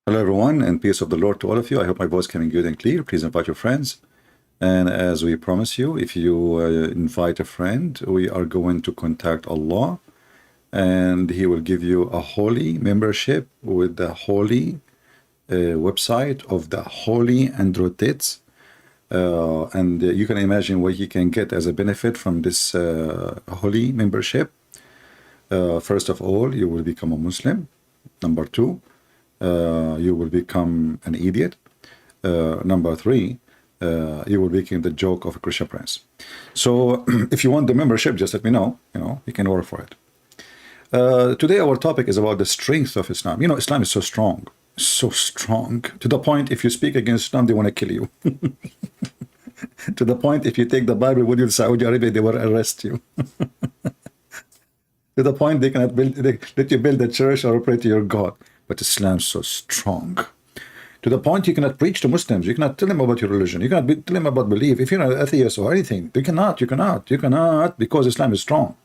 Hello, everyone, and peace of the Lord to all of you. I hope my voice coming good and clear. Please invite your friends. And as we promise you, if you invite a friend, we are going to contact Allah, and He will give you a holy membership with the holy website of the holy Androtids. And you can imagine what you can get as a benefit from this holy membership. First of all, you will become a Muslim. Number two, you will become an idiot. Number three, you will become the joke of a Christian prince. So if you want the membership, just let me know. You can order for it. Today our topic is about the strength of Islam. Islam is so strong, to the point if you speak against Islam, they want to kill you. To the point if you take the Bible with you to Saudi Arabia, they will arrest you. To the point they cannot let you build a church or pray to your God. But Islam is so strong. To the point you cannot preach to Muslims. You cannot tell them about your religion. You cannot tell them about belief. If you're an atheist or anything, you cannot, because Islam is strong.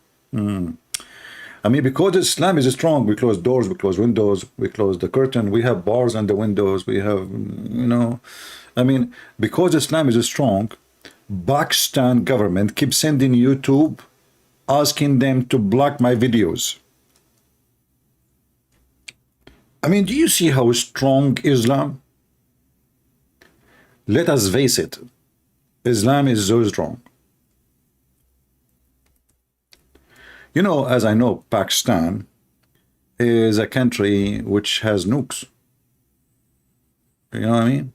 Because Islam is strong, we close doors, we close windows, we close the curtain, we have bars on the windows, we have, because Islam is strong, Pakistan government keeps sending YouTube asking them to block my videos. Do you see how strong Islam? Let us face it. Islam is so strong. As I know, Pakistan is a country which has nukes. You know what I mean?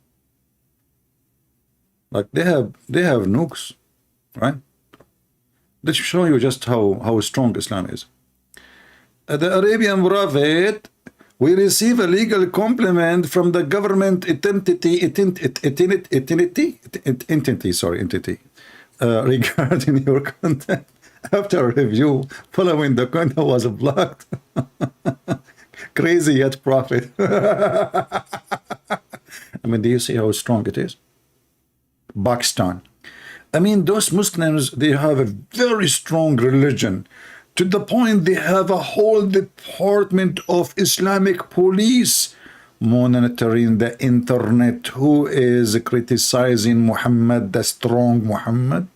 Like they have nukes, right? Let's show you just how strong Islam is. The Arabian Prophet, we receive a legal compliment from the government entity regarding your content. After a review, following the content was blocked. Crazy yet prophet. Do you see how strong it is? Pakistan. Those Muslims, they have a very strong religion, to the point they have a whole department of Islamic police monitoring the internet. Who is criticizing Muhammad, the strong Muhammad?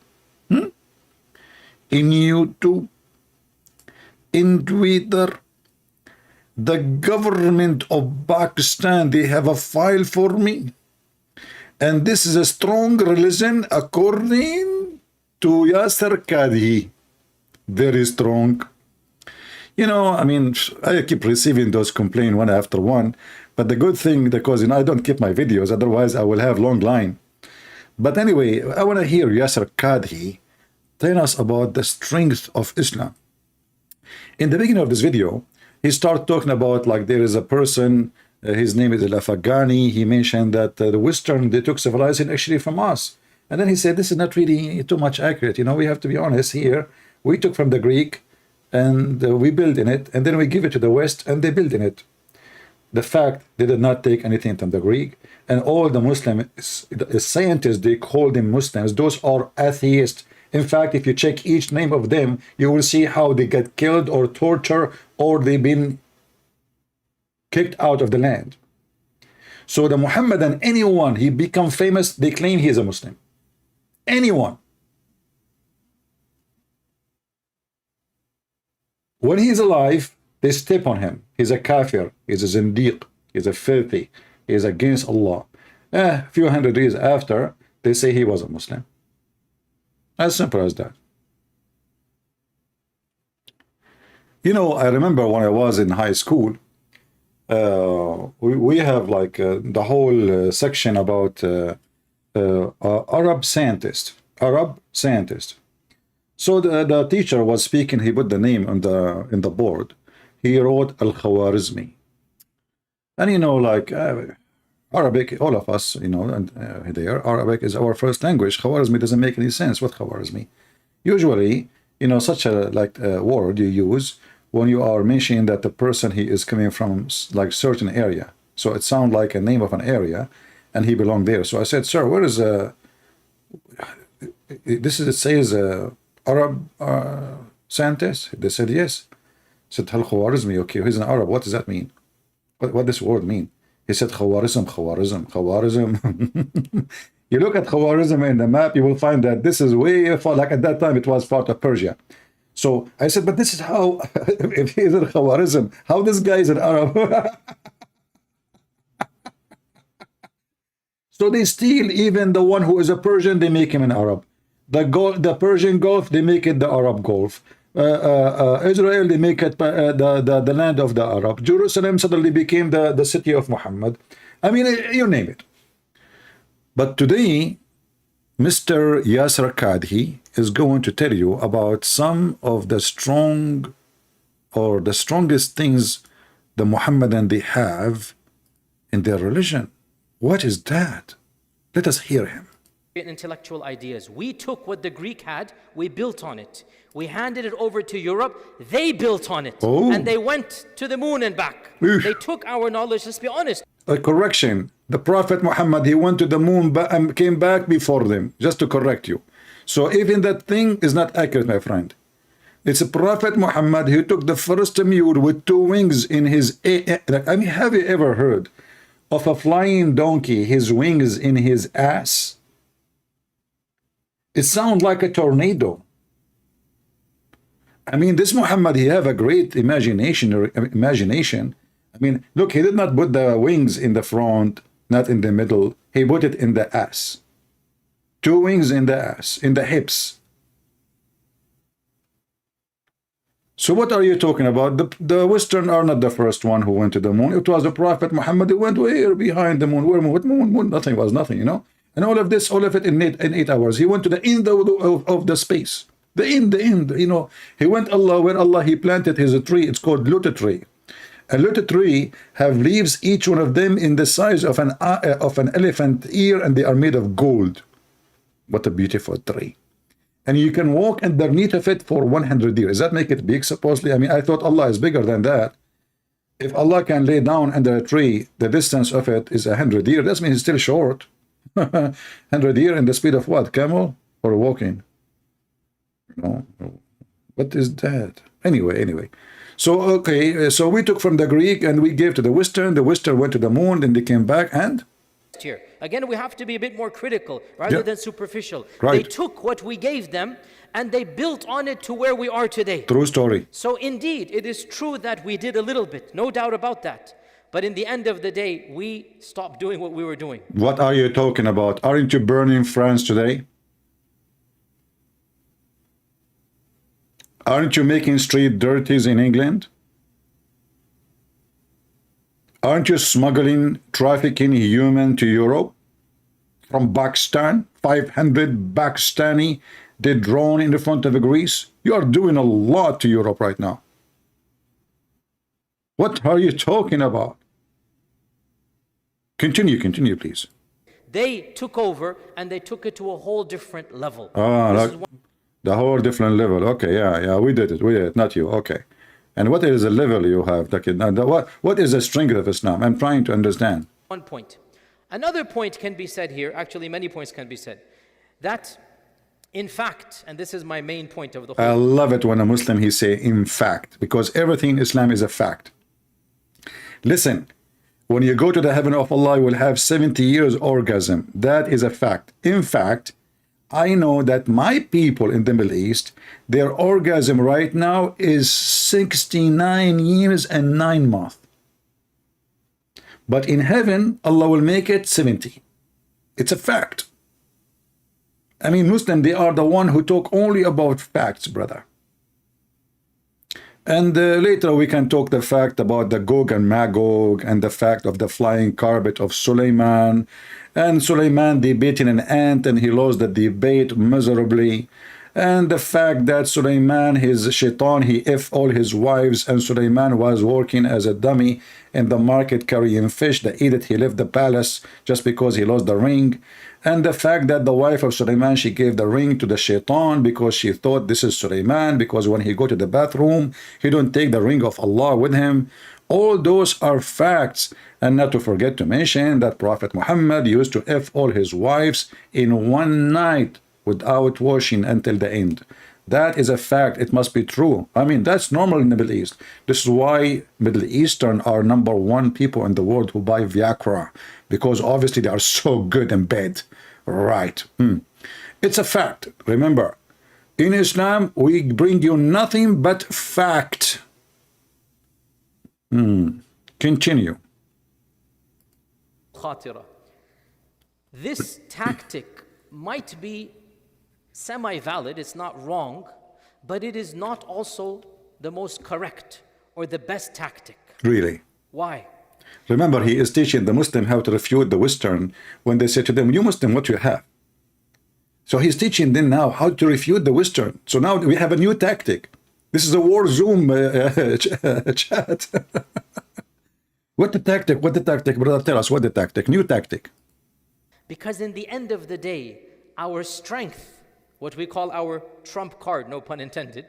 In YouTube, in Twitter, the government of Pakistan, they have a file for me. And this is a strong religion according to Yasser Qadhi. Very strong. I keep receiving those complaints one after one. But the good thing, because I don't keep my videos, otherwise I will have long line. But anyway, I want to hear Yasser Qadhi tell us about the strength of Islam. In the beginning of this video, he started talking about, like, there is a person, his name is Al-Afghani. He mentioned that the Western, they took civilization actually from us. And then he said, this is not really too much accurate. We have to be honest here. We took from the Greek and we build in it, and then we give it to the West and they build in it. The fact they did not take anything from the Greek, and all the Muslim scientists, they call them Muslims, those are atheists. In fact, if you check each name of them, you will see how they get killed or tortured or they've been kicked out of the land. So the Muhammadan, anyone he become famous, they claim he is a Muslim. Anyone. When he's alive, they step on him. He's a kafir, he's a zindiq, he's a filthy, he's against Allah. A few hundred years after, they say he was a Muslim. As simple as that. I remember when I was in high school, we have like the whole section about Arab scientists. So the teacher was speaking. He put the name on in the board. He wrote Al-Khwarizmi. And Arabic, all of us, and there, Arabic is our first language. Khwarizmi doesn't make any sense. What Khwarizmi? Usually, such a word you use when you are mentioning that the person, he is coming from like certain area. So it sounds like a name of an area, and he belonged there. So I said, sir, where is it says Arab scientist? They said yes. I said, Al-Khwarizmi, okay, he's an Arab. What does that mean? What does this word mean? He said Khawarizm, Khawarizm, Khawarizm. You look at Khawarizm in the map, you will find that this is way far, like at that time it was part of Persia. So I said, but this is how, if he is in Khawarizm, how this guy is an Arab? So they steal even the one who is a Persian, they make him an Arab. The Persian Gulf, they make it the Arab Gulf. Israel, they make it the land of the Arab. Jerusalem suddenly became the city of Muhammad. I mean, you name it. But today, Mr. Yasser Kadhi is going to tell you about some of the strong or the strongest things the Muhammadan they have in their religion. What is that? Let us hear him. Intellectual ideas. We took what the Greek had, we built on it. We handed it over to Europe, they built on it. Oh. And they went to the moon and back. Oof. They took our knowledge, let's be honest. A correction. The Prophet Muhammad, he went to the moon and came back before them, just to correct you. So even that thing is not accurate, my friend. It's a Prophet Muhammad who took the first mule with 2 wings in his... I mean, have you ever heard of a flying donkey, his wings in his ass? It sounds like a tornado. I mean, this Muhammad, he have a great imagination. I mean, look, he did not put the wings in the front, not in the middle. He put it in the ass. 2 wings in the ass, in the hips. So what are you talking about? The Western are not the first one who went to the moon. It was the Prophet Muhammad who went way behind the moon. Where what moon? Nothing was nothing, you know. And all of it in 8 hours. He went to the end of the space. The end, you know. He went where Allah, he planted his tree. It's called lotus tree. A lotus tree have leaves, each one of them in the size of an elephant ear, and they are made of gold. What a beautiful tree. And you can walk underneath of it for 100 years. Does that make it big, supposedly? I mean, I thought Allah is bigger than that. If Allah can lay down under a tree, the distance of it is 100 years. That means it's still short. 100 years in the speed of what? Camel or walking? No. What is that? Anyway. So, okay, so we took from the Greek and we gave to the Western. The Western went to the moon, then they came back and... Here. Again, we have to be a bit more critical rather than superficial. Right. They took what we gave them and they built on it to where we are today. True story. So indeed, it is true that we did a little bit, no doubt about that. But in the end of the day, we stopped doing what we were doing. What are you talking about? Aren't you burning France today? Aren't you making street dirties in England? Aren't you smuggling, trafficking human to Europe? From Pakistan, 500 Pakistani, they drawn in the front of Greece. You are doing a lot to Europe right now. What are you talking about? Continue, please. They took over and they took it to a whole different level. The whole different level. Okay, yeah, we did it, not you. Okay. And what is the level you have? What is the strength of Islam? I'm trying to understand. One point. Another point can be said here, actually many points can be said, that in fact, and this is my main point of the whole... I love it when a Muslim, he say in fact, because everything in Islam is a fact. Listen, when you go to the heaven of Allah, you will have 70 years orgasm. That is a fact. In fact, I know that my people in the Middle East, their orgasm right now is 69 years and 9 months. But in heaven, Allah will make it 70. It's a fact. I mean, Muslim, they are the one who talk only about facts, brother. And later we can talk the fact about the Gog and Magog and the fact of the flying carpet of Suleiman. And Suleiman debating an ant and he lost the debate miserably. And the fact that Suleiman, his shaitan, he F all his wives, and Suleiman was working as a dummy in the market carrying fish. The idiot, he left the palace just because he lost the ring. And the fact that the wife of Suleiman, she gave the ring to the shaitan because she thought this is Suleiman, because when he go to the bathroom, he don't take the ring of Allah with him. All those are facts. And not to forget to mention that Prophet Muhammad used to F all his wives in one night without washing until the end. That is a fact. It must be true. I mean, that's normal in the Middle East. This is why Middle Eastern are #1 people in the world who buy Viagra, because obviously they are so good in bed. Right. It's a fact. Remember, in Islam, we bring you nothing but fact. Continue. Khatira. This tactic might be semi-valid, it's not wrong, but it is not also the most correct or the best tactic. Really? Why? Remember, he is teaching the Muslim how to refute the Western when they say to them, you Muslim, what do you have? So he's teaching them now how to refute the Western. So now we have a new tactic. This is a war Zoom chat. What the tactic? What the tactic? Brother, tell us what the tactic. New tactic. Because in the end of the day, our strength, what we call our trump card, no pun intended,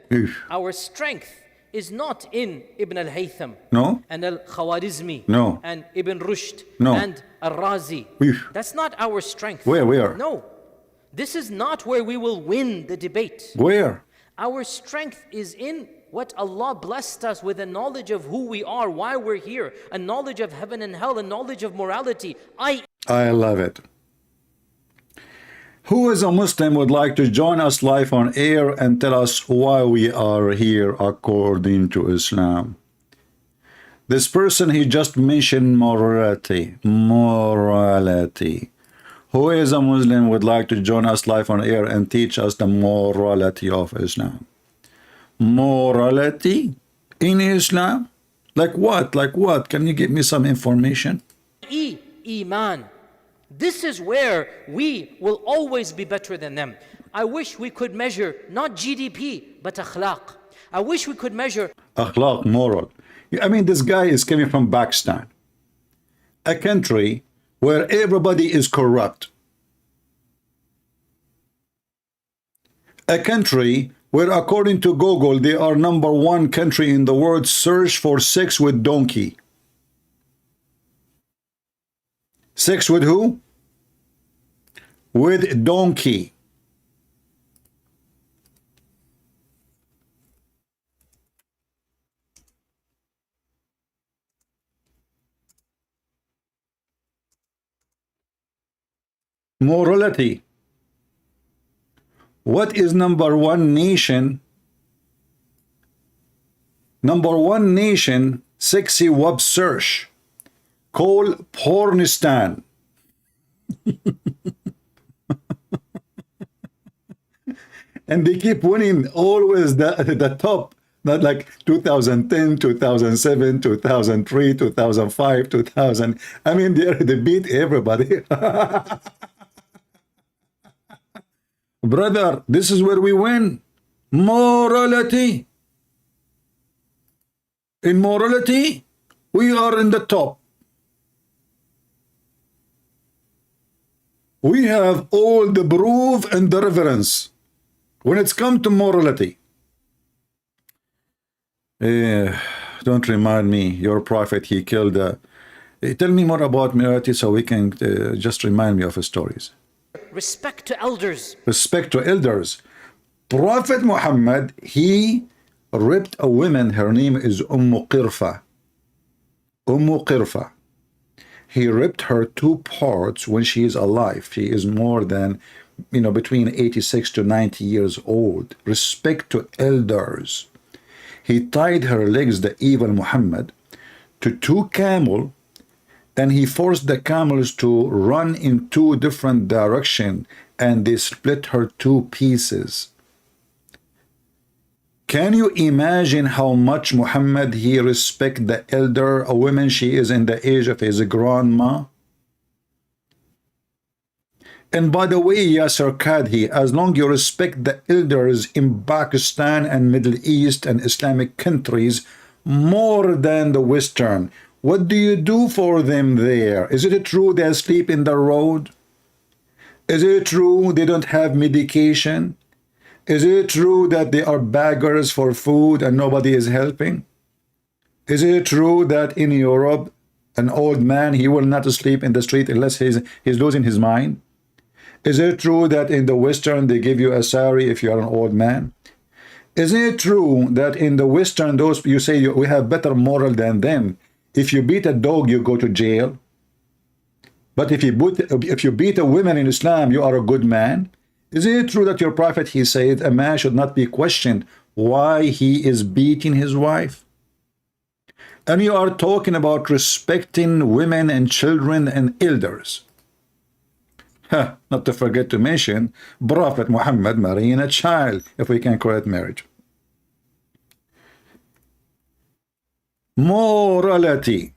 our strength is not in Ibn al-Haytham, no, and al-Khawarizmi, no, and Ibn Rushd, no, and al-Razi. That's not our strength. Where? No. This is not where we will win the debate. Where? Our strength is in what Allah blessed us with, a knowledge of who we are, why we're here, a knowledge of heaven and hell, a knowledge of morality. I love it. Who is a Muslim would like to join us live on air and tell us why we are here according to Islam? This person, he just mentioned morality. Morality. Who is a Muslim would like to join us live on air and teach us the morality of Islam? Morality in Islam? Like what? Like what? Can you give me some information? Iman. This is where we will always be better than them. I wish we could measure not GDP, but akhlaq. I wish we could measure akhlaq, moral. I mean, this guy is coming from Pakistan, a country where everybody is corrupt. A country where, according to Google, they are #1 country in the world search for sex with donkey. Sex with who? With donkey. Morality. What is #1 nation? #1 nation sexy web search. Call Pornistan. And they keep winning always the top, not like 2010, 2007, 2003, 2005, 2000. I mean, they beat everybody. Brother, this is where we win. Morality. In morality, we are in the top. We have all the proof and the reverence when it's come to morality. Don't remind me, your prophet, he killed. Tell me more about morality so we can just remind me of his stories. Respect to elders. Respect to elders. Prophet Muhammad, he ripped a woman, her name is Qirfa. Qirfa. He ripped her 2 parts when she is alive. She is more than, between 86 to 90 years old. Respect to elders. He tied her legs, the evil Muhammad, to 2 camels, and he forced the camels to run in 2 different directions, and they split her 2 pieces. Can you imagine how much Muhammad, he respect the elder, a woman, she is in the age of his grandma? And by the way, Yasser Kadhi, as long you respect the elders in Pakistan and Middle East and Islamic countries more than the Western, what do you do for them there? Is it true they sleep in the road? Is it true they don't have medication? Is it true that they are beggars for food and nobody is helping? Is it true that in Europe, an old man, he will not sleep in the street unless he's losing his mind? Is it true that in the Western, they give you a salary if you are an old man? Isn't it true that in the Western, those you say we have better moral than them? If you beat a dog, you go to jail. But if you beat a woman in Islam, you are a good man. Isn't it true that your prophet, he said, a man should not be questioned why he is beating his wife? And you are talking about respecting women and children and elders. Not to forget to mention Prophet Muhammad marrying a child, if we can call it marriage. Morality.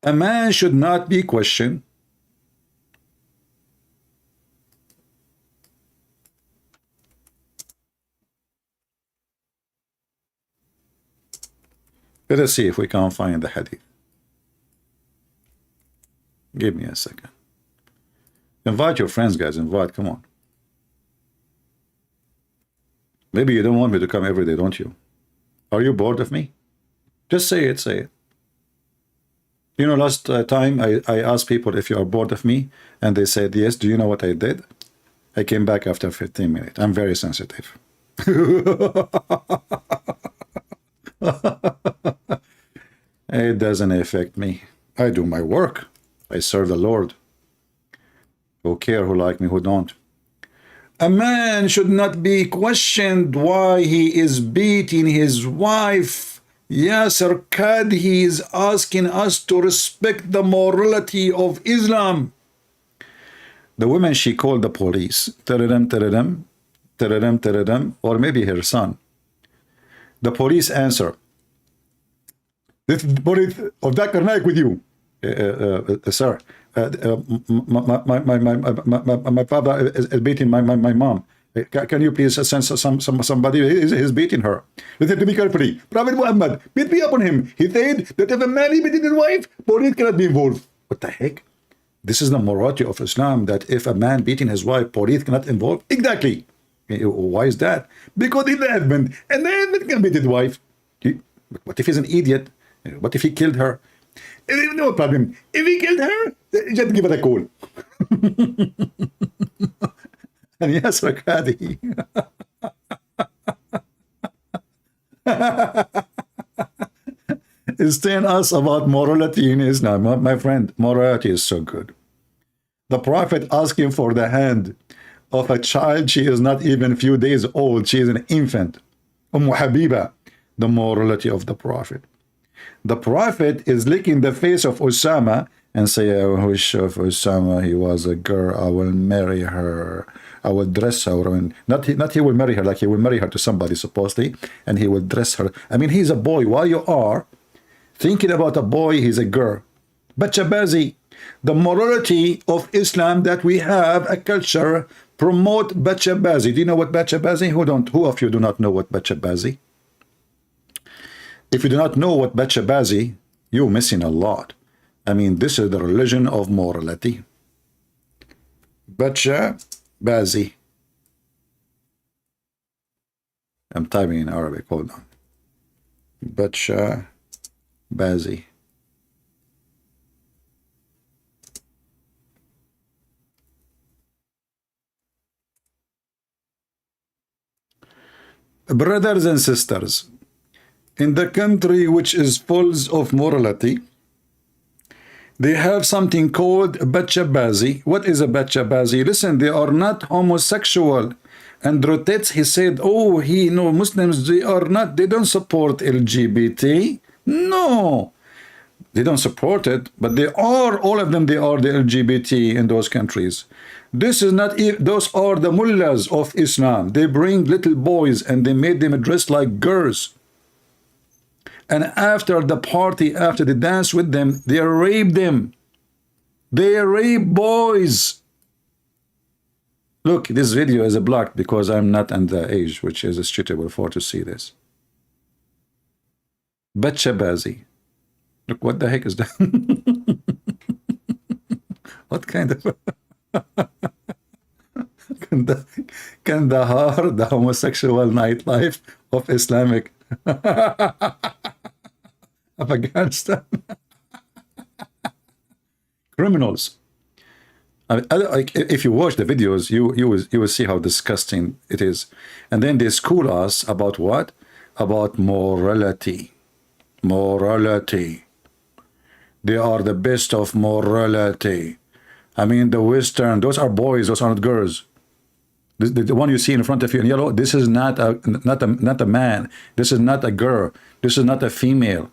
A man should not be questioned. Let us see if we can find the hadith. Give me a second. Invite your friends, guys. Invite. Come on. Maybe you don't want me to come every day, don't you? Are you bored of me? Just say it. Say it. You know, last time I asked people if you are bored of me, and they said yes. Do you know what I did? I came back after 15 minutes. I'm very sensitive. It doesn't affect me. I do my work. I serve the Lord. Who care who like me, who don't. A man should not be questioned why he is beating his wife. Yasser Qadhi is asking us to respect the morality of Islam. The woman, she called the police. Tararam, tararam, tararam, tararam, or maybe her son. The police answer. This is the police of Dr. Naik with you. Sir, my father is beating my mom. Can you please send somebody? He's beating her. Listen to me carefully. Prophet Muhammad, beat me upon him. He said that if a man is beating his wife, police cannot be involved. What the heck? This is the morality of Islam, that if a man beating his wife, police cannot involve. Exactly. Why is that? Because he's the husband, and the husband can beat his wife. What if he's an idiot? What if he killed her? No problem. If he killed her, just give it a call. And yes, Rakadi. Is telling us about morality in Islam. My friend, morality is so good. The Prophet asking for the hand of a child. She is not even a few days old. She is an infant. Habiba, the morality of the Prophet. The Prophet is licking the face of Osama and say, I wish of Osama he was a girl. I will marry her. I will dress her. And not he will marry her, like he will marry her to somebody supposedly, and he will dress her. I mean, he's a boy. While you are thinking about a boy, he's a girl. Bachabazi, the morality of Islam, that we have a culture promote Bachabazi. Do you know what Bachabazi? Who of you do not know what Bachabazi? If you do not know what Bachabazi, you're missing a lot. I mean, this is the religion of morality. Bachabazi. I'm typing in Arabic, hold on. Bachabazi. Brothers and sisters, in the country which is full of morality, they have something called Bachabazi. What is a Bachabazi? Listen, they are not homosexual. And Rotets, he said, oh, no, Muslims, they don't support LGBT. No, they don't support it, but they are, all of them, they are the LGBT in those countries. This is not, those are the mullahs of Islam. They bring little boys and they made them dress like girls. And after the party, after they dance with them, they rape them. They rape boys. Look, this video is blocked because I'm not in the age which is suitable for to see this. Bachabazi. Look, what the heck is that? What kind of... Kandahar, the homosexual nightlife of Islamic Afghanistan. Criminals. Like, if you watch the videos, you will see how disgusting it is. And then they school us about what? About morality. Morality. They are the best of morality. I mean, the Western, those are boys, those are not girls. The one you see in front of you in yellow, this is not a man. This is not a girl. This is not a female.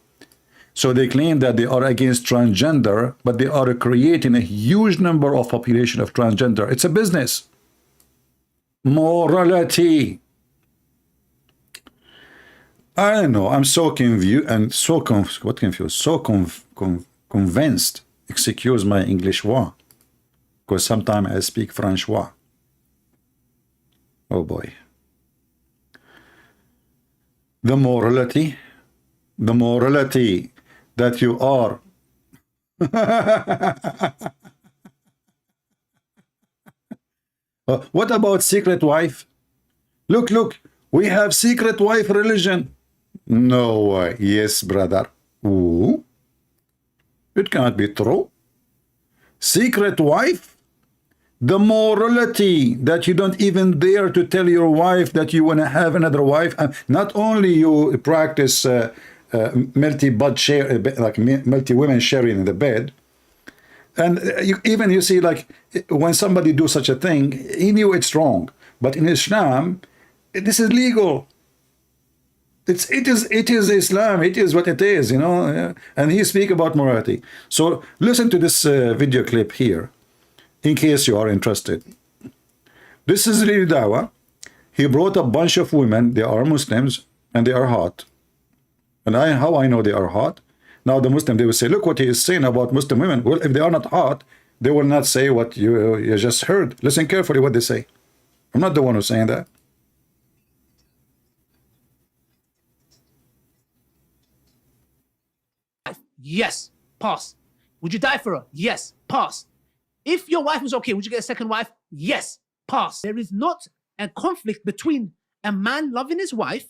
So they claim that they are against transgender, but they are creating a huge number of population of transgender. It's a business. Morality. I don't know. I'm so confused and so confused. So convinced. Excuse my English, because sometimes I speak Francois. Oh boy. The morality that you are. What about secret wife? Look, we have secret wife religion. No way. Yes, brother. Ooh. It can't be true. Secret wife? The morality that you don't even dare to tell your wife that you want to have another wife. Not only you practice multi-bed share, like multi-women sharing in the bed, and you see, like, when somebody do such a thing, he knew it's wrong. But in Islam, this is legal. It is Islam. It is what it is, you know. And he speak about morality. So listen to this video clip here, in case you are interested. This is really dawah. He brought a bunch of women. They are Muslims and they are hot. And how I know they are hot? Now the Muslim, they will say, look what he is saying about Muslim women. Well, if they are not hot, they will not say what you just heard. Listen carefully what they say. I'm not the one who's saying that. Yes, pass. Would you die for her? Yes, pass. If your wife was okay, would you get a second wife? Yes, pass. There is not a conflict between a man loving his wife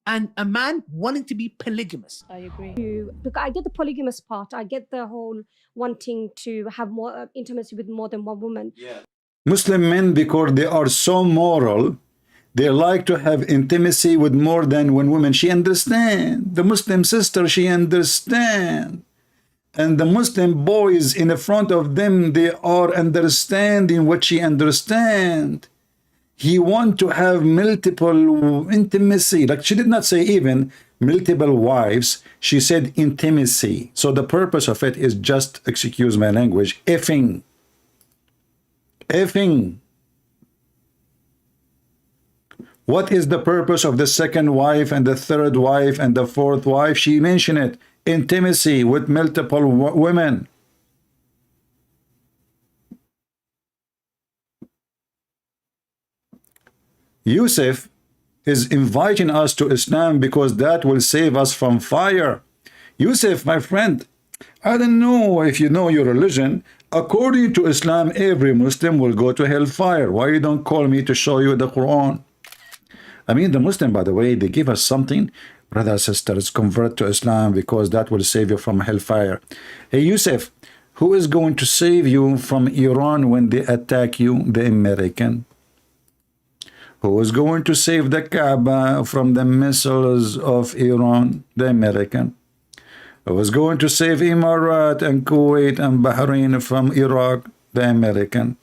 and a man wanting to be polygamous. I agree. Because I get the polygamous part. I get the whole wanting to have more intimacy with more than one woman. Yeah. Muslim men, because they are so moral, they like to have intimacy with more than one woman. She understands. The Muslim sister, she understands. And the Muslim boys in the front of them, they are understanding what she understands. He want to have multiple intimacy. Like, she did not say even multiple wives. She said intimacy. So the purpose of it is just, excuse my language, effing. Effing. What is the purpose of the second wife and the third wife and the fourth wife? She mentioned it. Intimacy with multiple women. Yusuf is inviting us to Islam because that will save us from fire. Yusuf, my friend, I don't know if you know your religion. According to Islam, every Muslim will go to hellfire. Why you don't call me to show you the Quran? I mean, the Muslim, by the way, they give us something. Brothers, sisters, convert to Islam because that will save you from hellfire. Hey, Yusuf, who is going to save you from Iran when they attack you? The American. Who is going to save the Kaaba from the missiles of Iran? The American. Who is going to save Emirat and Kuwait and Bahrain from Iraq? The American.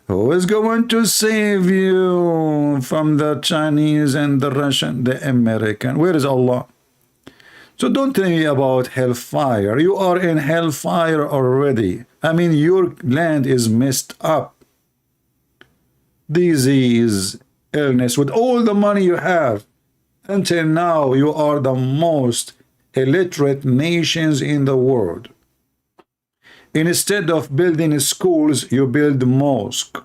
Who is going to save you from the Chinese and the Russian? The American. Where is Allah? So don't tell me about hellfire. You are in hellfire already. I mean, your land is messed up. Disease, illness, with all the money you have. Until now, you are the most illiterate nations in the world. Instead of building schools, you build mosque.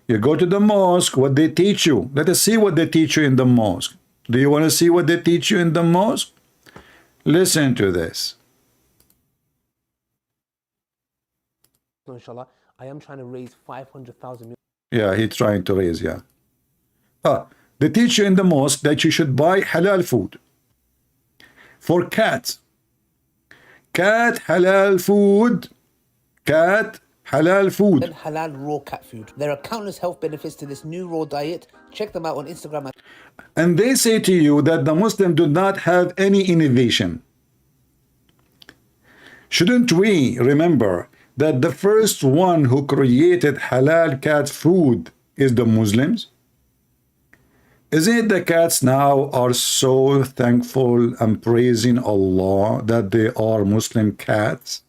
You go to the mosque, what they teach you. Let us see what they teach you in the mosque. Do you want to see what they teach you in the mosque? Listen to this. Inshallah, I am trying to raise 500,000. Yeah, he's trying to raise, yeah. They teach you in the mosque that you should buy halal food. For cats. Cat halal food. Cat halal food. than halal raw cat food. There are countless health benefits to this new raw diet. Check them out on Instagram. And they say to you that the Muslim do not have any innovation. Shouldn't we remember that the first one who created halal cat food is the Muslims? Isn't it the cats now are so thankful and praising Allah that they are Muslim cats?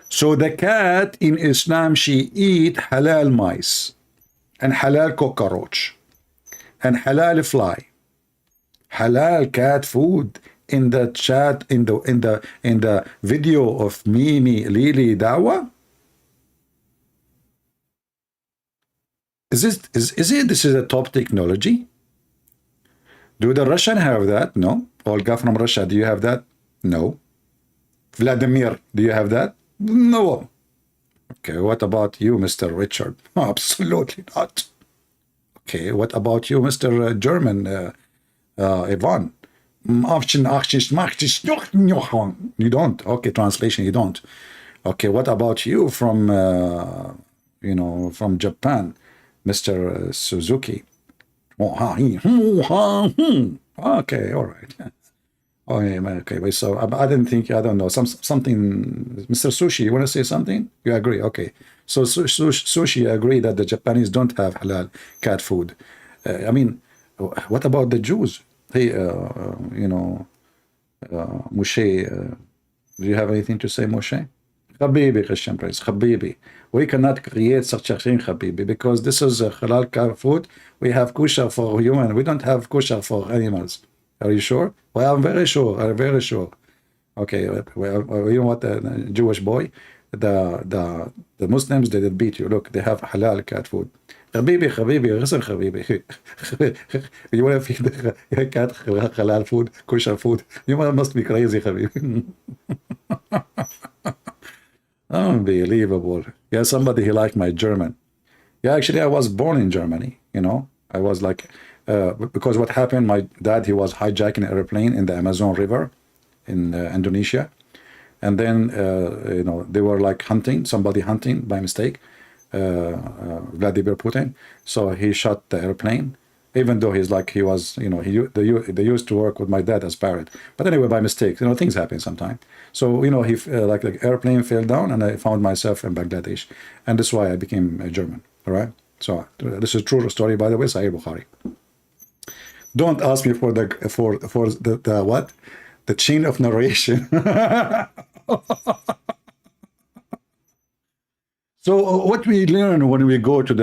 So the cat in Islam, she eat halal mice and halal cockroach and halal fly, halal cat food. In the chat, in the video of Mimi Lili Dawa, is it this is a top technology? Do the Russian have that? No. Olga from Russia, do you have that? No. Vladimir, do you have that? No. Okay, what about you, Mr. Richard? Absolutely not. Okay, what about you, Mr. German, Ivan? You don't. Okay, translation, you don't. Okay, what about you from, from Japan, Mr. Suzuki? Okay, all right. Oh, yeah, okay, so I didn't think, I don't know, something, Mr. Sushi, you want to say something? You agree? Okay. So Sushi agree that the Japanese don't have halal cat food. I mean, what about the Jews? Hey, Moshe, do you have anything to say, Moshe? Habibi, Christian Prince, Habibi. We cannot create such a thing, Habibi, because this is halal cat food. We have kosher for human. We don't have kosher for animals. Are you sure? Well, I'm very sure. I'm very sure. Okay, well, you know what, Jewish boy, the Muslims, they did beat you. Look, they have halal cat food. Habibi, listen, Habibi. You want to feed the cat halal food, kosher food? You must be crazy, Habibi. Unbelievable. Yeah, somebody he liked my German. Yeah, actually, I was born in Germany. I was like, because what happened, my dad, he was hijacking an airplane in the Amazon River in Indonesia. And then, they were like somebody hunting by mistake, Vladimir Putin. So he shot the airplane, even though he was, they used to work with my dad as parrot. But anyway, by mistake, things happen sometimes. So, he, like the airplane fell down and I found myself in Bangladesh. And that's why I became a German, all right? So this is a true story, by the way, Sahih Bukhari. Don't ask me for the what? The chain of narration. So what we learn when we go to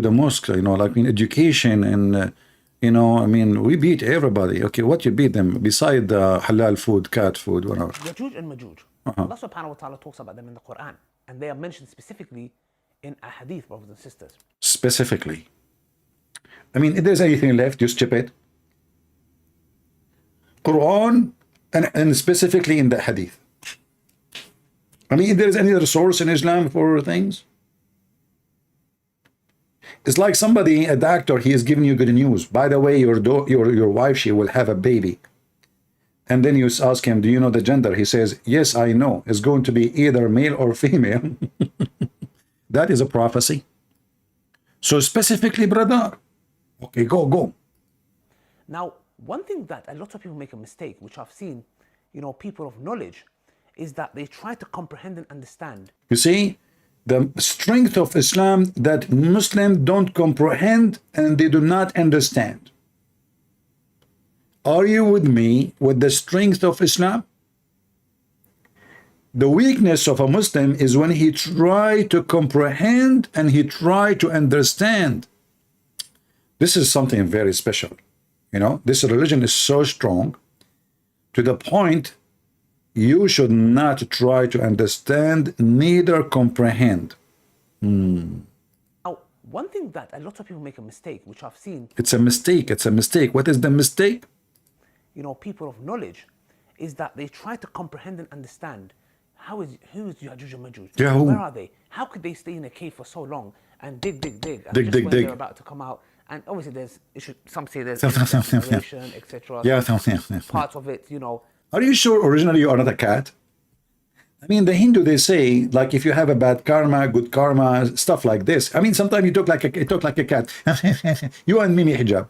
the mosque, like in education and we beat everybody. Okay, what you beat them beside the halal food, cat food, whatever. Yajuj and Majuj. Allah subhanahu wa ta'ala talks about them in the Quran, and they are mentioned specifically in a hadith, brothers and sisters. Specifically. If there's anything left, just chip it. Quran and specifically in the hadith. If there's any other source in Islam for things. It's like somebody, a doctor, he is giving you good news. By the way, your wife, she will have a baby. And then you ask him, do you know the gender? He says, yes, I know. It's going to be either male or female. That is a prophecy. So specifically, brother, okay, go. Now, one thing that a lot of people make a mistake, which I've seen, people of knowledge, is that they try to comprehend and understand. You see, the strength of Islam that Muslims don't comprehend and they do not understand. Are you with me with the strength of Islam? The weakness of a Muslim is when he try to comprehend and he try to understand. This is something very special. This religion is so strong to the point you should not try to understand, neither comprehend. Now, one thing that a lot of people make a mistake, which I've seen. It's a mistake. It's a mistake. What is the mistake? People of knowledge, is that they try to comprehend and understand who is Yajuj and Majuj? Yeah, who? Where are they? How could they stay in a cave for so long and dig? And dig, when dig. they're about to come out. And obviously some say there's narration, etc. Yeah. Parts of it, Are you sure originally you are not a cat? I mean, the Hindu, they say, like, if you have a bad karma, good karma, stuff like this. I mean, sometimes you talk like a cat. You and Mimi hijab.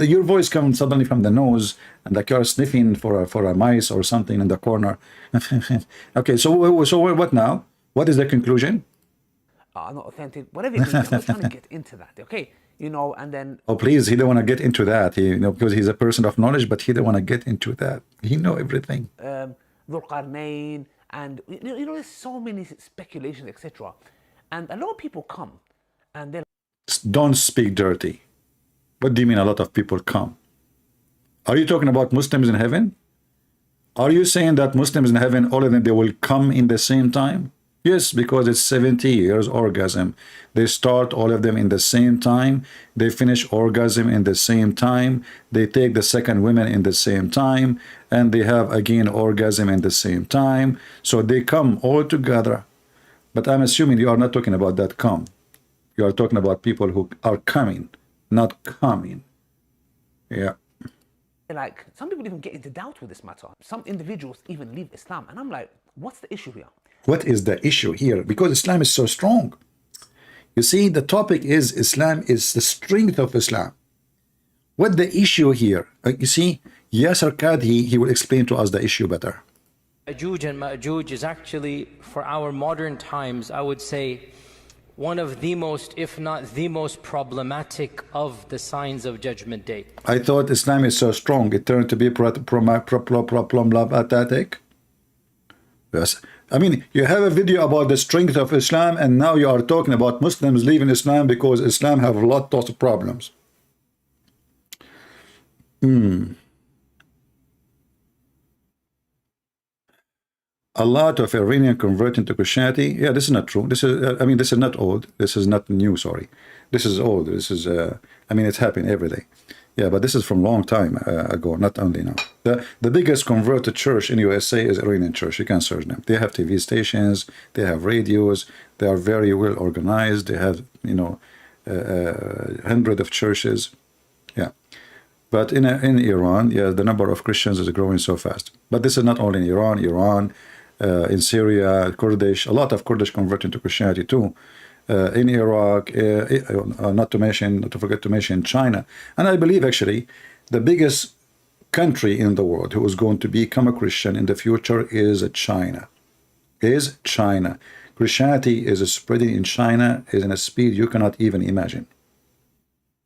Your voice comes suddenly from the nose, and like you're sniffing for a mice or something in the corner. Okay, so what now? What is the conclusion? Not authentic, whatever it is. I'm not trying to get into that, okay? You know, and then Oh, please, he don't want to get into that. He, because he's a person of knowledge, but he don't want to get into that. He know everything. Dhul Qarnayn, and you know, there's so many speculations, etc. And a lot of people come, and they're Don't speak dirty. What do you mean a lot of people come? Are you talking about Muslims in heaven? Are you saying that Muslims in heaven, all of them, they will come in the same time? Yes, because it's 70 years orgasm. They start all of them in the same time. They finish orgasm in the same time. They take the second woman in the same time. And they have again orgasm in the same time. So they come all together. But I'm assuming you are not talking about that come. You are talking about people who are coming, not coming. Yeah. like, some people even get into doubt with this matter. Some individuals even leave Islam, and I'm like, what's the issue here? What is the issue here? Because Islam is so strong. You see, the topic is Islam is the strength of Islam. What the issue here? You see, Yasser Kadhi, he will explain to us the issue better. Ya'juj and Ma'juj is actually, for our modern times, I would say, one of the most, if not the most problematic of the signs of Judgment Day. I thought Islam is so strong, it turned to be problematic. Yes. I mean, you have a video about the strength of Islam, and now you are talking about Muslims leaving Islam because Islam have a lot of problems. A lot of Iranian converting to Christianity. Yeah, this is not true. This is, I mean, this is not old. This is not new, sorry. This is old. This is, I mean, it's happening every day. Yeah, but this is from a long time ago, not only now. The biggest converted church in USA is Iranian church. You can search them. They have TV stations. They have radios. They are very well organized. They have, you know, hundreds of churches. Yeah. But in Iran, yeah, the number of Christians is growing so fast. But this is not only in Iran, in Syria, Kurdish, a lot of Kurdish converting to Christianity too. In Iraq, not to forget to mention China. And I believe actually the biggest country in the world who is going to become a Christian in the future is China. Christianity is spreading in China is in a speed you cannot even imagine.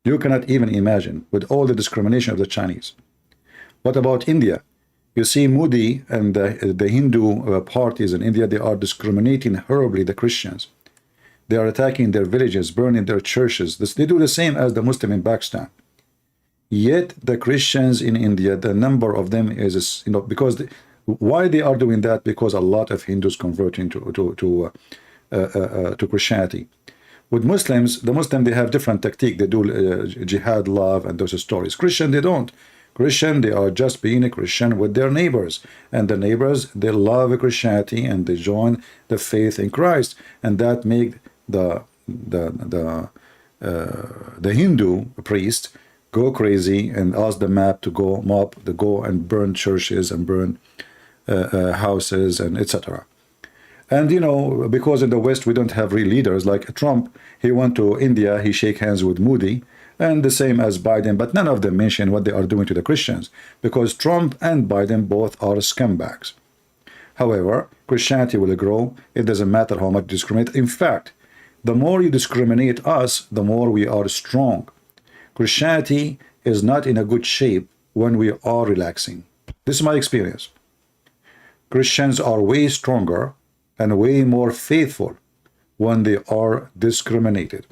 You cannot even imagine with all the discrimination of the Chinese. What about India? You see Modi and the Hindu parties in India, they are discriminating horribly the Christians. They are attacking their villages, burning their churches. They do the same as the Muslim in Pakistan. Yet the Christians in India, the number of them is, you know, because why they are doing that? Because a lot of Hindus converting to Christianity. With Muslims, the Muslim, they have different tactique. They do jihad, love, and those stories. Christian, they don't. Christian, they are just being a Christian with their neighbors. And the neighbors, they love Christianity and they join the faith in Christ. And that make the Hindu priest go crazy and ask the mob to go and burn churches and burn houses and etc. And, you know, because in the West, we don't have real leaders like Trump. He went to India, he shake hands with Modi, and the same as Biden, but none of them mention what they are doing to the Christians, because Trump and Biden both are scumbags. However, Christianity will grow. It doesn't matter how much you discriminate. In fact, the more you discriminate us, the more we are strong. Christianity is not in a good shape when we are relaxing. This is my experience. Christians are way stronger and way more faithful when they are discriminated.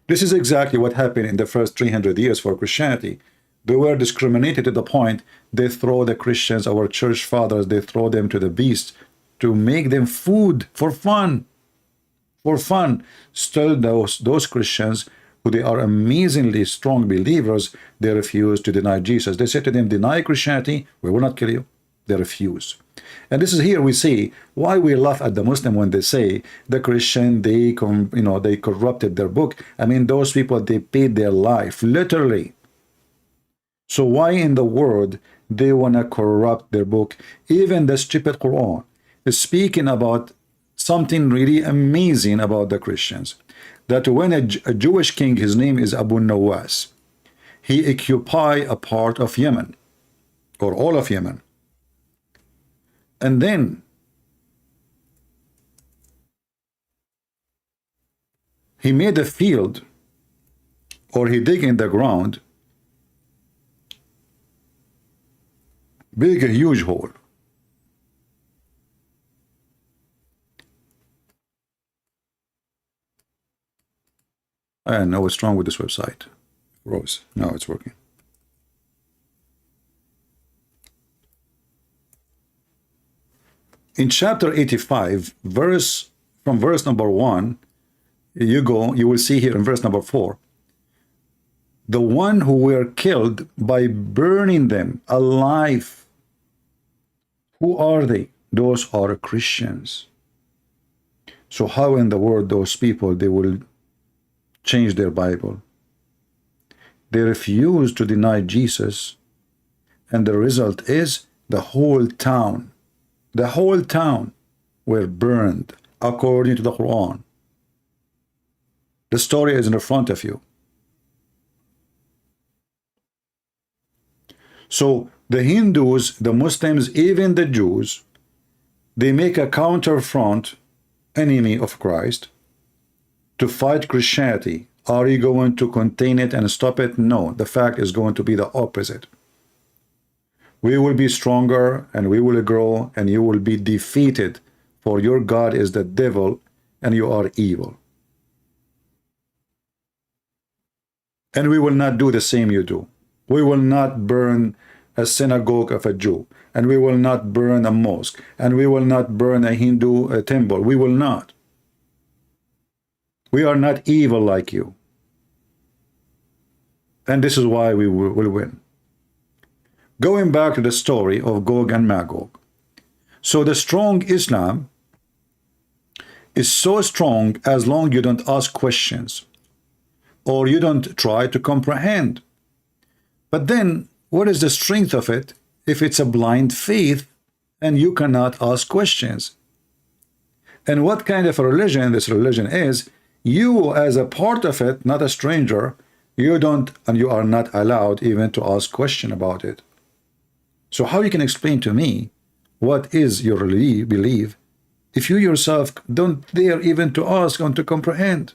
This is exactly what happened in the first 300 years for Christianity. They were discriminated to the point they throw the Christians, our church fathers, they throw them to the beast to make them food for fun. For fun. Still, those Christians, who they are amazingly strong believers, they refuse to deny Jesus. They said to them, deny Christianity, we will not kill you. They refuse. And this is here we see why we laugh at the Muslim when they say the Christian, they corrupted their book. I mean, those people, they paid their life, literally. So why in the world they want to corrupt their book. Even the stupid Quran is speaking about something really amazing about the Christians. That when a Jewish king, his name is Abu Nawas, he occupied a part of Yemen, or all of Yemen. And then he made a field, or he dig in the ground, big, a huge hole. I know what's wrong with this website. Rose, now it's working. In chapter 85, from verse number 1, you will see here in verse number 4, the one who were killed by burning them alive. Who are they? Those are Christians. So how in the world those people, they will change their Bible? They refuse to deny Jesus, and the result is the whole town were burned according to the Quran. The story is in the front of you. So the Hindus, the Muslims, even the Jews, they make a counterfront, enemy of Christ, to fight Christianity. Are you going to contain it and stop it? No, the fact is going to be the opposite. We will be stronger and we will grow and you will be defeated, for your God is the devil and you are evil. And we will not do the same you do. We will not burn a synagogue of a Jew, and we will not burn a mosque, and we will not burn a Hindu temple. We will not. We are not evil like you. And this is why we will win. Going back to the story of Gog and Magog. So the strong Islam is so strong as long you don't ask questions or you don't try to comprehend. But then what is the strength of it if it's a blind faith and you cannot ask questions? And what kind of a religion this religion is? You as a part of it, not a stranger, you don't, and you are not allowed even to ask question about it. So how you can explain to me what is your belief if you yourself don't dare even to ask and to comprehend?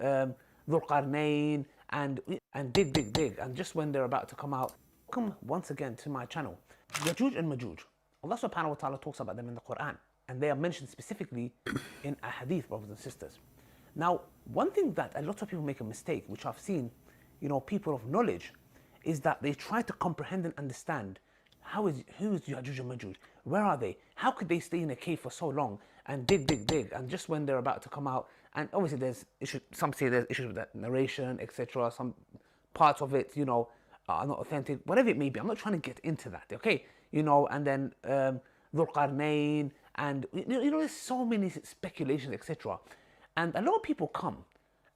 Dhul Qarnayn and dig, and just when they're about to come out, welcome once again to my channel. Yajuj and Majuj, Allah subhanahu wa ta'ala talks about them in the Quran, and they are mentioned specifically in a hadith, brothers and sisters. Now, one thing that a lot of people make a mistake, which I've seen, people of knowledge, is that they try to comprehend and understand who is Yajuj and Majuj? Where are they? How could they stay in a cave for so long and dig, and just when they're about to come out, and obviously there's issues, some say there's issues with that narration, etc. Some parts of it, are not authentic, whatever it may be. I'm not trying to get into that, okay? And then Dhul Qarnayn, and there's so many speculations, etc. And a lot of people come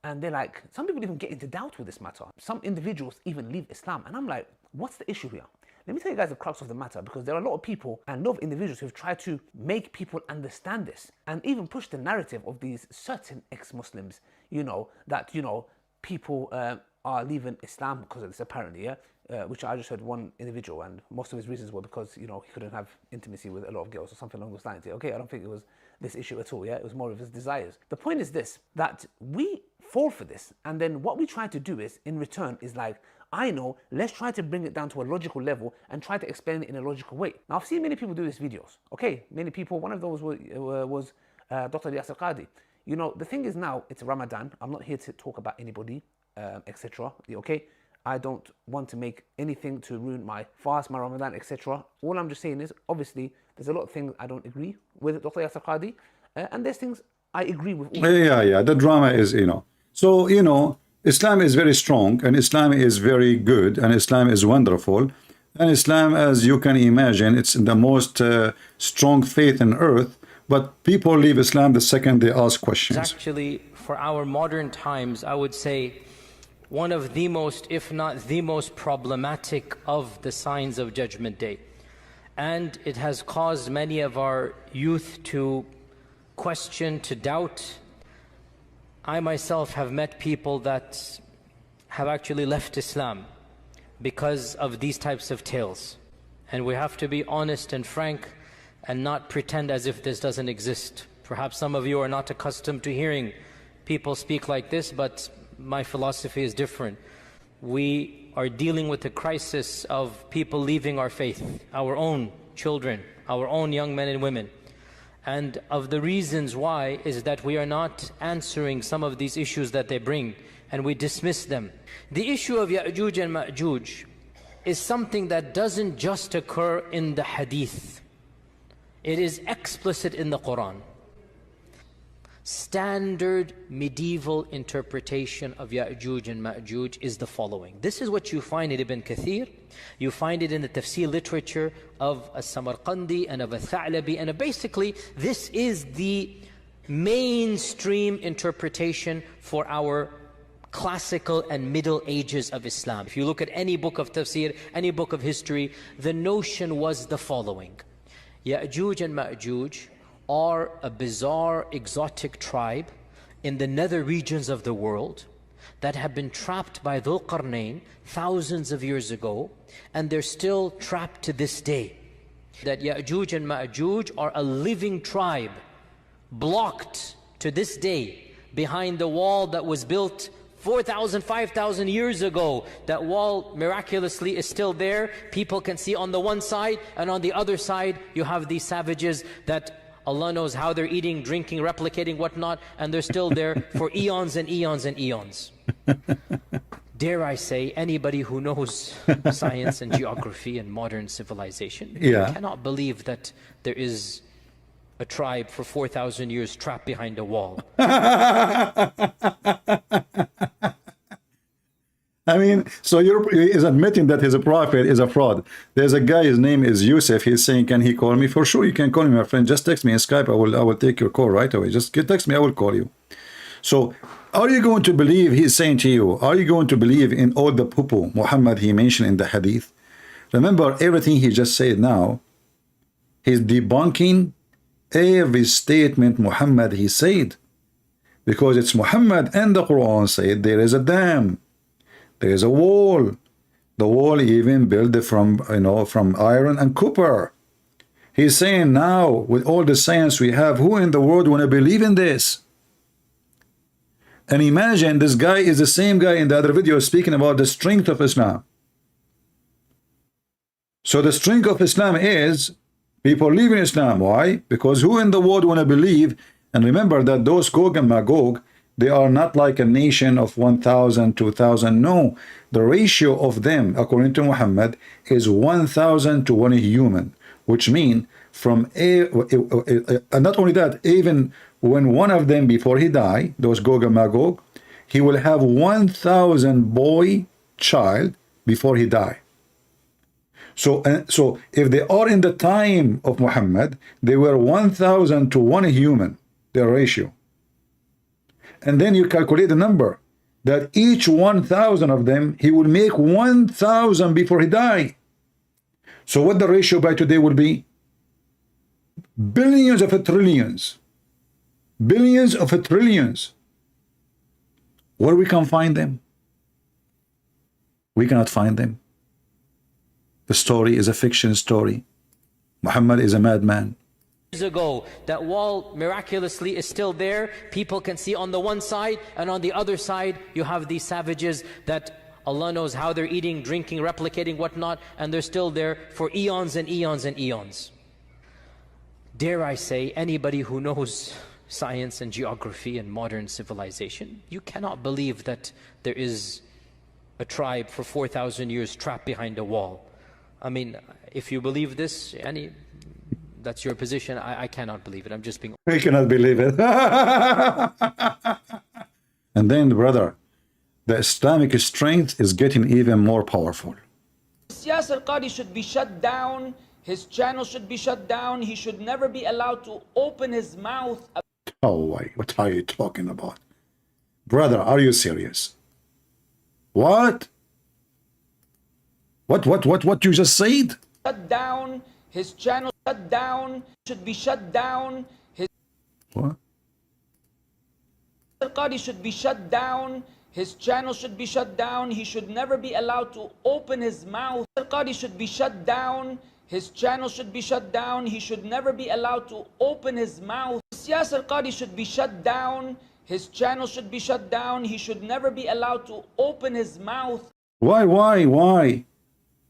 and they're like, some people even get into doubt with this matter. Some individuals even leave Islam, and I'm like, what's the issue here? Let me tell you guys the crux of the matter, because there are a lot of people and a lot of individuals who've tried to make people understand this and even push the narrative of these certain ex-Muslims, that, people are leaving Islam because of this, apparently, yeah? Which I just heard one individual, and most of his reasons were because, he couldn't have intimacy with a lot of girls or something along those lines. Okay, I don't think it was this issue at all, yeah? It was more of his desires. The point is this, that we fall for this, and then what we try to do is, in return, is like, I know, let's try to bring it down to a logical level and try to explain it in a logical way. Now, I've seen many people do these videos, okay? Many people, one of those was Dr. Yasser Qadi. The thing is now, it's Ramadan. I'm not here to talk about anybody, etc. Okay? I don't want to make anything to ruin my fast, my Ramadan, etc. All I'm just saying is, obviously, there's a lot of things I don't agree with Dr. Yasser Qadi, and there's things I agree with. Yeah. The drama is, So, Islam is very strong, and Islam is very good, and Islam is wonderful. And Islam, as you can imagine, it's the most strong faith on earth. But people leave Islam the second they ask questions. Actually, for our modern times, I would say one of the most, if not the most problematic of the signs of Judgment Day. And it has caused many of our youth to question, to doubt. I myself have met people that have actually left Islam because of these types of tales. And we have to be honest and frank and not pretend as if this doesn't exist. Perhaps some of you are not accustomed to hearing people speak like this, but my philosophy is different. We are dealing with the crisis of people leaving our faith, our own children, our own young men and women. And of the reasons why is that we are not answering some of these issues that they bring, and we dismiss them. The issue of Ya'juj and Ma'juj is something that doesn't just occur in the hadith. It is explicit in the Quran. Standard medieval interpretation of Ya'juj and Ma'juj is the following. This is what you find in Ibn Kathir. You find it in the tafsir literature of As-Samarqandi and of Al-Tha'labi. And basically, this is the mainstream interpretation for our classical and middle ages of Islam. If you look at any book of tafsir, any book of history, the notion was the following. Ya'juj and Ma'juj are a bizarre, exotic tribe in the nether regions of the world that have been trapped by Dhul Qarnayn thousands of years ago, and they're still trapped to this day. That Ya'juj and Ma'juj are a living tribe, blocked to this day behind the wall that was built 4,000, 5,000 years ago. That wall miraculously is still there. People can see on the one side, and on the other side you have these savages that Allah knows how they're eating, drinking, replicating, whatnot, and they're still there for eons and eons and eons. Dare I say, anybody who knows science and geography and modern civilization cannot believe that there is a tribe for 4,000 years trapped behind a wall. I mean, so he's admitting that his prophet is a fraud. There's a guy, his name is Yusuf. He's saying, can he call me? For sure, you can call me, my friend. Just text me in Skype. I will take your call right away. Just text me. I will call you. So, are you going to believe he's saying to you? Are you going to believe in all the poo-poo Muhammad he mentioned in the hadith? Remember, everything he just said now, he's debunking every statement Muhammad he said, because it's Muhammad and the Quran said there is a dam. There is a wall. The wall even built from, from iron and copper. He's saying now, with all the science we have, who in the world want to believe in this? And imagine this guy is the same guy in the other video speaking about the strength of Islam. So the strength of Islam is people live in Islam. Why? Because who in the world want to believe? And remember that those Gog and Magog, they are not like a nation of 1,000, 2,000. No, the ratio of them, according to Muhammad, is 1,000 to 1 human, which means from and not only that, even when one of them before he die, those Gog and Magog, he will have 1,000 boy child before he die. So if they are in the time of Muhammad, they were 1,000 to 1 human, their ratio. And then you calculate the number, that each 1,000 of them, he will make 1,000 before he die. So what the ratio by today will be? Billions of trillions. Billions of trillions. Where we can find them? We cannot find them. The story is a fiction story. Muhammad is a madman. Years ago, that wall miraculously is still there. People can see on the one side, and on the other side you have these savages that Allah knows how they're eating, drinking, replicating, whatnot, and they're still there for eons and eons and eons. Dare I say, anybody who knows science and geography and modern civilization, you cannot believe that there is a tribe for 4,000 years trapped behind a wall. I mean, if you believe this, that's your position. I cannot believe it. I'm just being... I cannot believe it. And then, brother, the Islamic strength is getting even more powerful. Yasser Qadi should be shut down. His channel should be shut down. He should never be allowed to open his mouth. Oh, wait, what are you talking about? Brother, are you serious? What? What you just said? Shut down his channel. Shut down. Should be shut down. His What? Qadi should be shut down. His channel should be shut down. He should never be allowed to open his mouth. Qadi should be shut down. His channel should be shut down. He should never be allowed to open his mouth. Yasir Qadi should be shut down. His channel should be shut down. He should never be allowed to open his mouth. Why?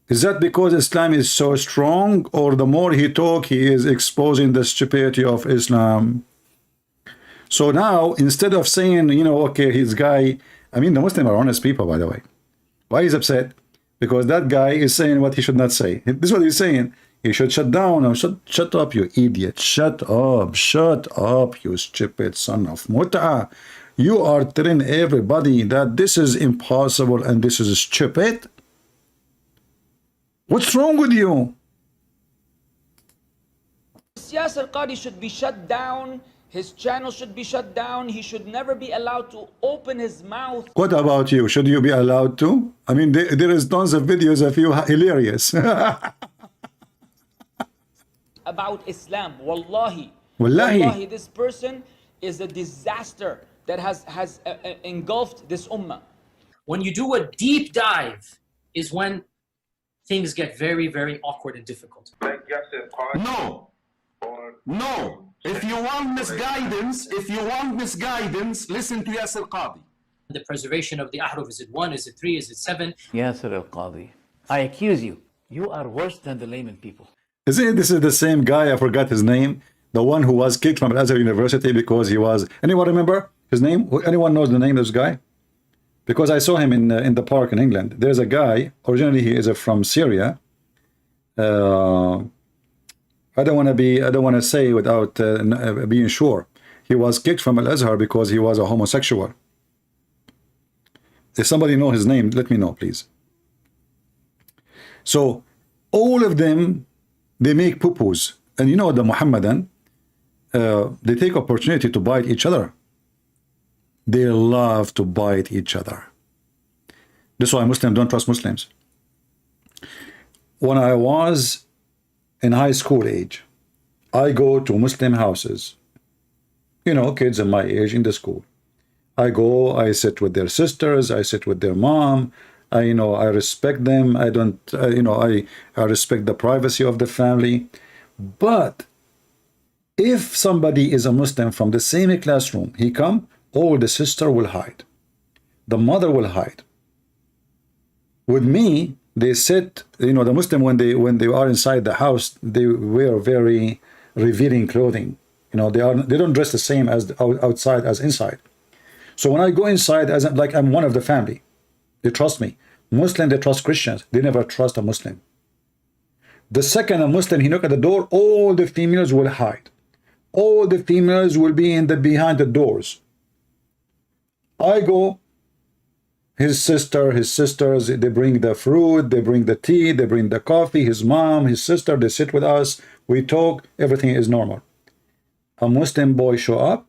Is that because Islam is so strong, or the more he talk, he is exposing the stupidity of Islam? So now, instead of saying, you know, okay, his guy, I mean, the Muslims are honest people, by the way. Why he's upset? Because that guy is saying what he should not say. This is what he's saying. He should shut down. Or shut up, you idiot. Shut up, you stupid son of Mut'a. You are telling everybody that this is impossible and this is stupid. What's wrong with you? Yasir Qadi should be shut down. His channel should be shut down. He should never be allowed to open his mouth. What about you? Should you be allowed to? I mean, there is tons of videos of you hilarious. About Islam. Wallahi. Wallahi. This person is a disaster that has engulfed this ummah. When you do a deep dive is when things get very, very awkward and difficult. No. If you want misguidance, listen to Yasir Qadi. The preservation of the ahruf, is it 1, is it 3, is it 7? Yasir al-Qadi, I accuse you. You are worse than the layman people. Isn't it, this is the same guy, I forgot his name, the one who was kicked from Al-Azhar University because he was, anyone remember his name? Anyone knows the name of this guy? Because I saw him in the park in England. There's a guy, originally he is from Syria. I don't want to say without being sure. He was kicked from Al-Azhar because he was a homosexual. If somebody know his name, let me know, please. So all of them, they make poo-poos. And you know the Muhammadan, they take opportunity to bite each other. They love to bite each other. That's why Muslims don't trust Muslims. When I was in high school age, I go to Muslim houses. You know, kids in my age in the school. I go, I sit with their sisters, I sit with their mom. I respect them. I don't, I respect the privacy of the family. But if somebody is a Muslim from the same classroom, he come, all the sister will hide. The mother will hide. With me, they sit, the Muslim, when they are inside the house, they wear very revealing clothing. They don't dress the same as outside as inside. So when I go inside, like I'm one of the family, they trust me. Muslim, they trust Christians. They never trust a Muslim. The second a Muslim, he knock at the door, all the females will hide. All the females will be behind the doors. I go, his sisters, they bring the fruit, they bring the tea, they bring the coffee, his mom, his sister, they sit with us, we talk, everything is normal. A Muslim boy show up,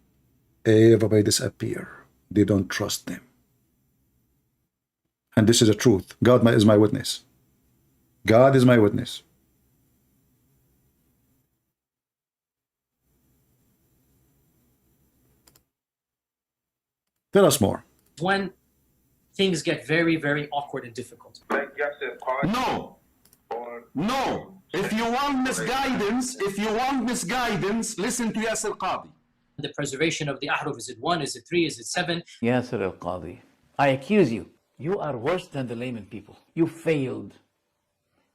everybody disappear. They don't trust them. And this is the truth. God is my witness. God is my witness. Tell us more. When things get very, very awkward and difficult. No. If you want misguidance, listen to Yasir Qadi. The preservation of the ahruf, is it 1, is it 3, is it 7? Yasir al-Qadi, I accuse you. You are worse than the layman people. You failed.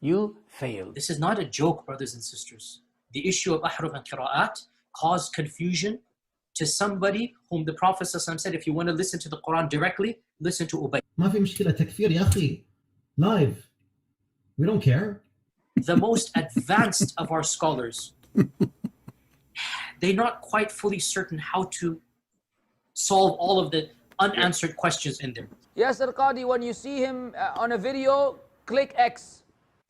This is not a joke, brothers and sisters. The issue of ahruf and qira'at caused confusion to somebody whom the Prophet ﷺ said, if you want to listen to the Quran directly, listen to Ubay. ما في مشكلة تكفير يا أخي. Live. We don't care. The most advanced of our scholars, they're not quite fully certain how to solve all of the unanswered questions in there. Yasir Qadi, when you see him on a video, click X.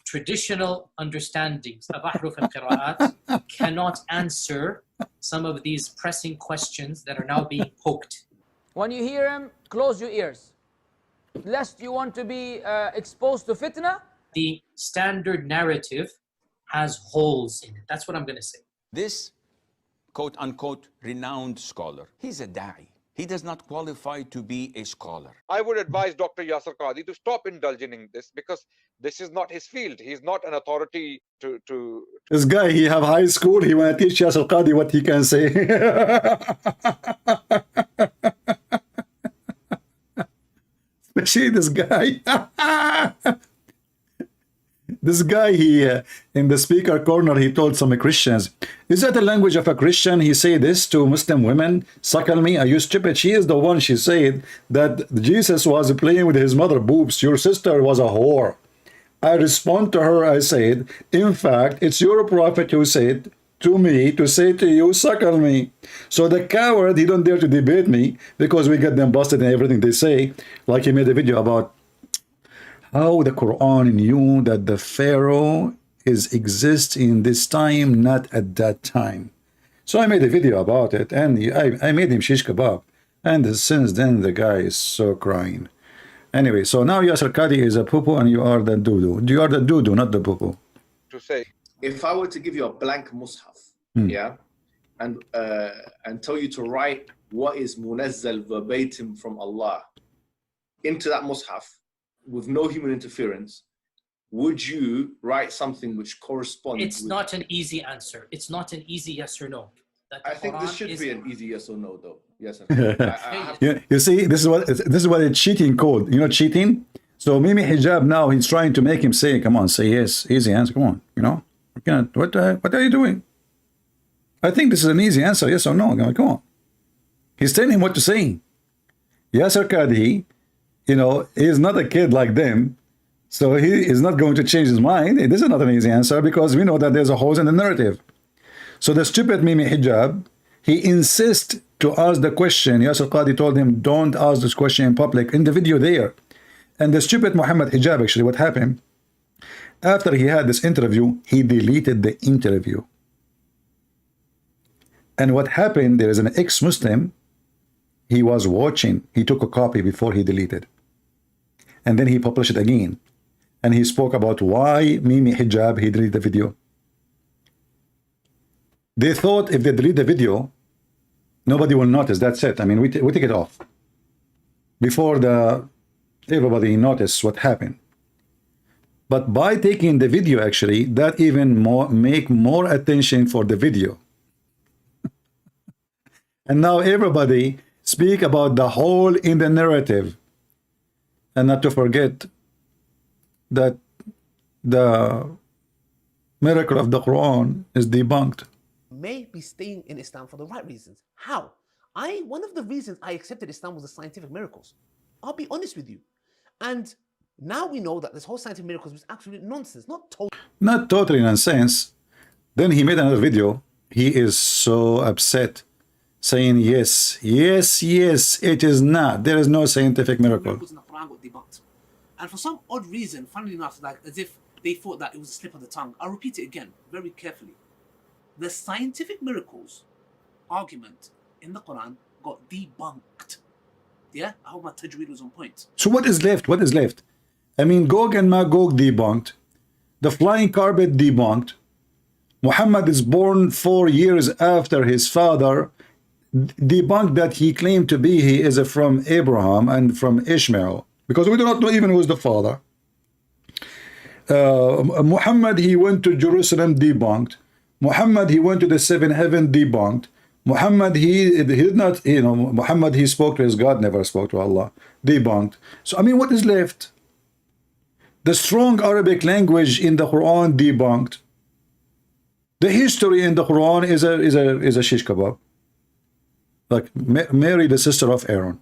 Traditional understandings of ahruf and qira'at cannot answer some of these pressing questions that are now being poked. When you hear him, close your ears. lest you want to be exposed to fitna. The standard narrative has holes in it. That's what I'm going to say. This quote-unquote renowned scholar, he's a da'i. He does not qualify to be a scholar. I would advise Dr. Yasir Qadhi to stop indulging in this, because this is not his field. He's not an authority to This guy, he have high school, he want to teach Yasir Qadhi what he can say. Especially this guy. This guy, he in the speaker corner, he told some Christians, is that the language of a Christian? He say this to Muslim women, suckle me, are you stupid? She is the one, she said, that Jesus was playing with his mother boobs. Your sister was a whore. I respond to her, I said, in fact, it's your prophet who said to me to say to you, suckle me. So the coward, he don't dare to debate me, because we get them busted in everything they say. Like he made a video about how the Quran knew that the Pharaoh exists in this time, not at that time. So I made a video about it, and I made him shish kebab. And since then, the guy is so crying. Anyway, so now Yasir Qadhi is a poo-poo and you are the doo-doo. You are the doo-doo, not the poo-poo. to say. If I were to give you a blank mushaf, yeah, and tell you to write what is munazzal verbatim from Allah into that mushaf with no human interference, would you write something which corresponds? It's not an easy answer. It's not an easy yes or no. I think this should be an easy yes or no, though. Yes. You see, this is what it's cheating called. You know, cheating. So Mimi Hijab now, he's trying to make him say, "Come on, say yes, easy answer. Come on, you know, you can't. What are you doing?" I think this is an easy answer, yes or no. Come on. He's telling him what to say. Yasir Qadhi, you know, he's not a kid like them, so he is not going to change his mind. This is not an easy answer because we know that there's a hole in the narrative. So the stupid Mimi Hijab, he insists to ask the question. Yasir Qadhi told him, don't ask this question in public, in the video there. And the stupid Muhammad Hijab, actually, what happened? After he had this interview, he deleted the interview. And what happened, there is an ex-Muslim, he was watching, he took a copy before he deleted. And then he published it again. And he spoke about why Mimi Hijab, he deleted the video. They thought if they delete the video, nobody will notice. That's it. I mean, we take it off. Before everybody noticed what happened. But by taking the video, actually, that even make more attention for the video. And now everybody speak about the hole in the narrative. And not to forget that the miracle of the Quran is debunked. May be staying in Islam for the right reasons. How? One of the reasons I accepted Islam was the scientific miracles. I'll be honest with you. And now we know that this whole scientific miracles was absolute nonsense, not totally nonsense. Then he made another video. He is so upset, saying yes, it is not. There is no scientific miracle. Miracles in the Quran got debunked. And for some odd reason, funnily enough, like as if they thought that it was a slip of the tongue. I'll repeat it again, very carefully. The scientific miracles argument in the Quran got debunked. Yeah, I hope my tajweed was on point. So what is left? What is left? I mean, Gog and Magog debunked. The flying carpet debunked. Muhammad is born 4 years after his father. Debunked that he claimed to be, he is from Abraham and from Ishmael. Because we do not know even who is the father. Muhammad, he went to Jerusalem, debunked. Muhammad, he went to the seven heaven, debunked. Muhammad, he did not, you know, Muhammad, he spoke to his God, never spoke to Allah, debunked. So, I mean, what is left? The strong Arabic language in the Quran, debunked. The history in the Quran is a shish kebab. Like Mary, the sister of Aaron.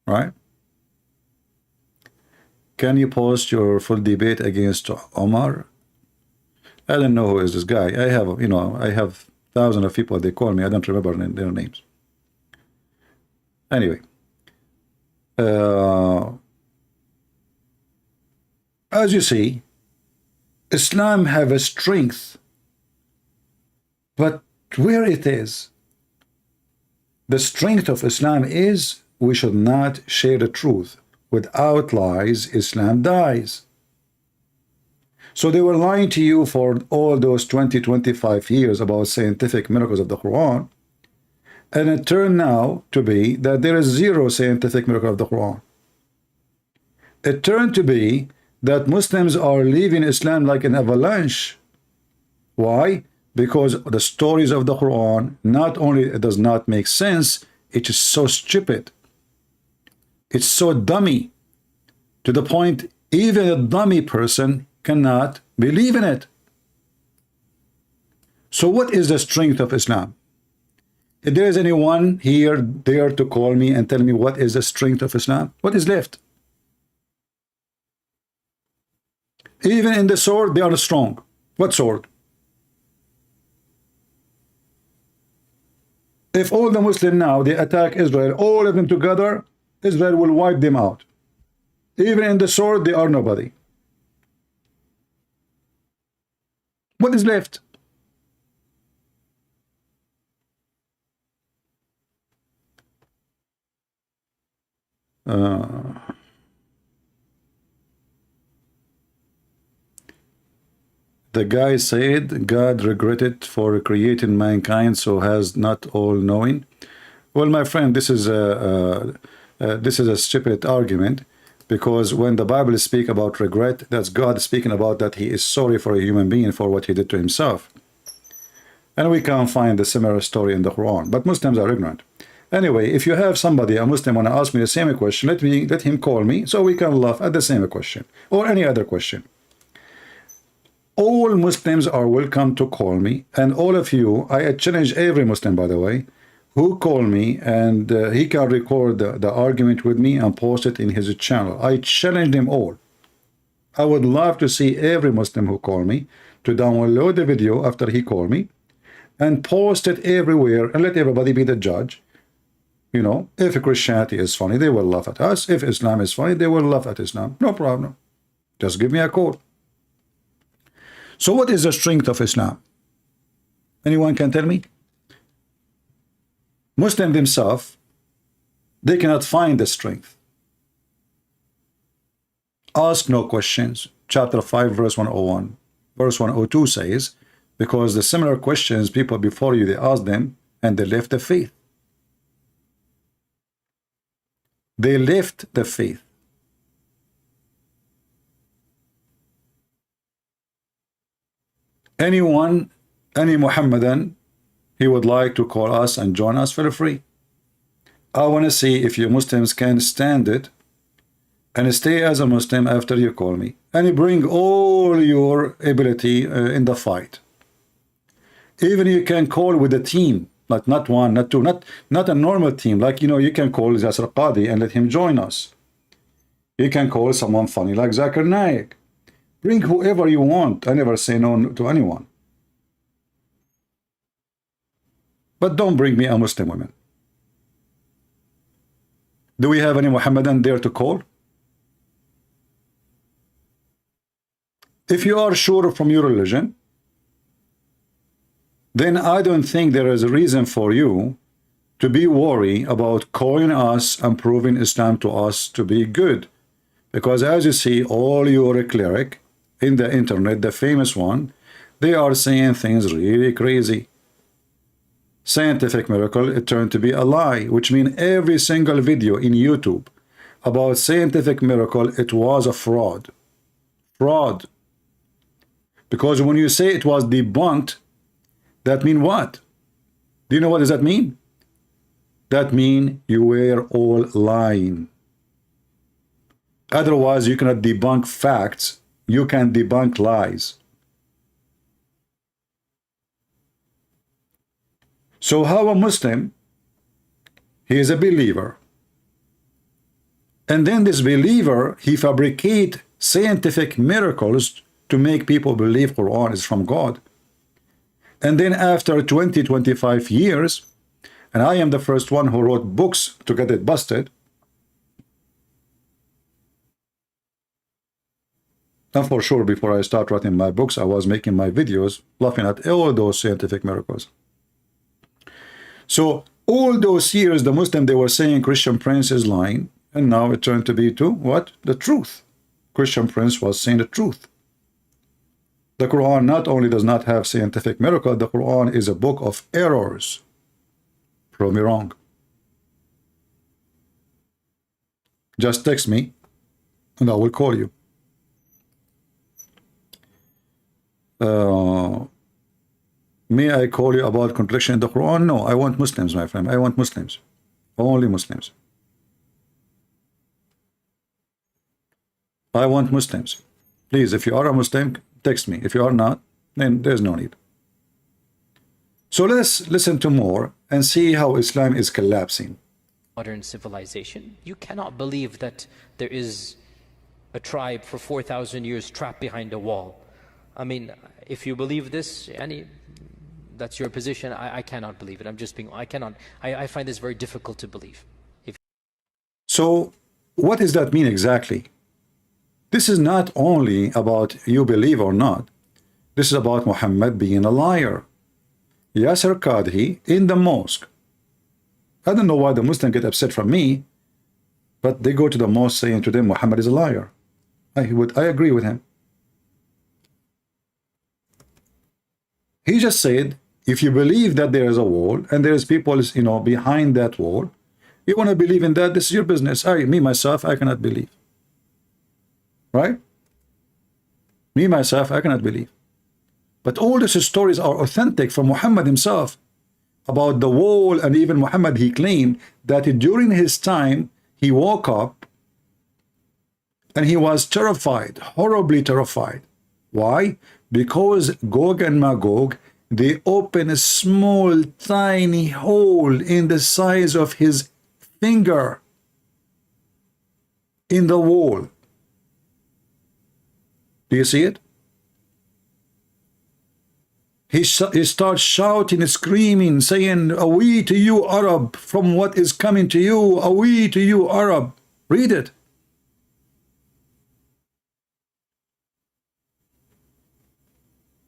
Right? Can you post your full debate against Omar? I don't know who is this guy. I have thousands of people, they call me. I don't remember their names. Anyway. As you see, Islam have a strength. But where it is? The strength of Islam is we should not share the truth. Without lies, Islam dies. So they were lying to you for all those 20-25 years about scientific miracles of the Quran. And it turned now to be that there is zero scientific miracle of the Quran. It turned to be that Muslims are leaving Islam like an avalanche. Why? Because the stories of the Quran, not only it does not make sense, it is so stupid. It's so dummy, to the point even a dummy person cannot believe in it. So what is the strength of Islam? If there is anyone here there to call me and tell me what is the strength of Islam, what is left? Even in the sword, they are strong. What sword? If all the Muslims now, they attack Israel, all of them together, Israel will wipe them out. Even in the sword, they are nobody. What is left? The guy said God regretted for creating mankind, so has not all knowing. Well, my friend, this is a stupid argument, because when the Bible speaks about regret, that's God speaking about that he is sorry for a human being for what he did to himself. And we can't find a similar story in the Quran, but Muslims are ignorant. Anyway, if you have somebody, a Muslim, want to ask me the same question, let him call me so we can laugh at the same question or any other question. All Muslims are welcome to call me, and all of you, I challenge every Muslim, by the way, who call me, and he can record the argument with me and post it in his channel. I challenge them all. I would love to see every Muslim who call me to download the video after he called me and post it everywhere and let everybody be the judge. You know, if Christianity is funny, they will laugh at us. If Islam is funny, they will laugh at Islam. No problem. Just give me a call. So what is the strength of Islam? Anyone can tell me? Muslims themselves, they cannot find the strength. Ask no questions. Chapter 5, verse 101. Verse 102 says, because the similar questions people before you, they asked them, and they left the faith. They left the faith. Anyone, any Muhammadan, he would like to call us and join us, feel free. I want to see if you Muslims can stand it and stay as a Muslim after you call me, and bring all your ability in the fight. Even you can call with a team, like not one, not two, not a normal team, like, you know, you can call Yasser Qadi and let him join us. You can call someone funny like Zakir Naik. Bring whoever you want. I never say no to anyone. But don't bring me a Muslim woman. Do we have any Muhammadan there to call? If you are sure from your religion, then I don't think there is a reason for you to be worried about calling us and proving Islam to us to be good. Because as you see, all your cleric in the internet, the famous one, they are saying things really crazy. Scientific miracle, it turned to be a lie, which means every single video in YouTube about scientific miracle, it was a fraud. Fraud. Because when you say it was debunked, that mean what? Do you know what does that mean? That mean you were all lying. Otherwise, you cannot debunk facts. You can debunk lies. So how a Muslim, he is a believer, and then this believer, he fabricate scientific miracles to make people believe Quran is from God. And then after 20-25 years, and I am the first one who wrote books to get it busted, and for sure before I start writing my books, I was making my videos laughing at all those scientific miracles. So All those years, the Muslim, they were saying Christian Prince is lying, and now it turned to be to what? The truth. Christian Prince was saying the truth. The Quran not only does not have scientific miracle, the Quran is a book of errors. Prove me wrong. Just text me, and I will call you. May I call you about contradiction in the Quran? No, I want Muslims, my friend. I want Muslims. Only Muslims. I want Muslims. Please, if you are a Muslim, text me. If you are not, then there's no need. So let's listen to more and see how Islam is collapsing. Modern civilization, you cannot believe that there is a tribe for 4,000 years trapped behind a wall. I mean, if you believe this, that's your position. I cannot believe it. I'm just being, I find this very difficult to believe. So what does that mean exactly? This is not only about you believe or not. This is about Muhammad being a liar. Yasser Qadhi in the mosque. I don't know why the Muslims get upset from me, but they go to the mosque saying to them, Muhammad is a liar. I agree with him. He just said, if you believe that there is a wall and there is people, behind that wall, you want to believe in that, this is your business. Me, myself, I cannot believe. Right? Me, myself, I cannot believe. But all these stories are authentic from Muhammad himself about the wall, and even Muhammad, he claimed that during his time, he woke up and he was terrified, horribly terrified. Why? Because Gog and Magog, they open a small, tiny hole in the size of his finger in the wall. Do you see it? He starts shouting and screaming, saying, "Away to you, Arab, from what is coming to you. Away to you, Arab." Read it.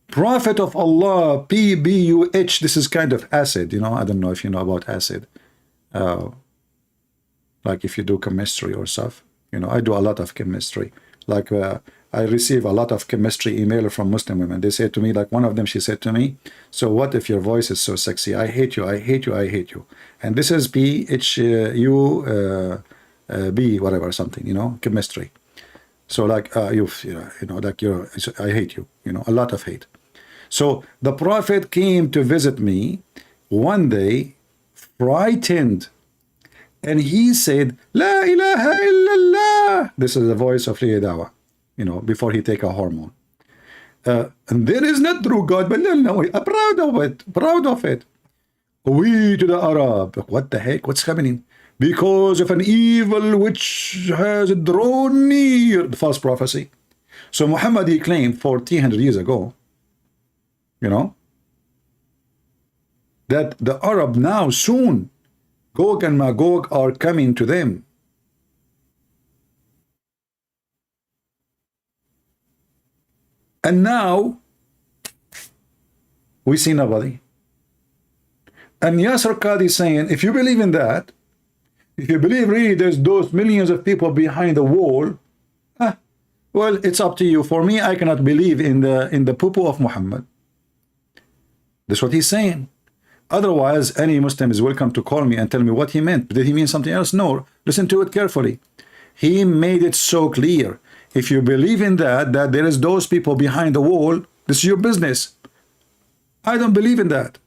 Prophet of Allah, PBUH, this is kind of acid, I don't know if you know about acid. Like if you do chemistry or stuff, I do a lot of chemistry. Like I receive a lot of chemistry email from Muslim women. They say to me, like one of them, she said to me, "So what if your voice is so sexy? I hate you, I hate you, I hate you." And this is PHU, whatever, something, chemistry. So like I hate you, a lot of hate. So the Prophet came to visit me one day, frightened, and he said, "La ilaha illallah." This is the voice of Liya Dawa, before he take a hormone. And there is not true God, but no, I'm proud of it. We to the Arab. What the heck? What's happening? Because of an evil which has drawn near, the false prophecy. So Muhammad, he claimed 1400 years ago, that the Arab now soon, Gog and Magog are coming to them. And now we see nobody. And Yasser Qadhi is saying, if you believe in that, if you believe really there's those millions of people behind the wall, well, it's up to you. For me, I cannot believe in the poo-poo of Muhammad. That's what he's saying. Otherwise, any Muslim is welcome to call me and tell me what he meant. Did he mean something else? No. Listen to it carefully. He made it so clear. If you believe in that there is those people behind the wall, this is your business. I don't believe in that.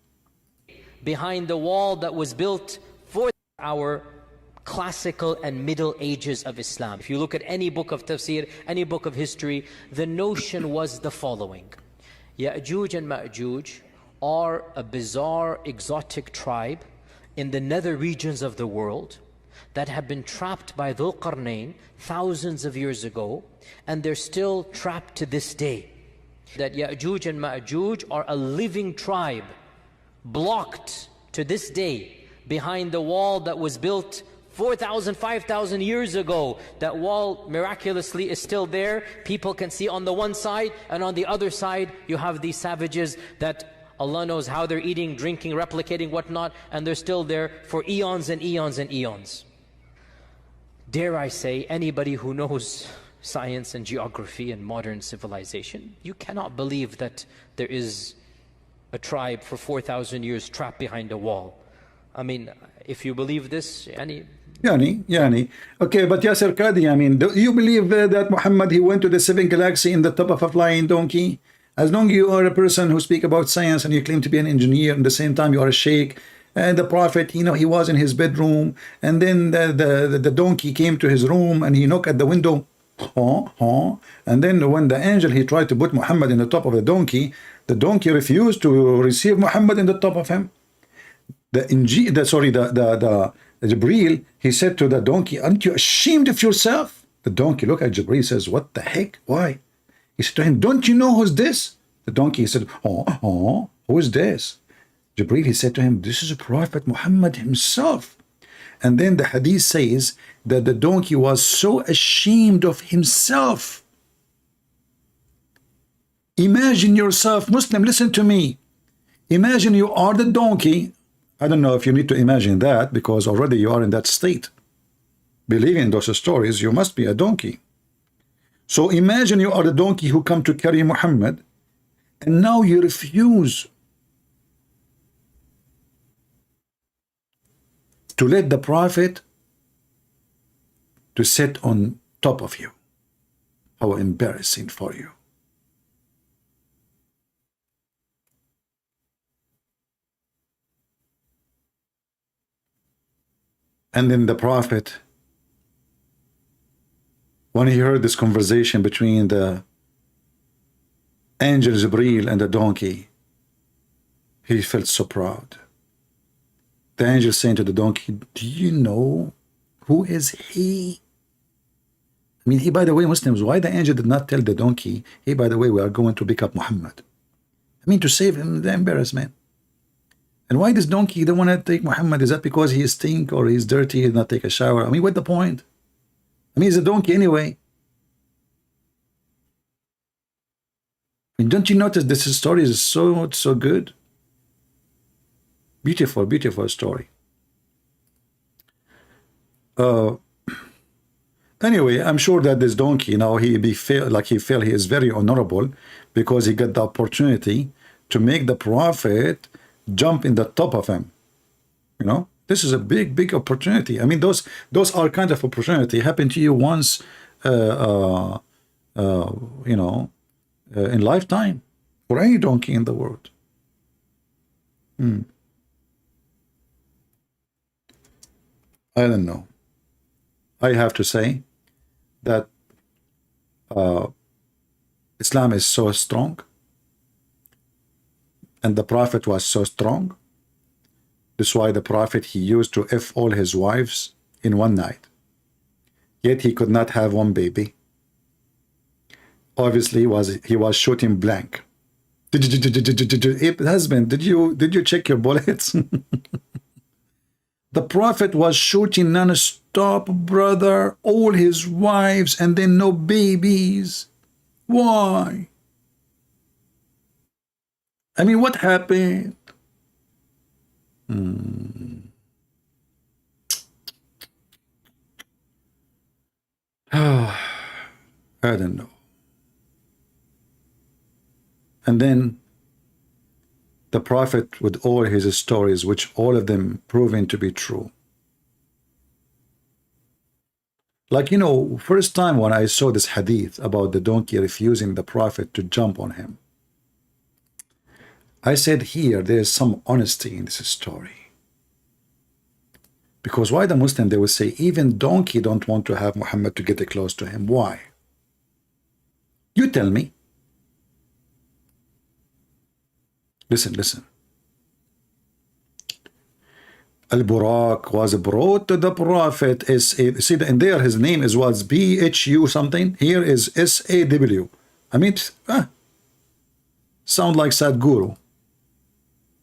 Behind the wall that was built for our classical and middle ages of Islam. If you look at any book of tafsir, any book of history, the notion was the following. Ya'juj and Ma'juj are a bizarre, exotic tribe in the nether regions of the world that have been trapped by Dhul Qarnayn thousands of years ago, and they're still trapped to this day. That Ya'juj and Ma'juj are a living tribe, blocked to this day behind the wall that was built 4,000, 5,000 years ago. That wall miraculously is still there. People can see on the one side, and on the other side you have these savages that Allah knows how they're eating, drinking, replicating, whatnot, and they're still there for eons and eons and eons. Dare I say, anybody who knows science and geography and modern civilization, you cannot believe that there is a tribe for 4,000 years trapped behind a wall. I mean, if you believe this, Yani. Okay, but Yasser Qadi, I mean, do you believe that Muhammad, he went to the seventh galaxy in the top of a flying donkey? As long as you are a person who speak about science and you claim to be an engineer, at the same time you are a sheikh, and the prophet, you know, he was in his bedroom, and then the donkey came to his room and he knocked at the window, and then when the angel, he tried to put Muhammad in the top of the donkey refused to receive Muhammad in the top of him. The Jibreel, he said to the donkey, aren't you ashamed of yourself? The donkey looked at Jibreel, says, what the heck? Why? He said to him, don't you know who's this? The donkey, he said, who is this? Jibreel, he said to him, this is Prophet Muhammad himself. And then the hadith says that the donkey was so ashamed of himself. Imagine yourself, Muslim, listen to me. Imagine you are the donkey. I don't know if you need to imagine that, because already you are in that state. Believing in those stories, you must be a donkey. So imagine you are the donkey who come to carry Muhammad, and now you refuse to let the prophet to sit on top of you. How embarrassing for you. And then the prophet, when he heard this conversation between the angel Jibreel and the donkey, he felt so proud. The angel saying to the donkey, do you know who is he? I mean, by the way, Muslims, why the angel did not tell the donkey, hey, by the way, we are going to pick up Muhammad? I mean, to save him the embarrassment. And why this donkey don't want to take Muhammad? Is that because he stink or he's dirty, he did not take a shower? I mean, what's the point? I mean, he's a donkey anyway. And don't you notice this story is so good? Beautiful, beautiful story. Anyway, I'm sure that this donkey now he feel he is very honorable because he got the opportunity to make the prophet jump in the top of him. You know, this is a big opportunity. I mean, those are kind of opportunity happen to you once, you know, in lifetime for any donkey in the world. I don't know. I have to say that Islam is so strong, and the Prophet was so strong. That's why the Prophet, he used to F all his wives in one night. Yet he could not have one baby. Obviously, he was shooting blank. Husband, did you check your bullets? The Prophet was shooting non-stop, brother, all his wives, and then no babies. Why? I mean, what happened? I don't know. And then the Prophet with all his stories, which all of them proven to be true. Like, you know, first time when I saw this hadith about the donkey refusing the Prophet to jump on him, I said here, there's some honesty in this story. Because why the Muslim, they will say, even donkey don't want to have Muhammad to get close to him. Why? You tell me. Listen. Al-Buraq was brought to the Prophet. See, in there his name was B-H-U something. Here is S-A-W. I mean, sound like Sadhguru.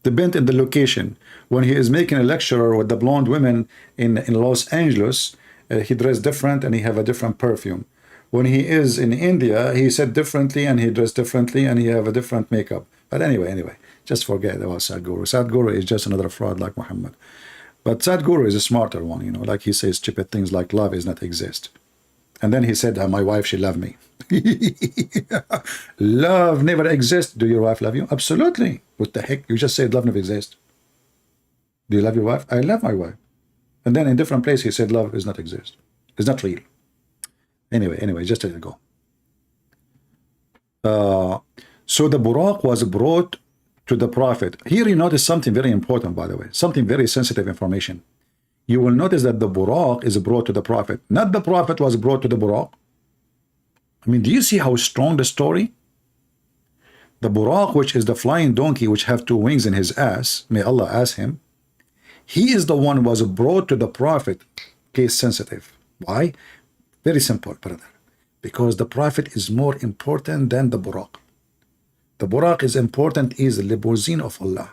Depend on the location. When he is making a lecture with the blonde women in Los Angeles, he dressed different and he have a different perfume. When he is in India, he said differently and he dressed differently and he have a different makeup. But anyway, just forget about Sadhguru. Sadhguru is just another fraud like Muhammad. But Sadhguru is a smarter one, you know, like he says stupid things like love is not exist. And then he said, my wife, she loved me. Love never exists. Do your wife love you? Absolutely. What the heck? You just said love never exists. Do you love your wife? I love my wife. And then in different place he said love does not exist. It's not real. Anyway, just let it go. So the Buraq was brought to the Prophet. Here you notice something very important, by the way. Something very sensitive information. You will notice that the Buraq is brought to the Prophet. Not the Prophet was brought to the Buraq. I mean, do you see how strong the story? The Buraq, which is the flying donkey which have two wings in his ass, may Allah ask him, he is the one who was brought to the Prophet, case sensitive. Why? Very simple, brother. Because the Prophet is more important than the Buraq. The Buraq is important, is the limousine of Allah.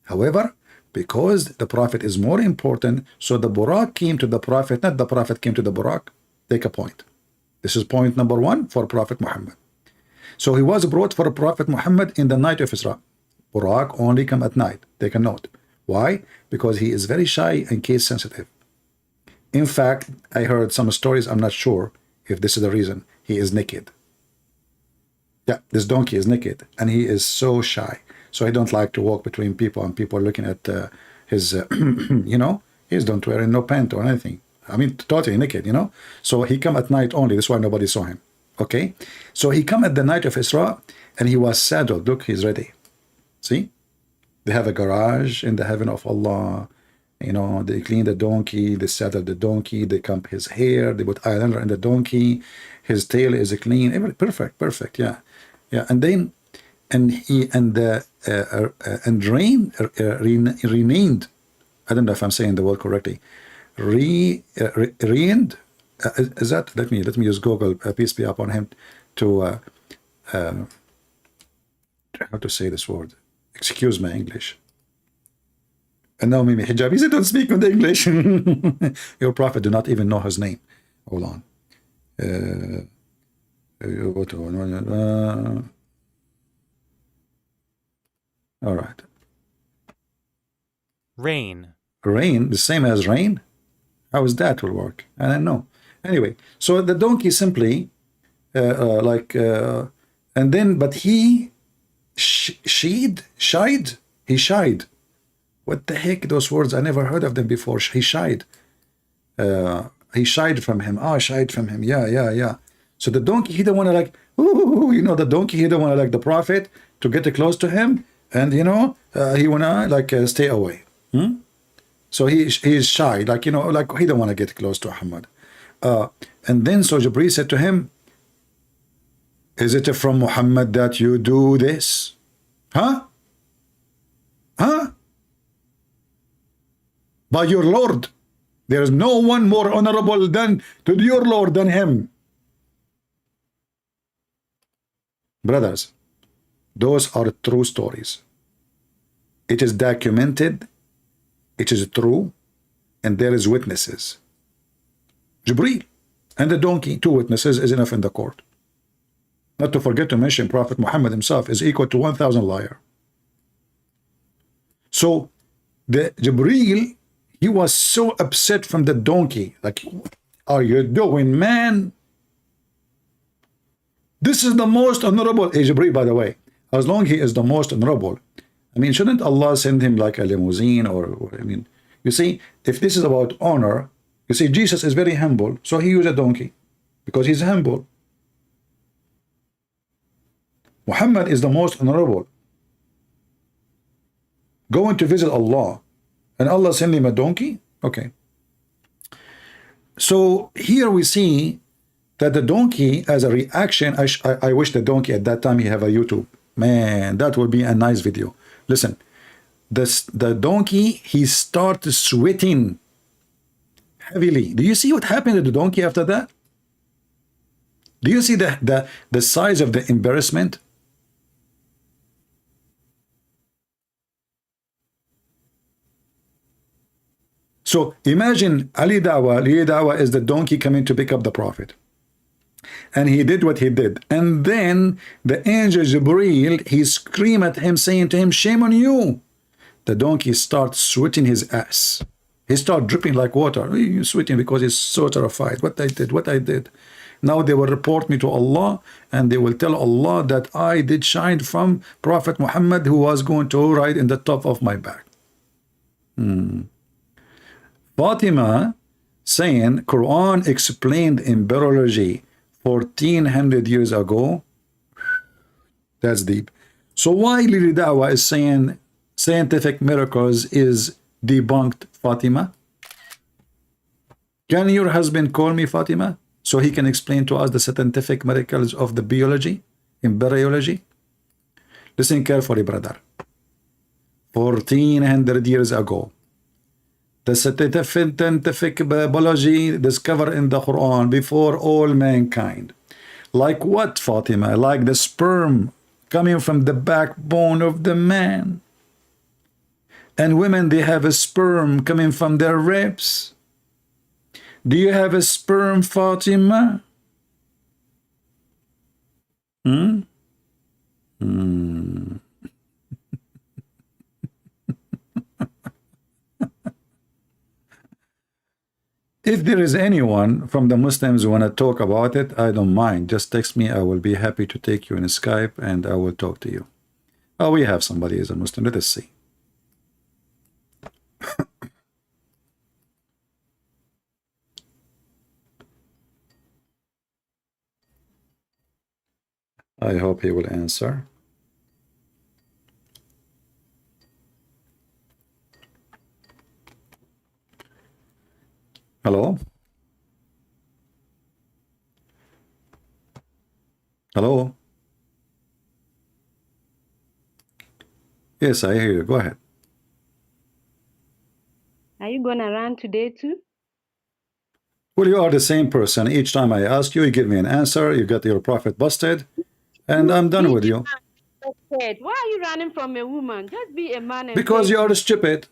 However, because the Prophet is more important, so the Buraq came to the Prophet, not the Prophet came to the Buraq. Take a point. This is point number one for Prophet Muhammad. So he was brought for Prophet Muhammad in the night of Isra. Buraq only come at night. Take a note. Why? Because he is very shy and case sensitive. In fact, I heard some stories, I'm not sure if this is the reason. He is naked. Yeah, this donkey is naked and he is so shy. So he don't like to walk between people and people looking at his, you know, he's don't wearing no pant or anything. I mean, totally naked, you know. So he come at night only. That's why nobody saw him. Okay. So he come at the night of Isra and he was saddled. Look, he's ready. See? They have a garage in the heaven of Allah. You know, they clean the donkey, they saddle the donkey, they comb his hair, they put eyeliner in the donkey, his tail is clean, perfect, yeah. Yeah, and then, renamed, I don't know if I'm saying the word correctly, renamed, is that, let me use Google, peace be upon him, to, how to say this word, excuse my English. And now Mimi Hijabi said, don't speak with English. Your Prophet do not even know his name. Hold on. All right. Rain. Rain, the same as rain? How is that will work? I don't know. Anyway, so the donkey simply, and then, but he shied. He shied. What the heck, those words, I never heard of them before. He shied. He shied from him. Shied from him. Yeah. So the donkey, he don't want to like, ooh, you know, the donkey, he don't want to like the Prophet to get close to him. And, you know, he want to like stay away. So he is shy, like, you know, like he don't want to get close to Muhammad. And then so Jibreel said to him, is it from Muhammad that you do this? Huh? By your Lord, there is no one more honorable than to your Lord than him. Brothers, those are true stories. It is documented, it is true, and there is witnesses. Jibreel and the donkey, two witnesses is enough in the court. Not to forget to mention Prophet Muhammad himself is equal to 1,000 liars. So the Jibreel, he was so upset from the donkey. Like, what are you doing, man? This is the most honorable. Jibreel, by the way, as long as he is the most honorable, I mean, shouldn't Allah send him like a limousine or I mean, you see, if this is about honor, you see, Jesus is very humble, so he used a donkey because he's humble. Muhammad is the most honorable. Going to visit Allah, and Allah send him a donkey? Okay. So here we see that the donkey, as a reaction, I wish the donkey at that time he have a YouTube. Man, that would be a nice video. Listen, the donkey, he started sweating heavily. Do you see what happened to the donkey after that? Do you see the size of the embarrassment? So imagine Ali Dawah is the donkey coming to pick up the Prophet. And he did what he did. And then the angel Jibreel, he screamed at him, saying to him, shame on you. The donkey starts sweating his ass. He started dripping like water. He's sweating because he's so terrified. What I did. Now they will report me to Allah, and they will tell Allah that I did shine from Prophet Muhammad, who was going to ride in the top of my back. Fatima saying Quran explained embryology 1400 years ago. That's deep. So why Lili Dawah is saying scientific miracles is debunked, Fatima? Can your husband call me Fatima so he can explain to us the scientific miracles of the biology, embryology? Listen carefully, brother. 1400 years ago, the scientific biology discovered in the Quran before all mankind. Like what, Fatima? Like the sperm coming from the backbone of the man. And women, they have a sperm coming from their ribs. Do you have a sperm, Fatima? If there is anyone from the Muslims who want to talk about it, I don't mind. Just text me. I will be happy to take you in Skype and I will talk to you. Oh, we have somebody as a Muslim. Let us see. I hope he will answer. Hello? Hello? Yes, I hear you. Go ahead. Are you going to run today too? Well, you are the same person. Each time I ask you, you give me an answer. You get your prophet busted, and I'm done with you. Why are you running from a woman? Just be a man. And because you are stupid.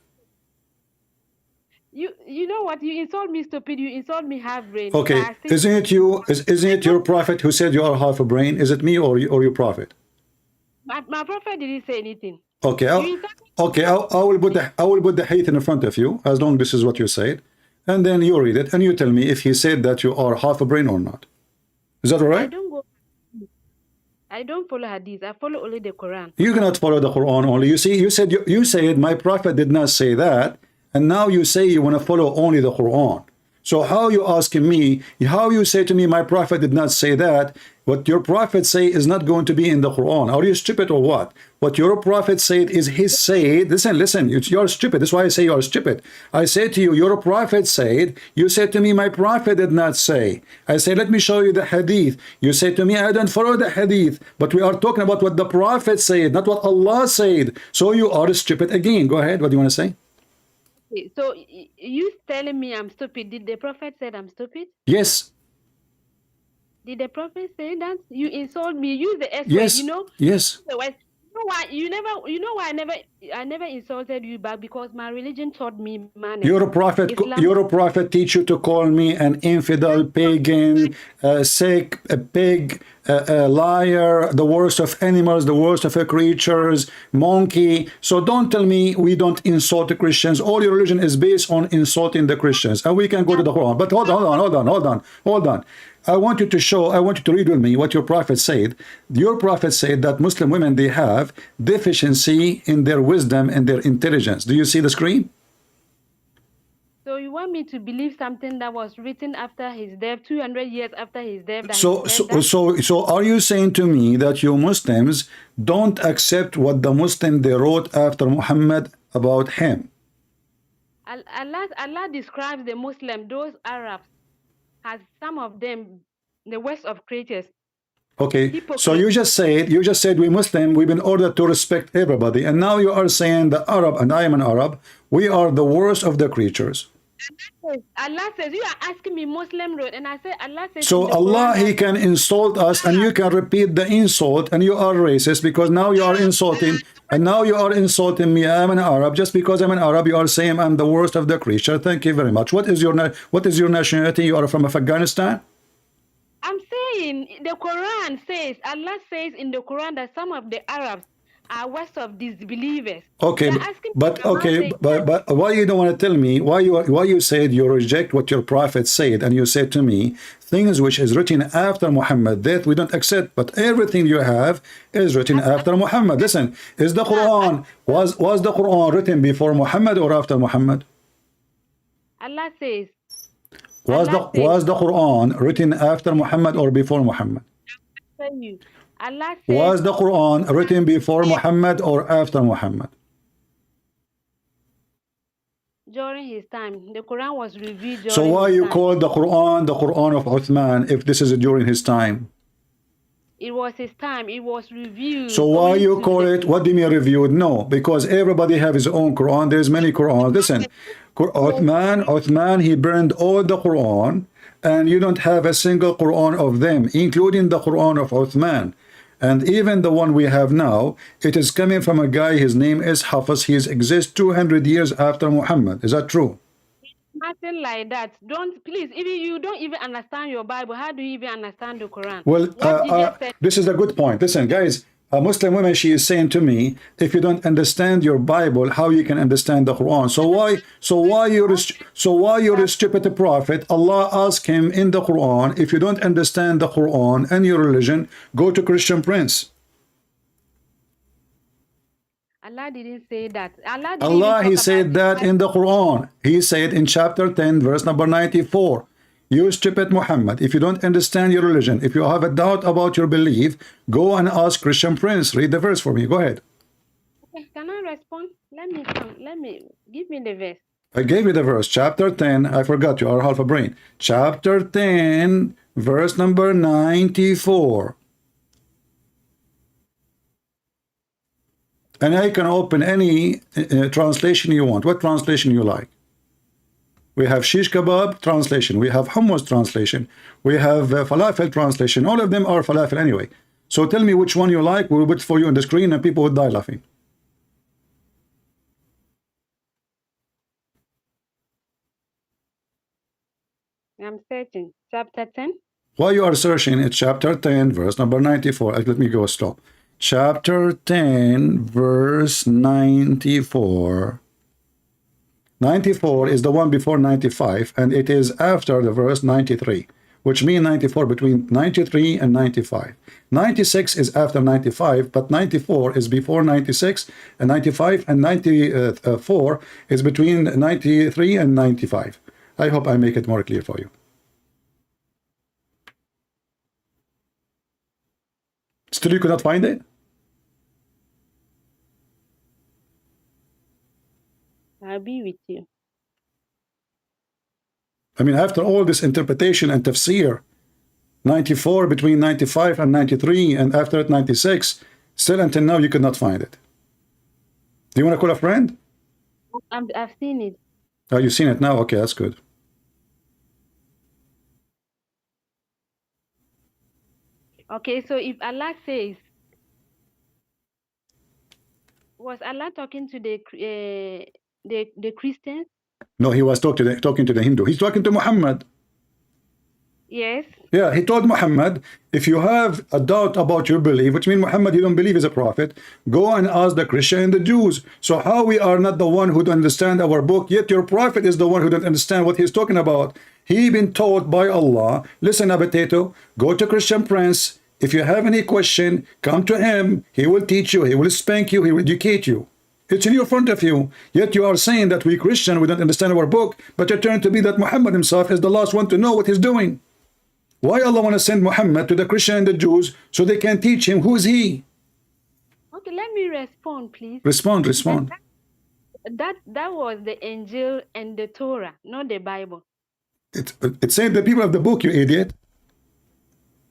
You know what? You insult me stupid. You insult me half brain. Okay, isn't it you? Isn't it your prophet who said you are half a brain? Is it me or your prophet? My prophet didn't say anything. Okay, I will put the hadith in front of you, as long as this is what you said, and then you read it and you tell me if he said that you are half a brain or not. Is that all right? I don't follow hadith. I follow only the Quran. You cannot follow the Quran only. You see, you said my prophet did not say that, and now you say you want to follow only the Quran. So how you asking me, how you say to me my prophet did not say that, what your prophet say is not going to be in the Quran? Are you stupid or what? What your prophet said is his said. Listen, you're stupid. That's why I say you are stupid. I say to you, your prophet said. You said to me, my prophet did not say. I say, let me show you the hadith. You say to me, I don't follow the hadith. But we are talking about what the prophet said, not what Allah said. So you are stupid again. Go ahead. What do you want to say? Okay, so you telling me I'm stupid. Did the prophet said I'm stupid? Yes. Did the prophet say that? You insult me. Use the S word, Yes. you know? Yes. You know why I never insulted you back? Because my religion taught me manners. Your prophet teach you to call me an infidel, pagan, sick, a pig, a liar, the worst of animals, the worst of creatures, monkey. So don't tell me we don't insult the Christians. All your religion is based on insulting the Christians, and we can go to the Quran. But hold on. I want you to read with me what your prophet said. Your prophet said that Muslim women, they have deficiency in their wisdom and their intelligence. Do you see the screen? So you want me to believe something that was written after his death, 200 years after his death? So are you saying to me that you Muslims don't accept what the Muslim they wrote after Muhammad about him? Allah describes the Muslim, those Arabs, as some of them the worst of creatures. Okay, so you just said we Muslim, we've been ordered to respect everybody, and now you are saying the Arab, and I am an Arab, we are the worst of the creatures. Allah says, you are asking me Muslim road, and I say Allah says. So Allah, he can insult us, and you can repeat the insult, and you are racist because now you are insulting, and now you are insulting me. I'm an Arab. Just because I'm an Arab, you are saying I'm the worst of the creature. Thank you very much. What is your nationality? You are from Afghanistan? I'm saying the Quran says, Allah says in the Quran that some of the Arabs are worse of disbelievers. Okay, You're asking but Allah okay, says, but why you don't want to tell me why you said you reject what your prophet said, and you said to me things which is written after Muhammad that we don't accept, but everything you have is written after Muhammad. Listen, is the Quran was the Quran written before Muhammad or after Muhammad? Allah says, Was the Quran written after Muhammad or before Muhammad? tell you, Allah says, Was the Quran written before Muhammad or after Muhammad? during his time, the Quran was revealed during So why his you time. call the Quran of Uthman if this is during his time? It was his time. It was reviewed. So why you call it, what do you mean reviewed? No, because everybody have his own Quran. There's many Quran. Listen, Uthman, he burned all the Quran, and you don't have a single Quran of them, including the Quran of Uthman. And even the one we have now, it is coming from a guy, his name is Hafiz. He exists 200 years after Muhammad. Is that true? Nothing like that. Don't, please, if you don't even understand your Bible, how do you even understand the Quran? Well, What Jesus said, this is a good point. Listen, guys, a Muslim woman, she is saying to me, if you don't understand your Bible, how you can understand the Quran? So why you're stupid prophet? Allah asked him in the Quran, if you don't understand the Quran and your religion, go to Christian Prince. Allah didn't say that. Allah, Allah, he said that in the Quran. He said in chapter 10, verse number 94, you stupid Muhammad, if you don't understand your religion, if you have a doubt about your belief, go and ask Christian Prince. Read the verse for me. Go ahead. Okay, can I respond? Let me give me the verse. I gave you the verse, chapter 10. I forgot, you are half a brain. Chapter 10, verse number 94. And I can open any translation you want. What translation you like? We have shish kebab translation. We have hummus translation. We have falafel translation. All of them are falafel anyway. So tell me which one you like. We'll put it for you on the screen and people will die laughing. I'm searching. Chapter 10. While you are searching, it's chapter 10, verse number 94. Let me go stop. Chapter 10, verse 94. 94 is the one before 95, and it is after the verse 93, which means 94 between 93 and 95. 96 is after 95, but 94 is before 96, and 95 and 94 is between 93 and 95. I hope I make it more clear for you. Still you could not find it? I'll be with you. I mean, after all this interpretation and tafsir, 94 between 95 and 93, and after it 96, still until now you could not find it. Do you want to call a friend? I've seen it. Oh, you've seen it now? Okay, that's good. Okay, so if Allah says, was Allah talking to the Christians? No, he was talking to the Hindu. He's talking to Muhammad. Yes. Yeah, he told Muhammad, if you have a doubt about your belief, which means Muhammad, you don't believe is a prophet, go and ask the Christian and the Jews. So how we are not the one who don't understand our book, yet your prophet is the one who don't understand what he's talking about. He been taught by Allah, listen, Abatato, go to Christian Prince. If you have any question, come to him. He will teach you. He will spank you. He will educate you. It's in your front of you. Yet you are saying that we Christian, we don't understand our book, but it turned to be that Muhammad himself is the last one to know what he's doing. Why Allah want to send Muhammad to the Christian and the Jews so they can teach him? Who is he? Okay, let me respond, please. Respond. That was the angel and the Torah, not the Bible. It said the people of the book, you idiot.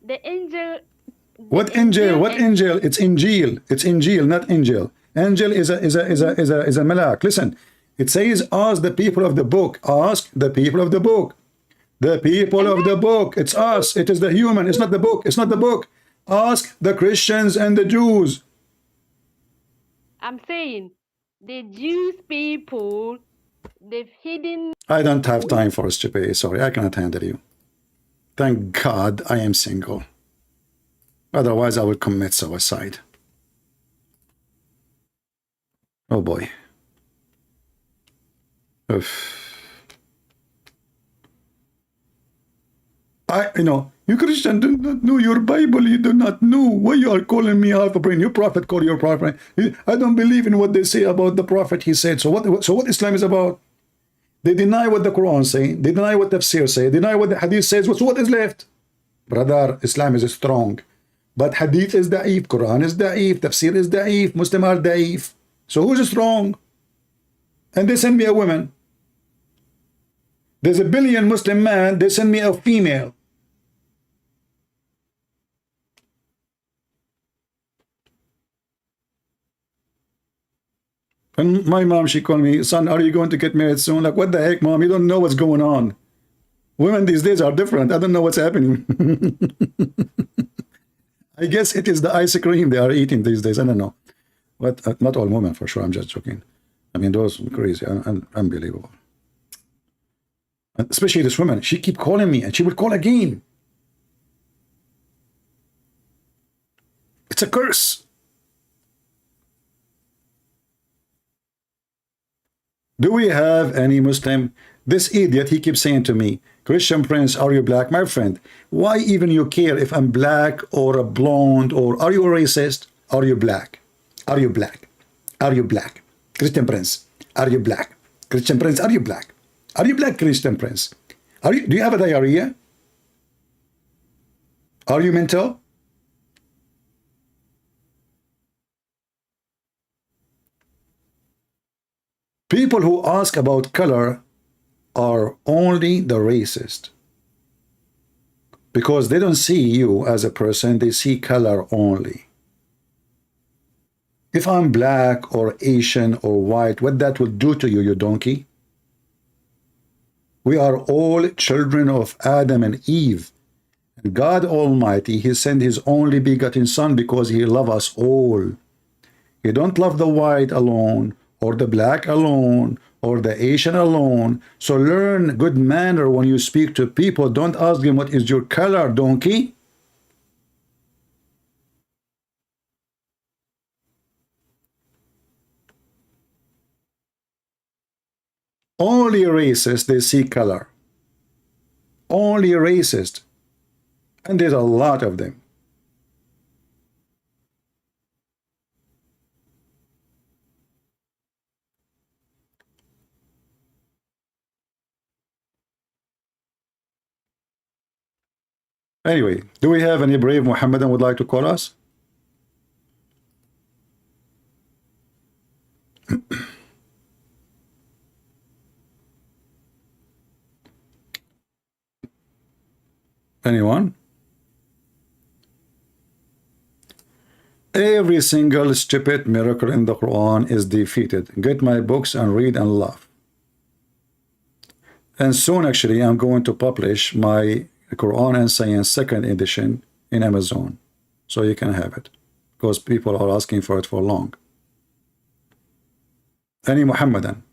The angel. What angel? What angel? It's Injil. It's Injil, not angel. Angel is a malak. Listen, it says ask the people of the book. Ask the people of the book. The people of the book. It's us. It is the human. It's not the book. It's not the book. Ask the Christians and the Jews. I'm saying the Jews people, they've hidden. I don't have time for stupidity. Sorry, I cannot handle you. Thank God I am single. Otherwise, I will commit suicide. Oh boy. Oof. You Christian do not know your Bible. You do not know. Why you are calling me half a brain? Your prophet call your prophet. I don't believe in what they say about the prophet. He said. So what Islam is about? They deny what the Quran say. They deny what Tafsir say. They deny what the Hadith says. So what is left? Brother, Islam is strong. But Hadith is da'if. Quran is da'if. Tafsir is da'if. Muslim are da'if. So who's strong? And they send me a woman. There's a billion Muslim man. They send me a female. And my mom, she called me, son, are you going to get married soon? Like, what the heck, mom? You don't know what's going on. Women these days are different. I don't know what's happening. I guess it is the ice cream they are eating these days. I don't know. But not all women, for sure. I'm just joking. I mean, those crazy, unbelievable. And especially this woman. She keep calling me, and she will call again. It's a curse. Do we have any Muslim? This idiot, he keeps saying to me, Christian Prince, are you black? My friend, why even you care if I'm black or a blonde, or are you a racist? Are you black? Are you black? Are you black? Christian Prince, are you black? Christian Prince, are you black? Are you black, Christian Prince? Do you have a diarrhea? Are you mental? People who ask about color are only the racist, because they don't see you as a person, they see color only. If I'm black or Asian or white, what that will do to you, you donkey? We are all children of Adam and Eve. And God Almighty, He sent His only begotten Son because He loves us all. He don't love the white alone, or the black alone, or the Asian alone. So learn good manner when you speak to people. Don't ask them what is your color, donkey. Only racist, they see color. Only racist. And there's a lot of them. Anyway, do we have any brave Muhammadan would like to call us? Anyone? Every single stupid miracle in the Quran is defeated. Get my books and read and laugh. And soon, actually, I'm going to publish my Quran and Science second edition in Amazon, so you can have it, because people are asking for it for long. Any Muhammadan?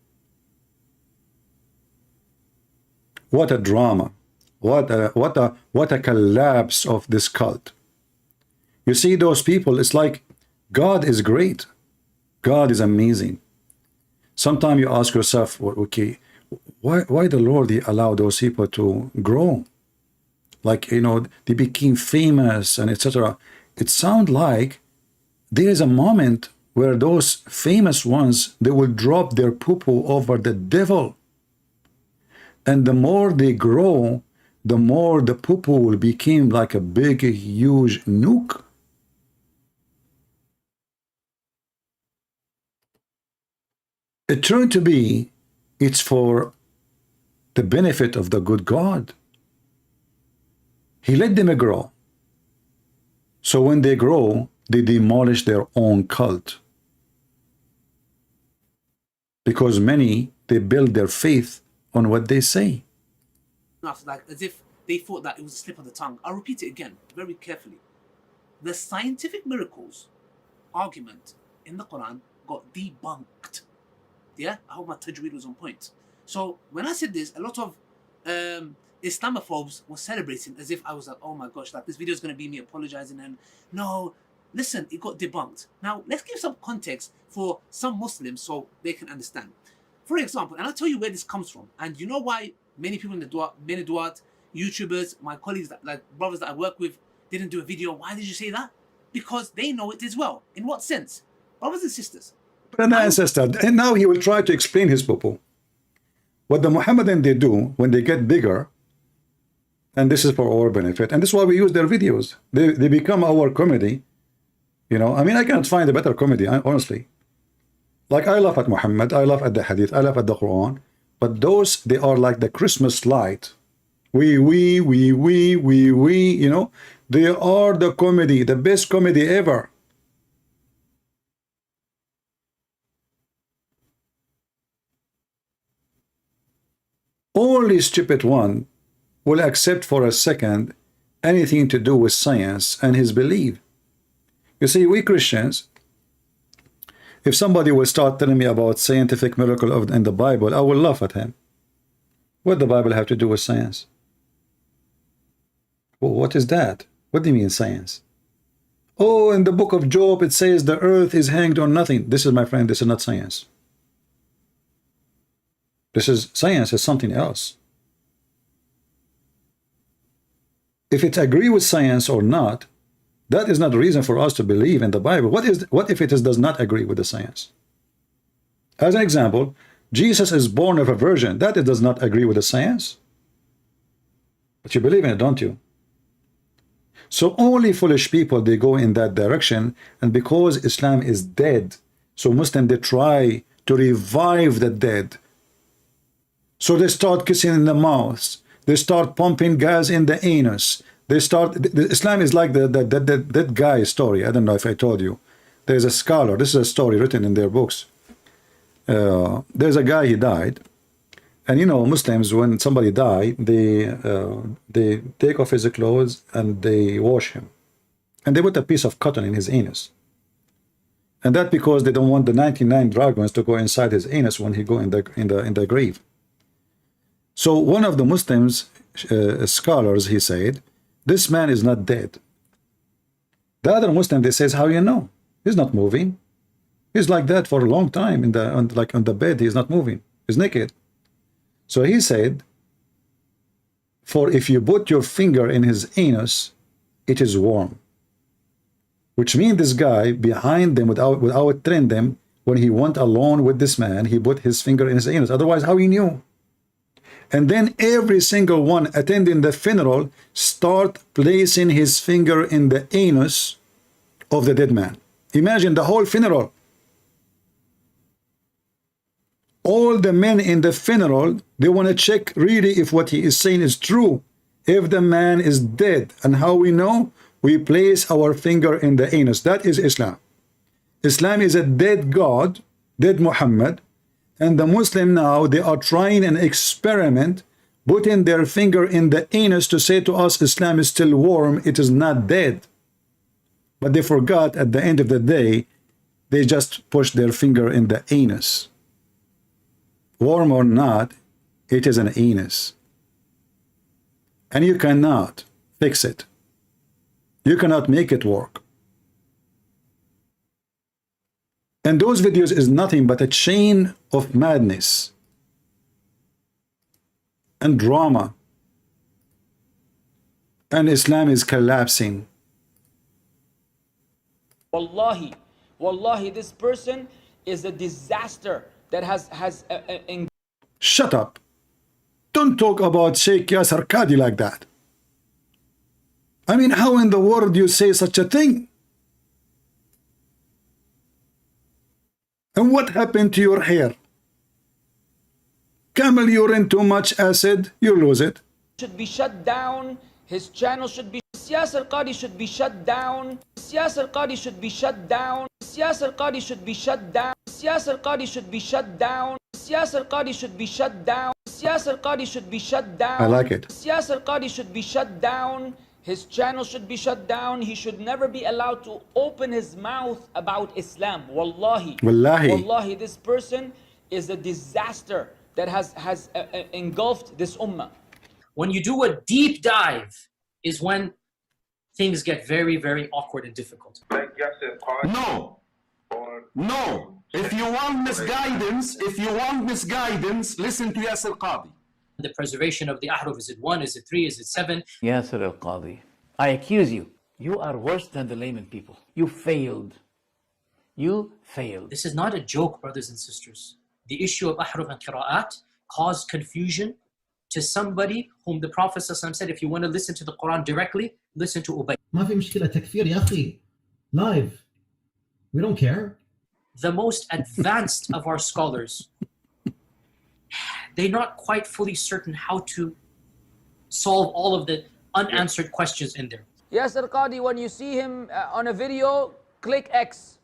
What a drama! What a collapse of this cult! You see those people? It's like God is great, God is amazing. Sometimes you ask yourself, okay, why the Lord allow those people to grow? Like, they became famous and etc. It sounds like there is a moment where those famous ones, they will drop their poo-poo over the devil. And the more they grow, the more the poo-poo will become like a big, huge nuke. It turned to be, it's for the benefit of the good God. He let them grow. So when they grow, they demolish their own cult. Because many, they build their faith on what they say. Like as if they thought that it was a slip of the tongue. I'll repeat it again, very carefully. The scientific miracles argument in the Quran got debunked. Yeah, I hope my tajweed was on point. So when I said this, a lot of Islamophobes were celebrating as if I was like, oh my gosh, like this video is going to be me apologizing. And no, listen, it got debunked. Now, let's give some context for some Muslims so they can understand. For example, and I'll tell you where this comes from. And you know why many people in the Duat, many Duat, YouTubers, my colleagues, like brothers that I work with, didn't do a video. Why did you say that? Because they know it as well. In what sense? Brothers and sisters. Brother and sister, and now he will try to explain his popo. What the Muhammadan they do when they get bigger, and this is for our benefit, and this is why we use their videos. They become our comedy. You know, I mean, I cannot find a better comedy, honestly. Like, I laugh at Muhammad, I laugh at the Hadith, I laugh at the Quran, but those, they are like the Christmas light. We, you know, they are the comedy, the best comedy ever. Only stupid one will accept for a second anything to do with science and his belief. You see, we Christians, if somebody will start telling me about scientific miracle in the Bible, I will laugh at him. What does the Bible have to do with science? Well, what is that? What do you mean science? Oh, in the book of Job, it says the earth is hanged on nothing. This is, my friend, this is not science. This is science, is something else. If it agree with science or not, that is not a reason for us to believe in the Bible. What if it does not agree with the science? As an example, Jesus is born of a virgin. That it does not agree with the science. But you believe in it, don't you? So only foolish people, they go in that direction. And because Islam is dead, so Muslims, they try to revive the dead. So they start kissing in the mouth. They start pumping gas in the anus. They start, Islam is like that guy story. I don't know if I told you. There's a scholar, this is a story written in their books. There's a guy, he died. And you know, Muslims, when somebody died, they take off his clothes and they wash him. And they put a piece of cotton in his anus. And that because they don't want the 99 dragons to go inside his anus when he go in the grave. So one of the Muslims scholars, he said, this man is not dead. The other Muslim, they says, how you know? He's not moving. He's like that for a long time on the bed. He's not moving. He's naked. So he said, for if you put your finger in his anus, it is warm. Which means this guy behind them, without telling them, when he went alone with this man, he put his finger in his anus. Otherwise, how he knew? And then every single one attending the funeral start placing his finger in the anus of the dead man. Imagine the whole funeral. All the men in the funeral, they want to check really if what he is saying is true. If the man is dead. And how we know? We place our finger in the anus. That is Islam. Islam is a dead God, dead Muhammad. And the Muslim now, they are trying an experiment, putting their finger in the anus to say to us, Islam is still warm, it is not dead. But they forgot at the end of the day, they just pushed their finger in the anus. Warm or not, it is an anus. And you cannot fix it. You cannot make it work. And those videos is nothing but a chain of madness and drama. And Islam is collapsing. Wallahi, wallahi, this person is a disaster that has Shut up. Don't talk about Sheikh Yasser Qadhi like that. I mean, how in the world do you say such a thing? And what happened to your hair? Camel urine, too much acid, you lose it. Should be shut down. His channel should be. Yasser Qadhi should be shut down. Yasser Qadhi should be shut down. Yasser Qadhi should be shut down. Yasser Qadhi should be shut down. Yasser Qadhi should be shut down. Yasser Qadhi should be shut down. I like it. Yasser Qadhi should be shut down. His channel should be shut down. He should never be allowed to open his mouth about Islam. Wallahi. Wallahi. Wallahi, this person is a disaster that has engulfed this ummah. When you do a deep dive is when things get very, very awkward and difficult. No. No. If you want misguidance, listen to Yasir Qadi. The preservation of the ahruf, is it 1, is it 3, is it 7? Yasir al-Qadi, I accuse you. You are worse than the layman people. You failed. You failed. This is not a joke, brothers and sisters. The issue of ahruf and qira'at caused confusion to somebody whom the Prophet ﷺ said, if you want to listen to the Quran directly, listen to Ubay. ما في مشكلة تكفير يا أخي. Live. We don't care. The most advanced of our scholars, they're not quite fully certain how to solve all of the unanswered questions in there. Yasir Qadi, when you see him on a video, click X.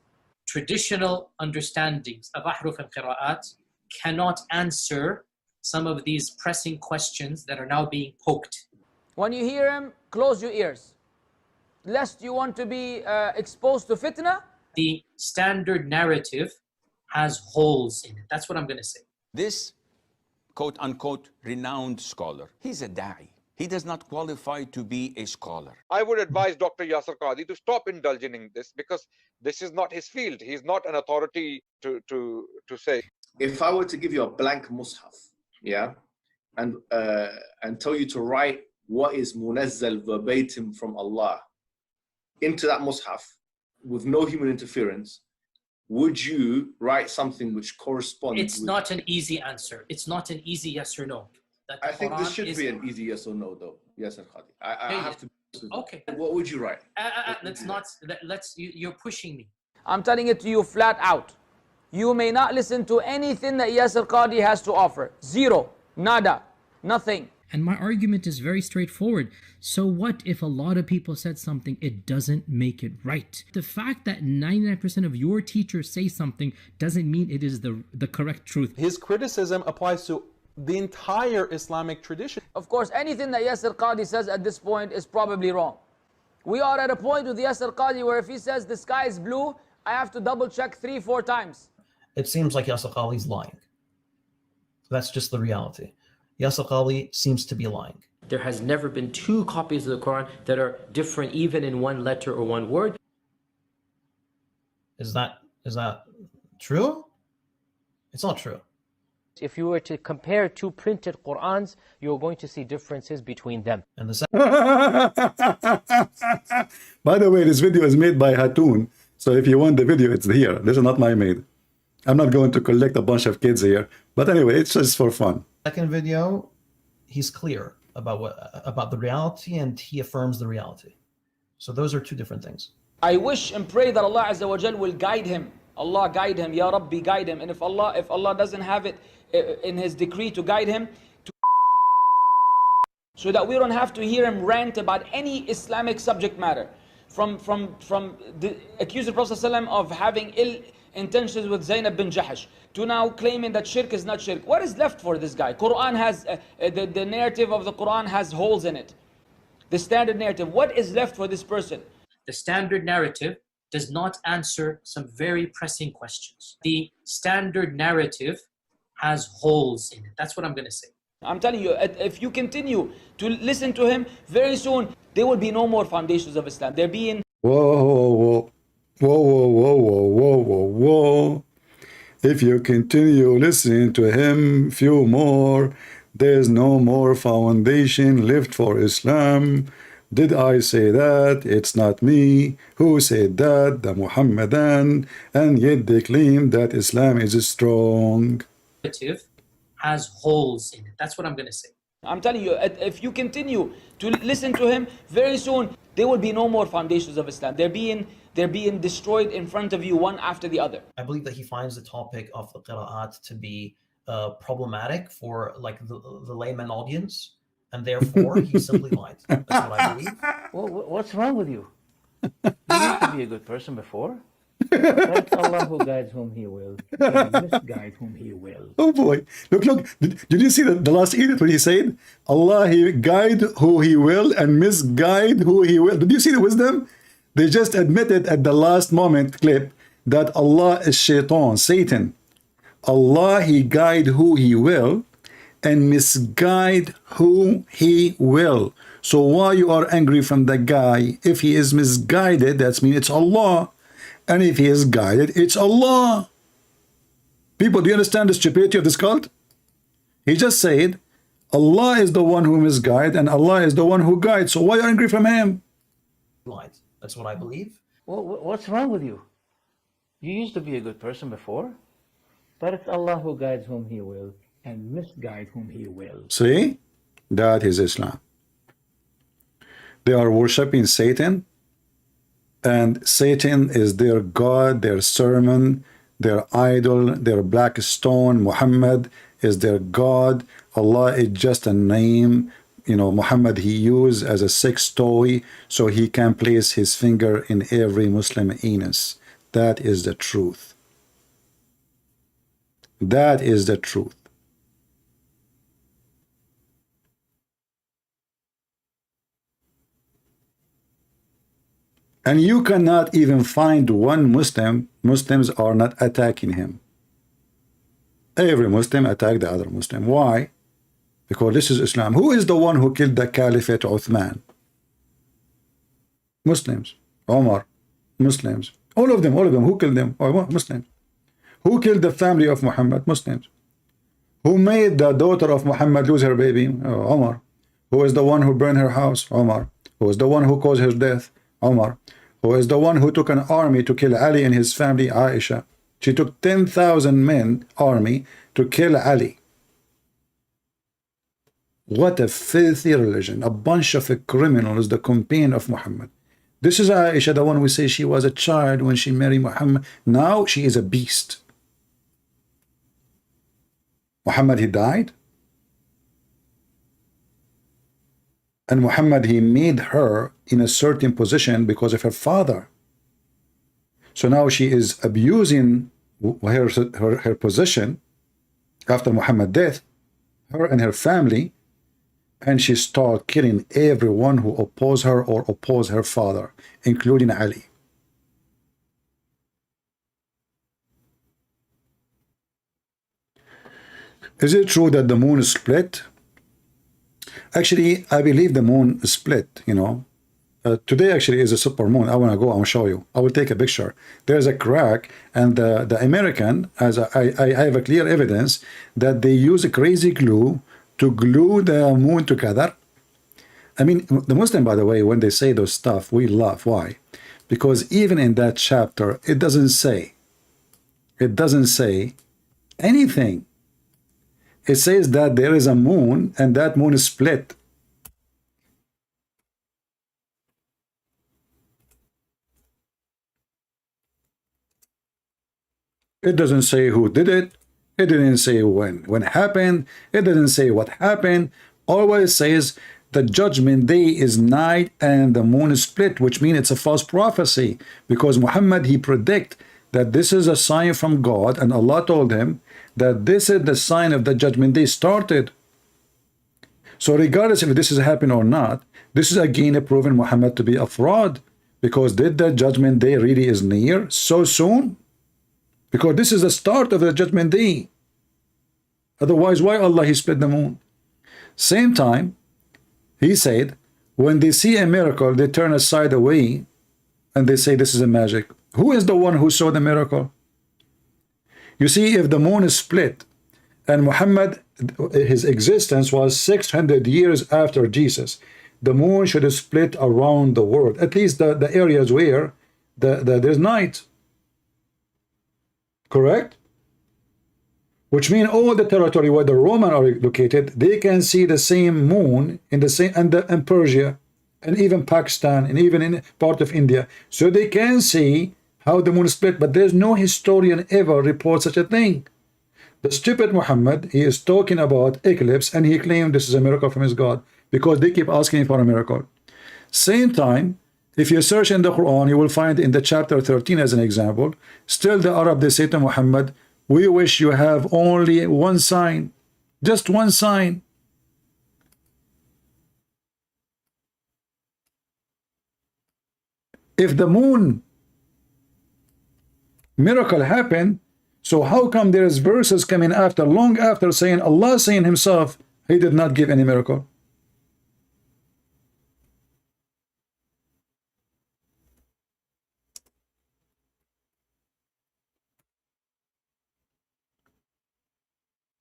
Traditional understandings of ahruf and qira'at cannot answer some of these pressing questions that are now being poked. When you hear him, close your ears. Lest you want to be exposed to fitna. The standard narrative has holes in it. That's what I'm going to say. This quote-unquote renowned scholar, he's a da'i. He does not qualify to be a scholar. I would advise Dr. Yasir Qadi to stop indulging in this because this is not his field. He's not an authority to say. If I were to give you a blank mushaf, yeah, and tell you to write what is munazzal verbatim from Allah into that mushaf with no human interference, would you write something which corresponds? It's not an easy answer. It's not an easy yes or no. I think this should be an easy yes or no, though. Yes, Khadi. I have to. Okay. What would you write? You're pushing me. I'm telling it to you flat out. You may not listen to anything that Yasir Qadi has to offer. Zero. Nada. Nothing. And my argument is very straightforward. So what if a lot of people said something, it doesn't make it right? The fact that 99% of your teachers say something doesn't mean it is the correct truth. His criticism applies to the entire Islamic tradition. Of course, anything that Yasir Qadi says at this point is probably wrong. We are at a point with Yasir Qadi where if he says the sky is blue, I have to double check 3-4 times. It seems like Yasir Qadi's lying. That's just the reality. Yasir Qadi seems to be lying. There has never been 2 copies of the Quran that are different even in one letter or one word. Is that true? It's not true. If you were to compare 2 printed Qurans, you're going to see differences between them. And By the way, this video is made by Hatoun. So if you want the video, it's here. This is not my made. I'm not going to collect a bunch of kids here. But anyway, it's just for fun. Second video, he's clear about the reality and he affirms the reality. So those are 2 different things. I wish and pray that Allah Azza wa Jal will guide him. Allah guide him, Ya Rabbi guide him. And if Allah doesn't have it in His decree to guide him, so that we don't have to hear him rant about any Islamic subject matter, from accuse the Prophet ﷺ of having ill intentions with Zainab bin Jahash, to now claiming that shirk is not shirk. What is left for this guy? Quran has the narrative of the Quran has holes in it. The standard narrative. What is left for this person? The standard narrative does not answer some very pressing questions. The standard narrative has holes in it. That's what I'm going to say. I'm telling you, if you continue to listen to him, very soon there will be no more foundations of Islam. They're being... Whoa. If you continue listening to him few more, there's no more foundation left for Islam. Did I say that? It's not me. Who said that? The Muhammadan. And yet they claim that Islam is strong. Narrative has holes in it. That's what I'm going to say. I'm telling you, if you continue to listen to him, very soon there will be no more foundations of Islam. They're being destroyed in front of you, one after the other. I believe that he finds the topic of the qira'at to be problematic for like the layman audience, and therefore he simply lied. That's what I believe. Well, what's wrong with you? You used to be a good person before. But Allah who guides whom He will, and misguide whom He will. Oh boy. Look. Did you see the last edit when he said, Allah, He guide who He will and misguide who He will? Did you see the wisdom? They just admitted at the last moment clip that Allah is Satan. Allah, He guide who He will and misguide who he will. So why you are angry from the guy? If he is misguided, that means it's Allah. And if he is guided, it's Allah. People, do you understand the stupidity of this cult? He just said, Allah is the one who misguides and Allah is the one who guides. So why are you angry from him? lines. That's what I believe. Well, what's wrong with you? You used to be a good person before, but it's Allah who guides whom He will and misguide whom He will. See? That is Islam. They are worshipping Satan, and Satan is their God, their sermon, their idol, their black stone. Muhammad is their God. Allah is just a name. You know, Muhammad he used as a sex toy so he can place his finger in every Muslim anus. That is the truth. That is the truth. And you cannot even find one Muslim. Muslims are not attacking him. Every Muslim attack the other Muslim. Why? Because this is Islam. Who is the one who killed the Caliphate Uthman? Muslims. Omar. Muslims. All of them. Who killed them? Muslims. Who killed the family of Muhammad? Muslims. Who made the daughter of Muhammad lose her baby? Omar. Who is the one who burned her house? Omar. Who is the one who caused her death? Omar. Who is the one who took an army to kill Ali and his family? Aisha. She took 10,000 men army to kill Ali. What a filthy religion. A bunch of criminals, the companion of Muhammad. This is Aisha, the one we say she was a child when she married Muhammad. Now she is a beast. Muhammad, he died. And Muhammad, he made her in a certain position because of her father. So now she is abusing her position after Muhammad's death, her and her family, and she started killing everyone who opposed her or opposed her father, including Ali. Is it true that the moon is split? Actually, I believe the moon is split, you know. Today actually is a super moon. I want to go, I'll show you. I will take a picture. There's a crack, and the American, as I have a clear evidence that they use a crazy glue to glue the moon together. I mean, the Muslim, by the way, when they say those stuff, we laugh. Why? Because even in that chapter, it doesn't say anything. It says that there is a moon and that moon is split. It doesn't say who did it. It didn't say when it happened. It doesn't say what happened. Always says the judgment day is night and the moon is split, which means it's a false prophecy, because Muhammad, he predict that this is a sign from God, and Allah told him that this is the sign of the judgment day started. So regardless if this is happening or not, this is again proving Muhammad to be a fraud, because did the judgment day really is near so soon? Because this is the start of the judgment day. Otherwise, why Allah he split the moon? Same time, he said, when they see a miracle, they turn aside away and they say this is a magic. Who is the one who saw the miracle? You see, if the moon is split, and Muhammad, his existence was 600 years after Jesus, the moon should have split around the world, at least the areas where there's night. Correct? Which means all the territory where the Roman are located, they can see the same moon in the same and Persia, and even Pakistan, and even in part of India. So they can see how the moon split, but there's no historian ever report such a thing. The stupid Muhammad, he is talking about eclipse, and he claimed this is a miracle from his God, because they keep asking for a miracle. Same time, if you search in the Quran, you will find in the chapter 13 as an example, still the Arab, they say to Muhammad, we wish you have only one sign, just one sign. If the moon miracle happened, So how come there is verses coming after, long after, saying Allah saying himself, he did not give any miracle?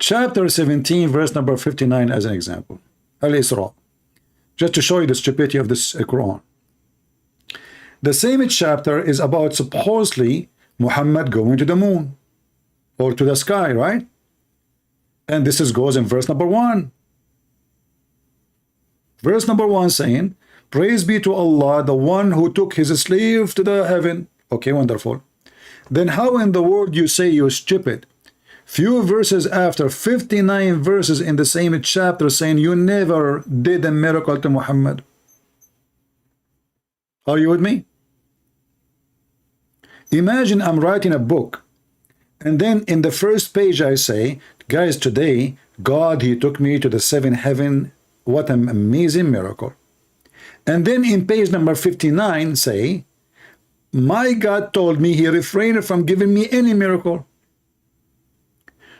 Chapter 17, verse number 59 as an example. Al-Isra. Just to show you the stupidity of this Quran. The same chapter is about supposedly Muhammad going to the moon or to the sky, right? And this goes in verse number 1. Verse number 1 saying, praise be to Allah, the one who took his slave to the heaven. Okay, wonderful. Then how in the world you say you're stupid? Few verses after, 59 verses in the same chapter saying you never did a miracle to Muhammad. Are you with me? Imagine I'm writing a book, and then in the first page I say, guys, today God, he took me to the 7th heaven. What an amazing miracle. And then in page number 59 say, my God told me he refrained from giving me any miracle.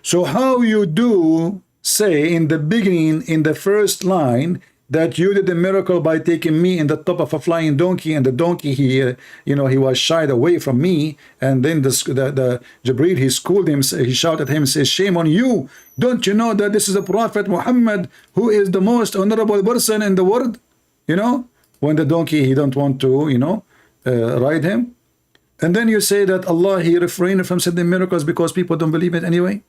So how you do say in the beginning, in the first line, that you did a miracle by taking me in the top of a flying donkey, and the donkey, he was shied away from me, and then the Jibreel, he scolded him, he shouted at him, says, shame on you, don't you know that this is a prophet Muhammad, who is the most honorable person in the world? When the donkey, he don't want to ride him. And then you say that Allah, he refrained from sending miracles because people don't believe it anyway.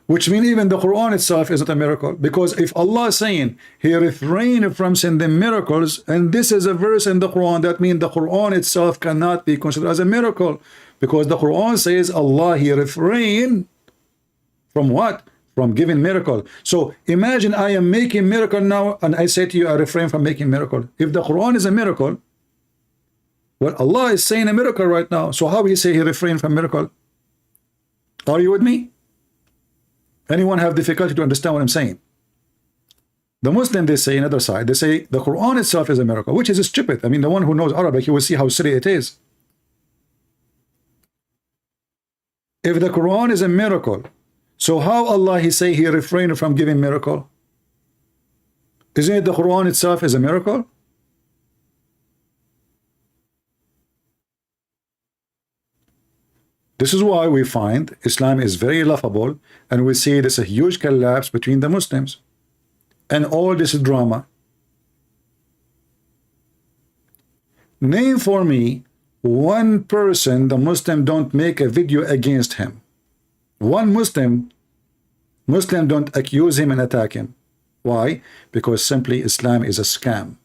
Which means even the Quran itself is not a miracle. Because if Allah is saying he refrained from sending miracles, and this is a verse in the Quran, that means the Quran itself cannot be considered as a miracle. Because the Quran says Allah, he refrained from what? From giving miracle. So imagine I am making miracle now, and I say to you, I refrain from making miracle. If the Quran is a miracle, well, Allah is saying a miracle right now. So how will you say he refrained from miracle? Are you with me? Anyone have difficulty to understand what I'm saying? The Muslim, they say, another side, they say the Quran itself is a miracle, which is stupid. I mean, the one who knows Arabic, he will see how silly it is. If the Quran is a miracle, so how Allah, he say he refrained from giving miracle? Isn't it the Quran itself is a miracle? This is why we find Islam is very laughable, and we see there's a huge collapse between the Muslims and all this drama. Name for me one person the Muslim don't make a video against him. One Muslim don't accuse him and attack him. Why? Because simply Islam is a scam.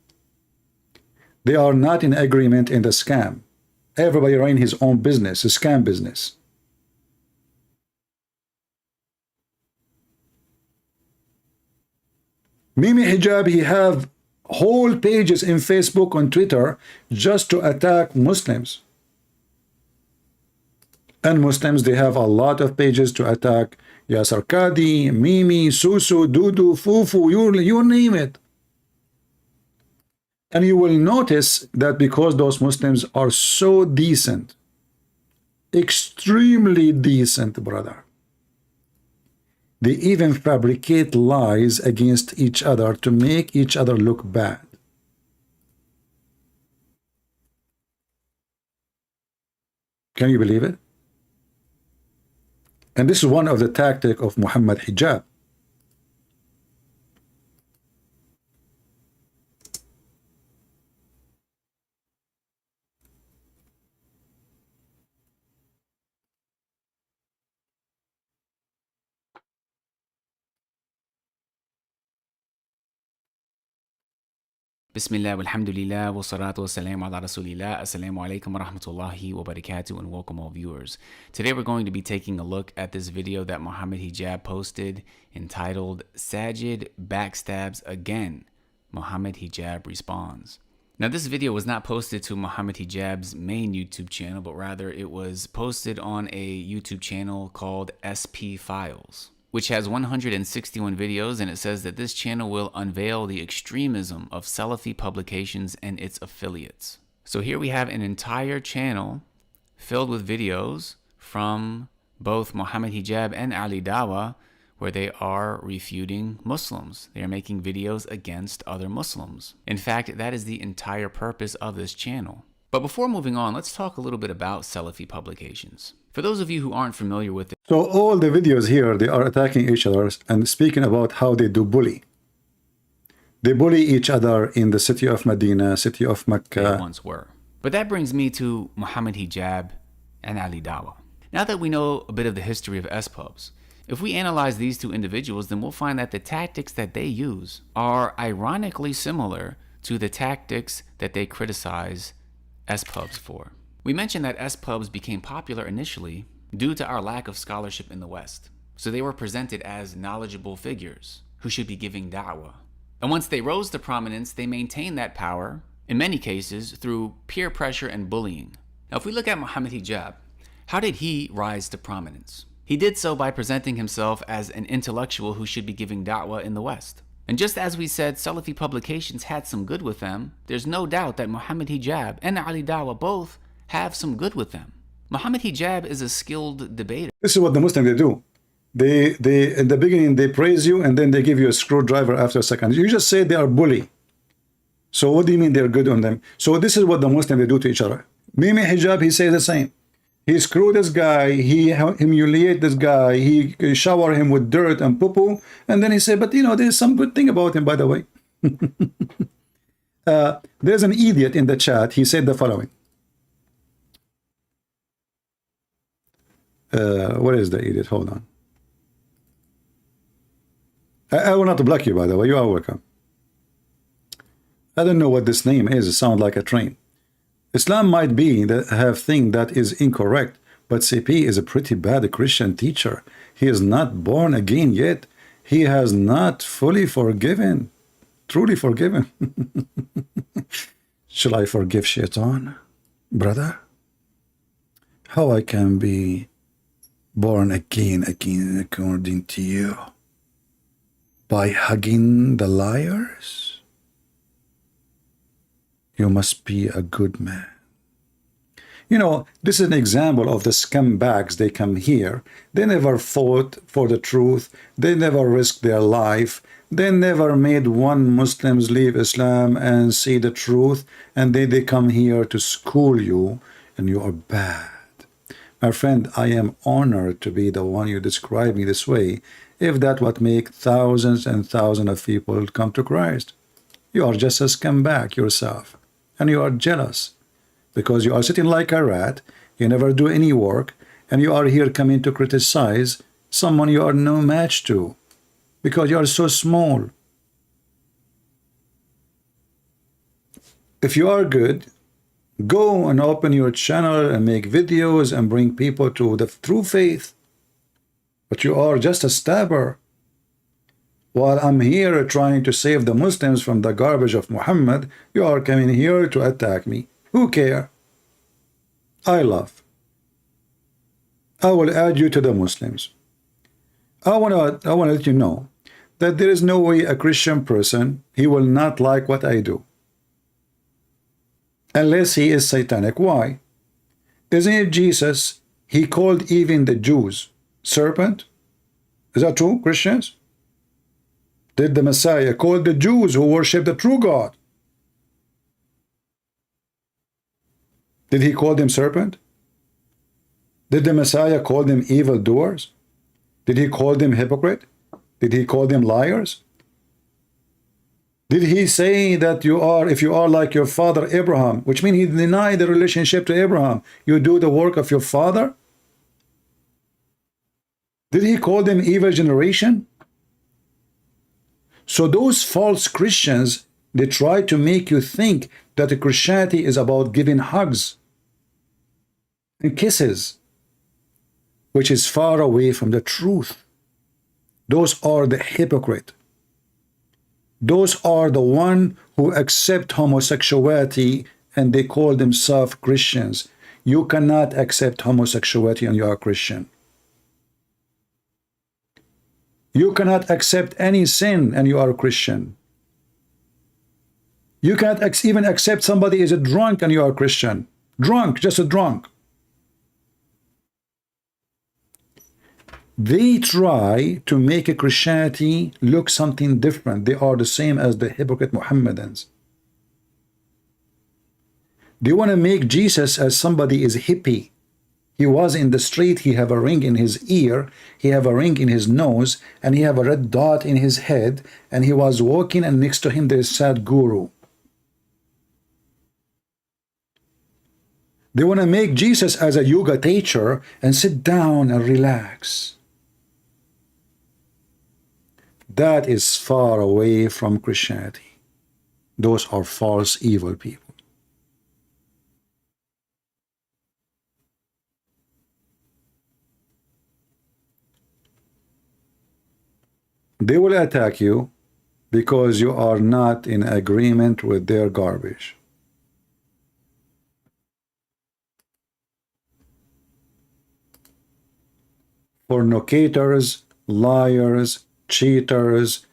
They are not in agreement in the scam. Everybody running his own business, a scam business. Mimi Hijab, he have whole pages in Facebook and Twitter just to attack Muslims. And Muslims, they have a lot of pages to attack Yasser Qadi, Mimi, Susu, Dudu, Fufu, you name it. And you will notice that because those Muslims are so decent, extremely decent, brother, they even fabricate lies against each other to make each other look bad. Can you believe it? And this is one of the tactics of Muhammad Hijab. Bismillah, walhamdulillah, wa salatu wa salam ala rasulillah. Assalamu alaikum wa rahmatullahi wa barakatuh, and welcome all viewers. Today we're going to be taking a look at this video that Muhammad Hijab posted entitled Sajid Backstabs Again. Muhammad Hijab Responds. Now this video was not posted to Muhammad Hijab's main YouTube channel, but rather it was posted on a YouTube channel called SP Files, which has 161 videos, and it says that this channel will unveil the extremism of Salafi publications and its affiliates. So here we have an entire channel filled with videos from both Muhammad Hijab and Ali Dawa where they are refuting Muslims. They are making videos against other Muslims. In fact, that is the entire purpose of this channel. But before moving on, let's talk a little bit about Salafi publications. For those of you who aren't familiar with it. So all the videos here, they are attacking each other and speaking about how they do bully. They bully each other in the city of Medina, city of Mecca. They once were. But that brings me to Muhammad Hijab and Ali Dawa. Now that we know a bit of the history of S-Pubs, if we analyze these two individuals, then we'll find that the tactics that they use are ironically similar to the tactics that they criticize S-Pubs for. We mentioned that S-Pubs became popular initially due to our lack of scholarship in the West. So they were presented as knowledgeable figures who should be giving da'wah. And once they rose to prominence, they maintained that power, in many cases, through peer pressure and bullying. Now, if we look at Muhammad Hijab, how did he rise to prominence? He did so by presenting himself as an intellectual who should be giving da'wah in the West. And just as we said Salafi publications had some good with them, there's no doubt that Muhammad Hijab and Ali Dawa both have some good with them. Muhammad Hijab is a skilled debater. This is what the Muslims they do. They in the beginning they praise you and then they give you a screwdriver after a second. You just say they are bully. So what do you mean they're good on them? So this is what the Muslims they do to each other. Mimi Hijab, he says the same. He screwed this guy, he humiliate this guy, he shower him with dirt and poo-poo, and then he said, but you know, there's some good thing about him, by the way. There's an idiot in the chat. He said the following. What is the idiot? Hold on. I will not block you, by the way. You are welcome. I don't know what this name is. It sounds like a train. Islam might be that have thing that is incorrect, but CP is a pretty bad Christian teacher. He is not born again yet. He has not fully forgiven, truly forgiven. Shall I forgive Shaitan, brother? How I can be born again according to you? By hugging the liars? You must be a good man. You know, this is an example of the scumbags. They come here. They never fought for the truth. They never risked their life. They never made one Muslims leave Islam and see the truth. And they come here to school you, and you are bad. My friend, I am honored to be the one you describe me this way, if that would make thousands and thousands of people come to Christ. You are just a scumbag yourself. And you are jealous because you are sitting like a rat, you never do any work, and you are here coming to criticize someone you are no match to because you are so small. If you are good, go and open your channel and make videos and bring people to the true faith. But you are just a stabber. While I'm here trying to save the Muslims from the garbage of Muhammad, you are coming here to attack me. Who care? I love. I will add you to the Muslims. I want to let you know that there is no way a Christian person, he will not like what I do. Unless he is satanic. Why? Isn't it Jesus? He called even the Jews serpent. Is that true, Christians? Did the Messiah call the Jews who worship the true God? Did he call them serpent? Did the Messiah call them evildoers? Did he call them hypocrite? Did he call them liars? Did he say that you are, if you are like your father Abraham, which means he denied the relationship to Abraham, you do the work of your father? Did he call them evil generation? So those false Christians, they try to make you think that Christianity is about giving hugs and kisses, which is far away from the truth. Those are the hypocrite. Those are the one who accept homosexuality and they call themselves Christians. You cannot accept homosexuality and you are a Christian. You cannot accept any sin and you are a Christian. You cannot even accept somebody is a drunk and you are a Christian. Drunk, just a drunk. They try to make a Christianity look something different. They are the same as the hypocrite Mohammedans. They want to make Jesus as somebody is hippie. He was in the street, he have a ring in his ear, he have a ring in his nose, and he have a red dot in his head, and he was walking, and next to him there is Sadhguru. They want to make Jesus as a yoga teacher and sit down and relax. That is far away from Christianity. Those are false, evil people. They will attack you because you are not in agreement with their garbage. Fornicators, liars, cheaters,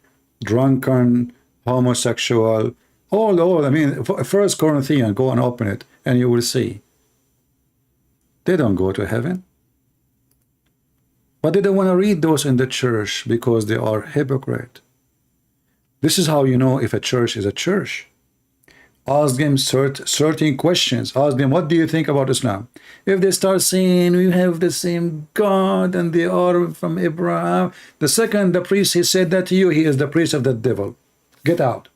drunken, homosexual, all, I mean, First Corinthians, go and open it, and you will see. They don't go to heaven. But they don't want to read those in the church because they are hypocrite. This is how you know if a church is a church. Ask them certain questions. Ask them, what do you think about Islam? If they start saying we have the same God and they are from Abraham, the second the priest he said that to you, he is the priest of the devil. Get out.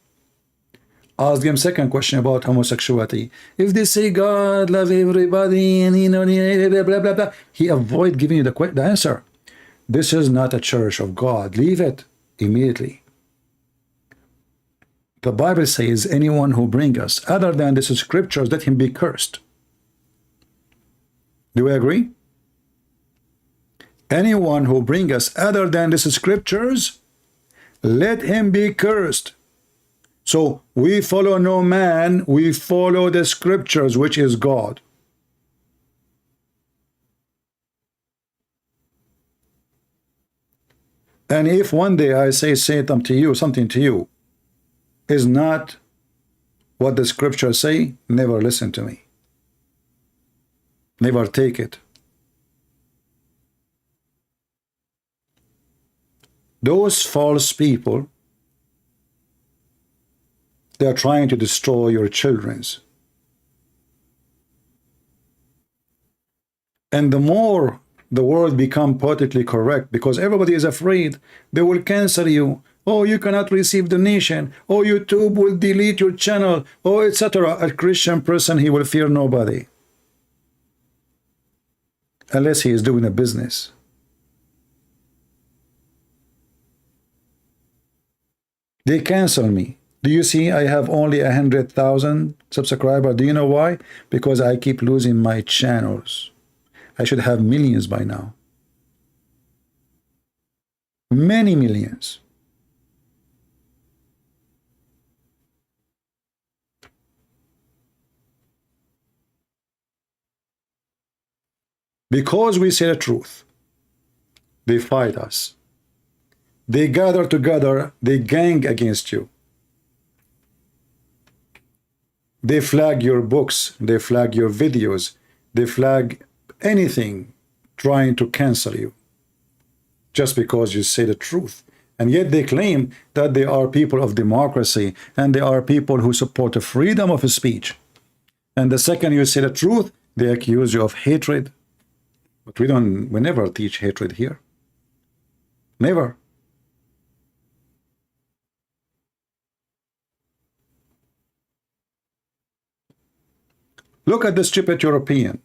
Ask them second question about homosexuality. If they say God love everybody and you know blah blah blah, blah, he avoid giving you the answer. This is not a church of God. Leave it immediately. The Bible says anyone who brings us other than the scriptures, let him be cursed. Do we agree? Anyone who brings us other than the scriptures, let him be cursed. So we follow no man, we follow the scriptures, which is God. And if one day I say something to you, is not what the scriptures say, never listen to me. Never take it. Those false people, they are trying to destroy your children's. And the more the world become politically correct, because everybody is afraid, they will cancel you. Oh, you cannot receive donation. Oh, YouTube will delete your channel. Oh, etc. A Christian person, he will fear nobody. Unless he is doing a business. They cancel me. Do you see I have only 100,000 subscribers? Do you know why? Because I keep losing my channels. I should have millions by now. Many millions. Because we say the truth, they fight us. They gather together, they gang against you. They flag your books, they flag your videos, they flag anything trying to cancel you just because you say the truth. And yet they claim that they are people of democracy and they are people who support the freedom of speech. And the second you say the truth, they accuse you of hatred. But we never teach hatred here. Never. Look at the stupid European.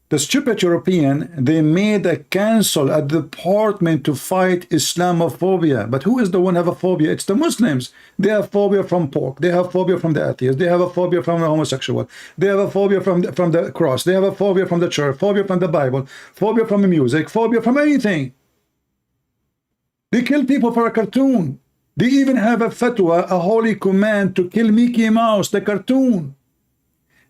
The stupid European, they made a council, a department to fight Islamophobia. But who is the one who have a phobia? It's the Muslims. They have phobia from pork. They have phobia from the atheist. They have a phobia from the homosexual. They have a phobia from the cross. They have a phobia from the church, phobia from the Bible, phobia from the music, phobia from anything. They kill people for a cartoon. They even have a fatwa, a holy command to kill Mickey Mouse, the cartoon.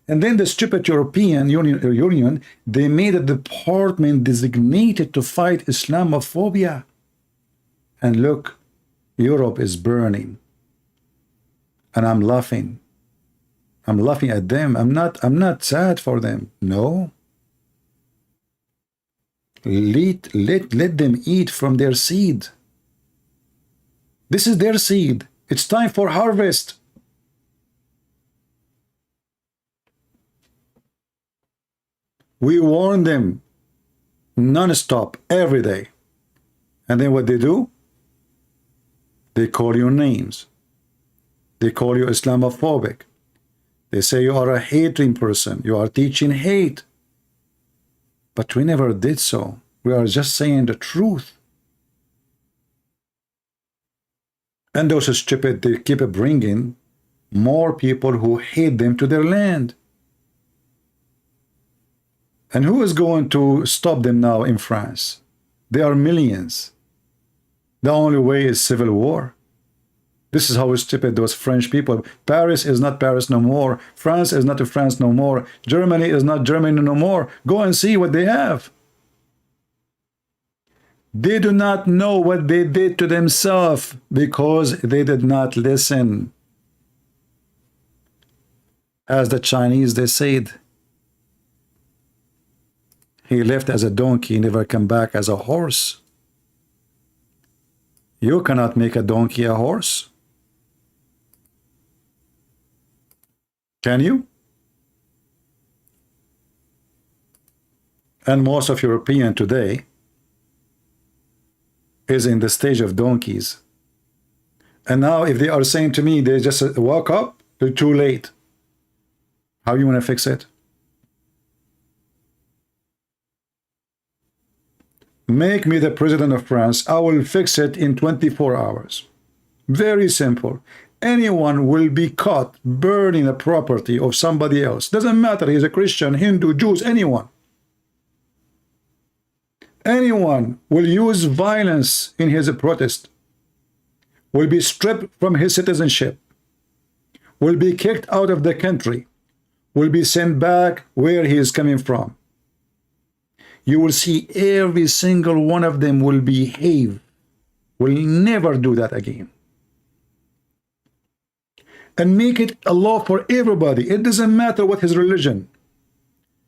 And then the stupid European Union, they made a department designated to fight Islamophobia. And look, Europe is burning. And I'm laughing. I'm laughing at them. I'm not sad for them. No. Let them eat from their seed. This is their seed. It's time for harvest. We warn them non-stop every day. And then what they do? They call you names. They call you Islamophobic. They say you are a hating person. You are teaching hate. But we never did so. We are just saying the truth. And those stupid, they keep bringing more people who hate them to their land. And who is going to stop them now in France? There are millions. The only way is civil war. This is how stupid those French people. Paris is not Paris no more. France is not France no more. Germany is not Germany no more. Go and see what they have. They do not know what they did to themselves because they did not listen. As the Chinese, they said, he left as a donkey, never come back as a horse. You cannot make a donkey a horse. Can you? And most of European today is in the stage of donkeys. And now if they are saying to me, they just walk up, they're too late. How you want to fix it? Make me the president of France. I will fix it in 24 hours. Very simple. Anyone will be caught burning a property of somebody else. Doesn't matter, he's a Christian, Hindu, Jews, anyone. Anyone will use violence in his protest, will be stripped from his citizenship, will be kicked out of the country, will be sent back where he is coming from. You will see every single one of them will behave, will never do that again. And make it a law for everybody. It doesn't matter what his religion.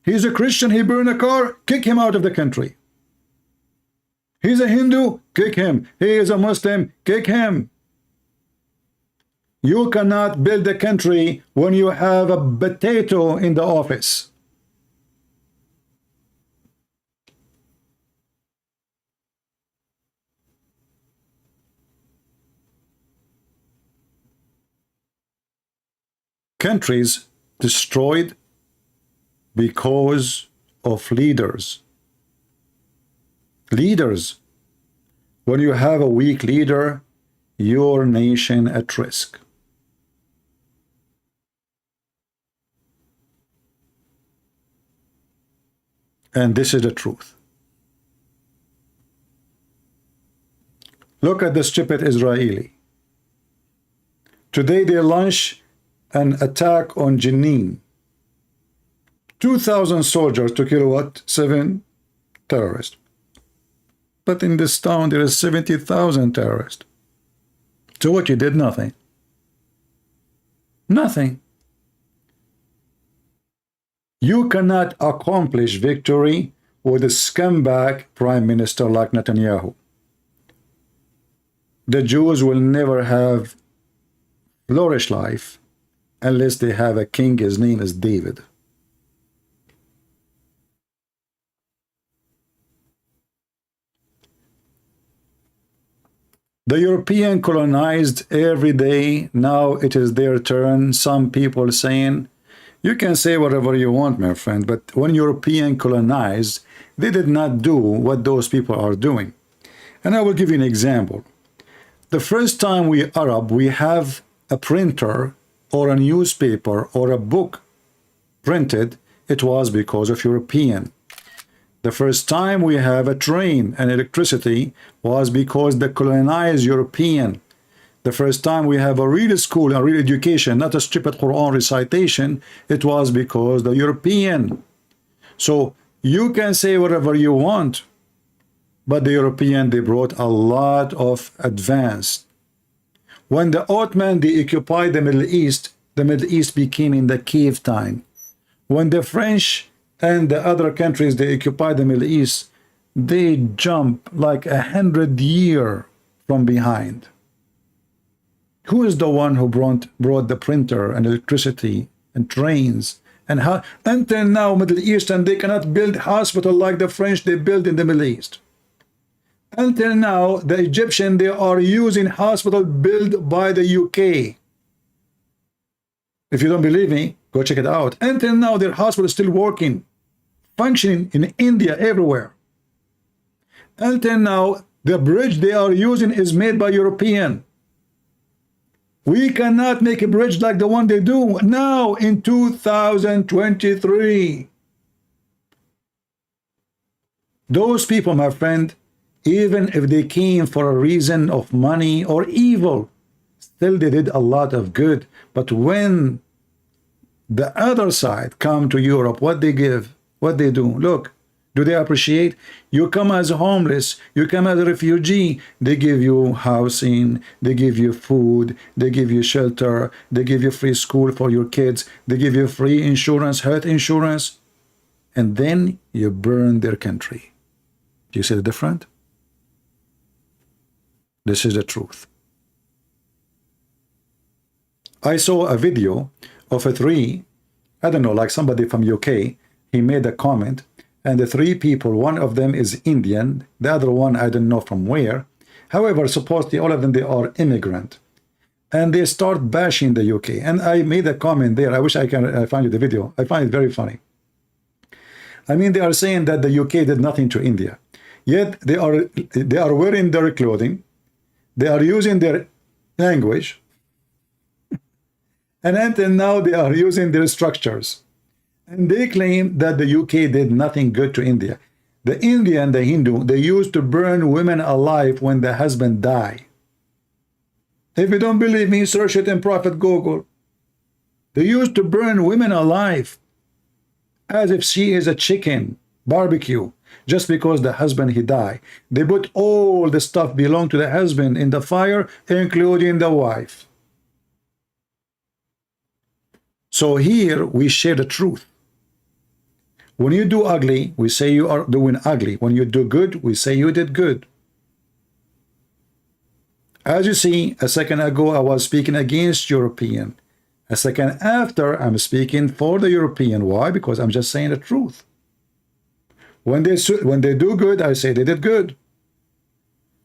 He's a Christian, he burned a car, kick him out of the country. He's a Hindu, kick him. He is a Muslim, kick him. You cannot build a country when you have a potato in the office. Countries destroyed because of leaders. Leaders. When you have a weak leader, your nation at risk. And this is the truth. Look at the stupid Israeli. Today they launch an attack on Jenin. 2,000 soldiers to kill what? 7 terrorists. But in this town there is 70,000 terrorists. So what you did? Nothing. Nothing. You cannot accomplish victory with a scumbag prime minister like Netanyahu. The Jews will never have flourish life unless they have a king. His name is David. The European colonized every day. Now it is their turn. Some people saying, you can say whatever you want, my friend, but when European colonized, they did not do what those people are doing. And I will give you an example. The first time we Arab, we have a printer or a newspaper or a book printed, it was because of European. The first time we have a train and electricity was because the colonized European. The first time we have a real school, a real education, not a stupid Quran recitation, it was because the European. So you can say whatever you want, but the European, they brought a lot of advance. When the Ottoman, they occupied the Middle East became in the cave time. When the French and the other countries, they occupied the Middle East, they jump like 100 years from behind. Who is the one who brought the printer and electricity and trains and how until now Middle Eastern they cannot build hospital like the French they build in the Middle East. Until now the Egyptian they are using hospital built by the UK. If you don't believe me, go check it out. Until now their hospital is still working, functioning in India, everywhere. Until now the bridge they are using is made by European. We cannot make a bridge like the one they do now in 2023. Those people, my friend, even if they came for a reason of money or evil, still they did a lot of good. But when the other side come to Europe, what they give, what they do, look, do they appreciate? You come as a homeless, you come as a refugee, they give you housing, they give you food, they give you shelter, they give you free school for your kids, they give you free insurance, health insurance, and then you burn their country. Do you see the difference? This is the truth. I saw a video of a three, I don't know, like somebody from UK, he made a comment, and the three people, one of them is Indian, the other one I don't know from where. However, supposedly all of them, they are immigrant. And they start bashing the UK. And I made a comment there. I wish I can find you the video. I find it very funny. I mean, they are saying that the UK did nothing to India. Yet they are wearing their clothing. They are using their language. And until now, they are using their structures. And they claim that the UK did nothing good to India. The Indian, the Hindu, they used to burn women alive when the husband died. If you don't believe me, search it in Prophet Google. They used to burn women alive as if she is a chicken barbecue just because the husband he died. They put all the stuff belong to the husband in the fire, including the wife. So here we share the truth. When you do ugly, we say you are doing ugly. When you do good, we say you did good. As you see, a second ago, I was speaking against European. A second after, I'm speaking for the European. Why? Because I'm just saying the truth. When they do good, I say they did good.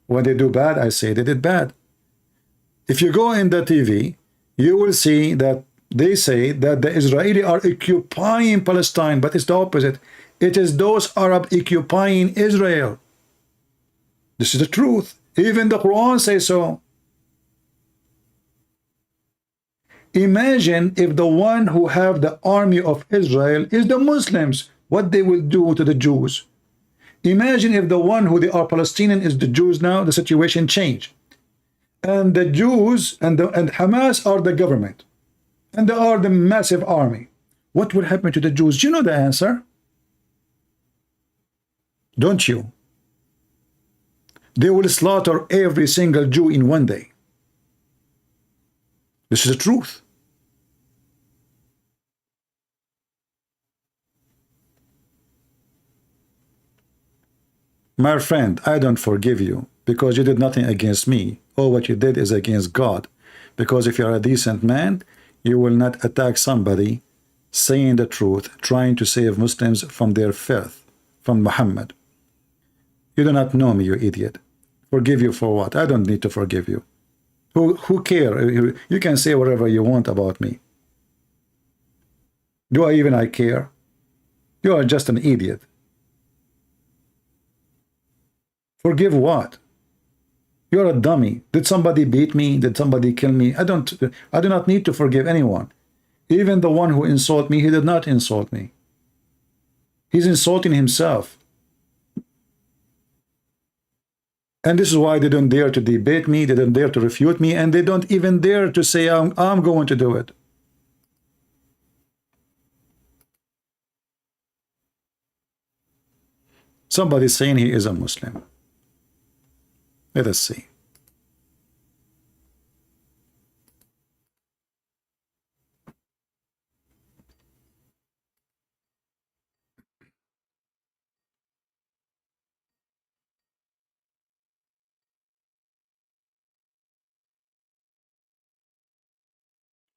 When they do bad, I say they did bad. If you go in the TV, you will see that they say that the Israeli are occupying Palestine, but it's the opposite. It is those Arab occupying Israel. This is the truth. Even the Quran says so. Imagine if the one who have the army of Israel is the Muslims, what they will do to the Jews. Imagine if the one who they are Palestinian is the Jews now, the situation changed. And the Jews and Hamas are the government. And they are the massive army. What will happen to the Jews? Do you know the answer? Don't you? They will slaughter every single Jew in one day. This is the truth. My friend, I don't forgive you because you did nothing against me. All what you did is against God. Because if you're a decent man, you will not attack somebody saying the truth, trying to save Muslims from their filth, from Muhammad. You do not know me, you idiot. Forgive you for what? I don't need to forgive you. Who care? You can say whatever you want about me. Do I care? You are just an idiot. Forgive what? You're a dummy. Did somebody beat me? Did somebody kill me? I do not need to forgive anyone. Even the one who insulted me, he did not insult me. He's insulting himself. And this is why they don't dare to debate me, they don't dare to refute me, and they don't even dare to say I'm going to do it. Somebody's saying he is a Muslim. Let us see.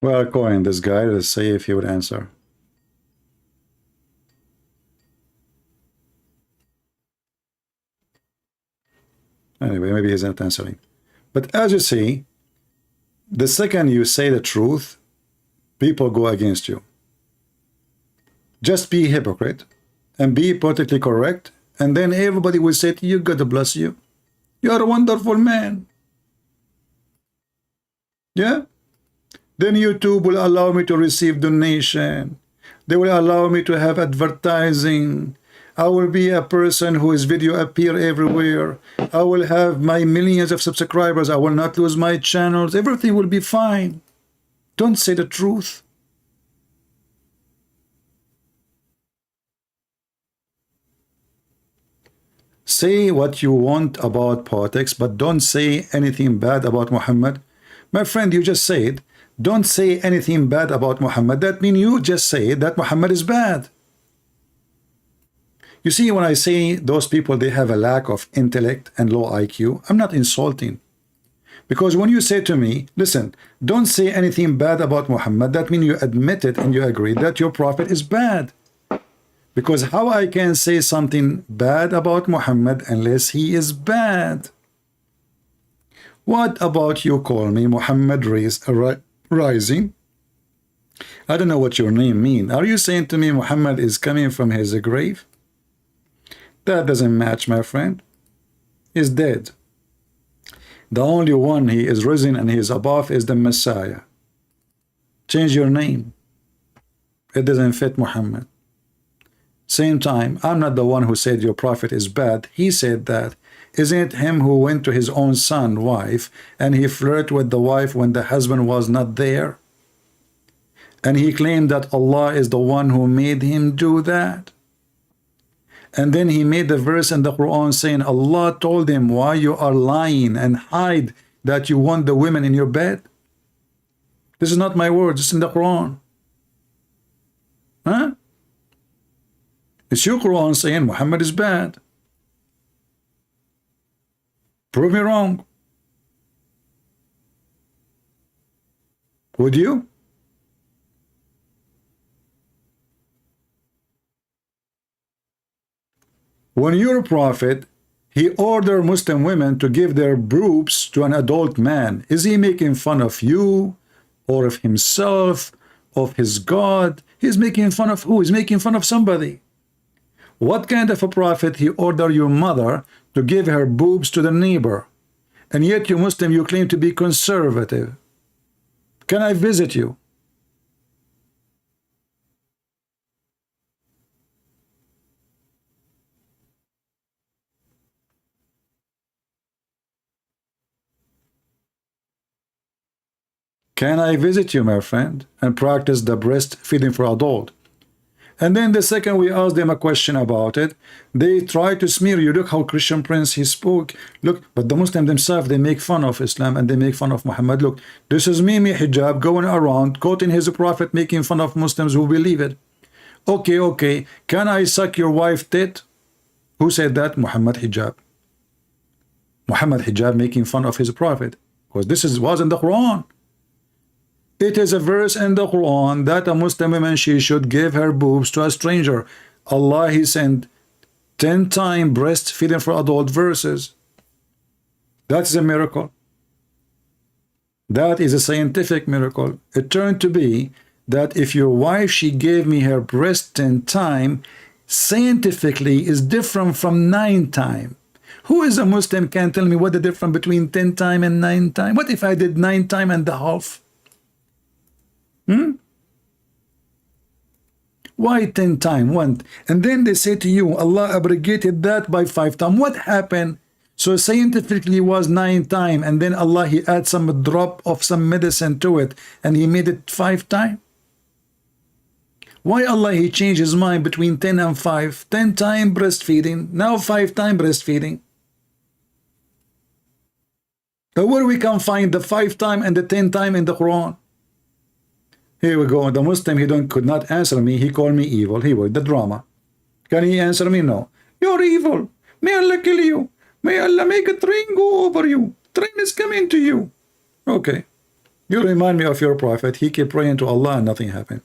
Well, calling this guy. Let's see if he would answer. Anyway, maybe he's not answering. But as you see, the second you say the truth, people go against you. Just be a hypocrite and be politically correct, and then everybody will say to you, God bless you. You're a wonderful man. Yeah? Then YouTube will allow me to receive donation. They will allow me to have advertising. I will be a person whose video appear everywhere. I will have my millions of subscribers. I will not lose my channels. Everything will be fine. Don't say the truth. Say what you want about politics, but don't say anything bad about Muhammad. My friend, you just said, don't say anything bad about Muhammad. That means you just say that Muhammad is bad. You see, when I say those people, they have a lack of intellect and low IQ, I'm not insulting. Because when you say to me, listen, don't say anything bad about Muhammad, that means you admit it and you agree that your prophet is bad. Because how I can say something bad about Muhammad unless he is bad? What about you call me Muhammad Rising? I don't know what your name means. Are you saying to me Muhammad is coming from his grave? That doesn't match, my friend. He's dead. The only one he is risen and he is above is the Messiah. Change your name. It doesn't fit Muhammad. Same time, I'm not the one who said your prophet is bad. He said that. Isn't it him who went to his own son, wife, and he flirted with the wife when the husband was not there? And he claimed that Allah is the one who made him do that. And then he made the verse in the Quran saying, Allah told him, why you are lying and hide that you want the women in your bed? This is not my words, it's in the Quran. Huh? It's your Quran saying Muhammad is bad. Prove me wrong. Would you? When your prophet, he ordered Muslim women to give their boobs to an adult man, is he making fun of you or of himself, of his God? He's making fun of who? He's making fun of somebody. What kind of a prophet he ordered your mother to give her boobs to the neighbor? And yet you Muslim, you claim to be conservative. Can I visit you? Can I visit you, my friend, and practice the breastfeeding for adult? And then the second we ask them a question about it, they try to smear you. Look how Christian Prince he spoke. Look, but the Muslims themselves, they make fun of Islam and they make fun of Muhammad. Look, this is Mimi Hijab going around quoting his prophet, making fun of Muslims who believe it. Okay, okay. Can I suck your wife tit? Who said that? Muhammad Hijab. Muhammad Hijab making fun of his prophet. Because this was in the Quran. It is a verse in the Quran that a Muslim woman, she should give her boobs to a stranger. Allah, he sent 10 times breastfeeding for adult verses. That's a miracle. That is a scientific miracle. It turned to be that if your wife, she gave me her breast 10 times, scientifically is different from 9 times. Who is a Muslim can tell me what the difference between 10 times and 9 times? What if I did 9 times and a half? Why 10 times? One. And then they say to you, Allah abrogated that by 5 times. What happened? So scientifically was 9 times, and then Allah, he add some drop of some medicine to it, and he made it 5 times. Why Allah, he changed his mind between 10 and 5? 10 times breastfeeding, now 5 times breastfeeding. But where we can find the 5 times and the 10 times in the Quran? Here we go. The Muslim, he could not answer me. He called me evil. He was the drama. Can he answer me? No. You're evil. May Allah kill you. May Allah make a train go over you. Train is coming to you. Okay. You remind me of your prophet. He kept praying to Allah and nothing happened.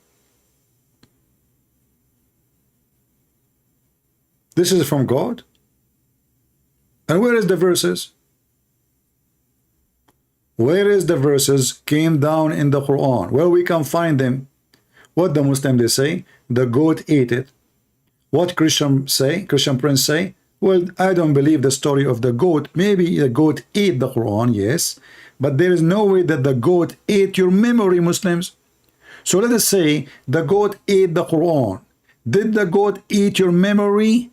This is from God. And where is the verses? Where is the verses came down in the Quran? Where we can find them? What the Muslim they say? The goat ate it. What Christian say? Christian Prince say? Well, I don't believe the story of the goat. Maybe the goat ate the Quran, yes. But there is no way that the goat ate your memory, Muslims. So let us say the goat ate the Quran. Did the goat eat your memory?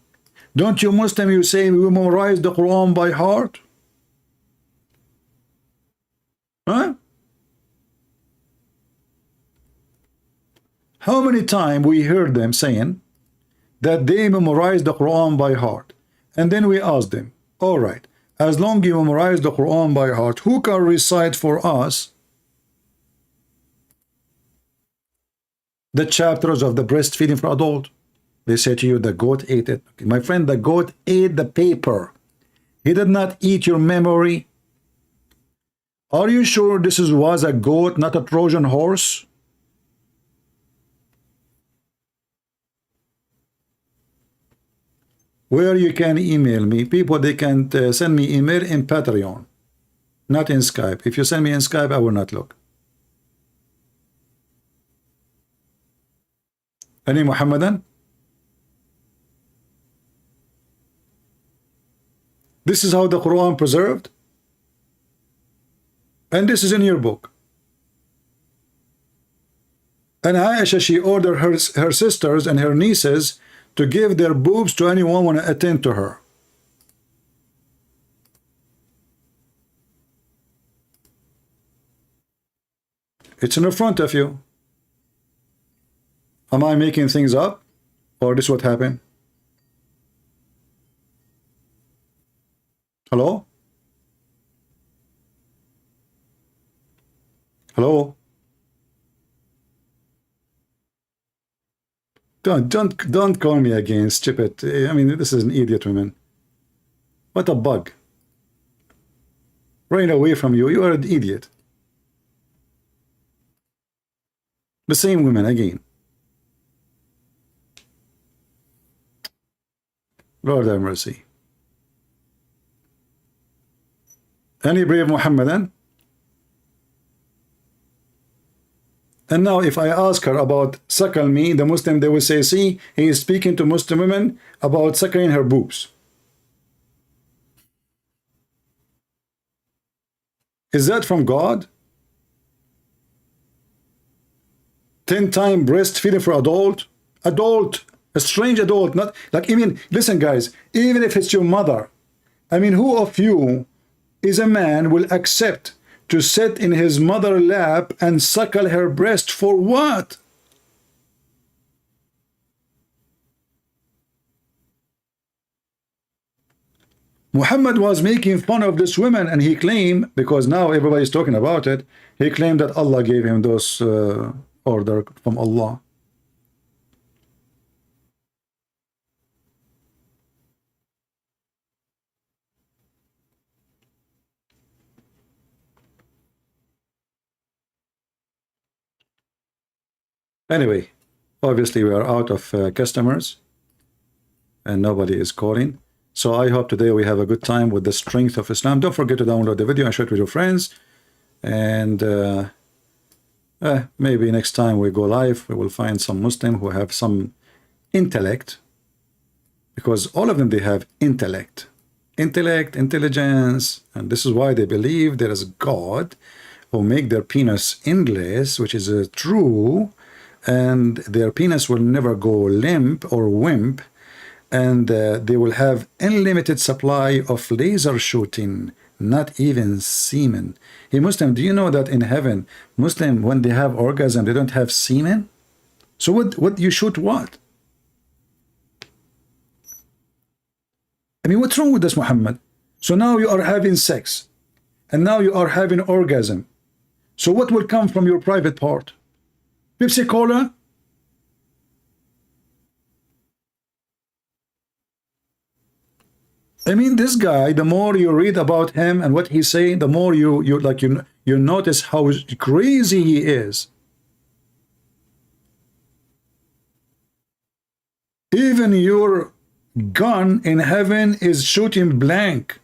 Don't you Muslim, you say we memorize the Quran by heart? Huh? How many times we heard them saying that they memorize the Quran by heart? And then we ask them, all right, as long as you memorize the Quran by heart, who can recite for us the chapters of the breastfeeding for adult? They say to you, the goat ate it. Okay, my friend, the goat ate the paper. He did not eat your memory. Are you sure this was a goat, not a Trojan horse? Where you can email me. People, they can send me email in Patreon, not in Skype. If you send me in Skype, I will not look. Any Muhammadan? This is how the Quran preserved. And this is in your book. And Aisha, she ordered her sisters and her nieces to give their boobs to anyone who want to attend to her. It's in the front of you. Am I making things up? Or this what happened? Hello? Hello? Don't call me again, stupid. I mean, this is an idiot woman. What a bug. Running away from you, you are an idiot. The same woman again. Lord have mercy. Any brave Muhammadan? And now if I ask her about suckle me, the Muslim, they will say, see, he is speaking to Muslim women about suckling her boobs. Is that from God? 10-time breastfeeding for adult? Adult, a strange adult, not like, I mean, listen guys, even if it's your mother, I mean, who of you is a man will accept to sit in his mother's lap and suckle her breast for what? Muhammad was making fun of this woman, and he claimed, because now everybody's talking about it, he claimed that Allah gave him those order from Allah. Anyway, obviously we are out of customers and nobody is calling. So I hope today we have a good time with the strength of Islam. Don't forget to download the video and share it with your friends. And maybe next time we go live, we will find some Muslim who have some intellect. Because all of them, they have intellect. Intellect, intelligence. And this is why they believe there is God who make their penis endless, which is true. And their penis will never go limp or wimp, and they will have unlimited supply of laser shooting, not even semen. Hey Muslim, do you know that in heaven, Muslim, when they have orgasm, they don't have semen? So what you shoot what? I mean, what's wrong with this, Muhammad? So now you are having sex, and now you are having orgasm. So what will come from your private part? Pepsi Cola? I mean, this guy, the more you read about him and what he's saying, the more you notice how crazy he is. Even your gun in heaven is shooting blank.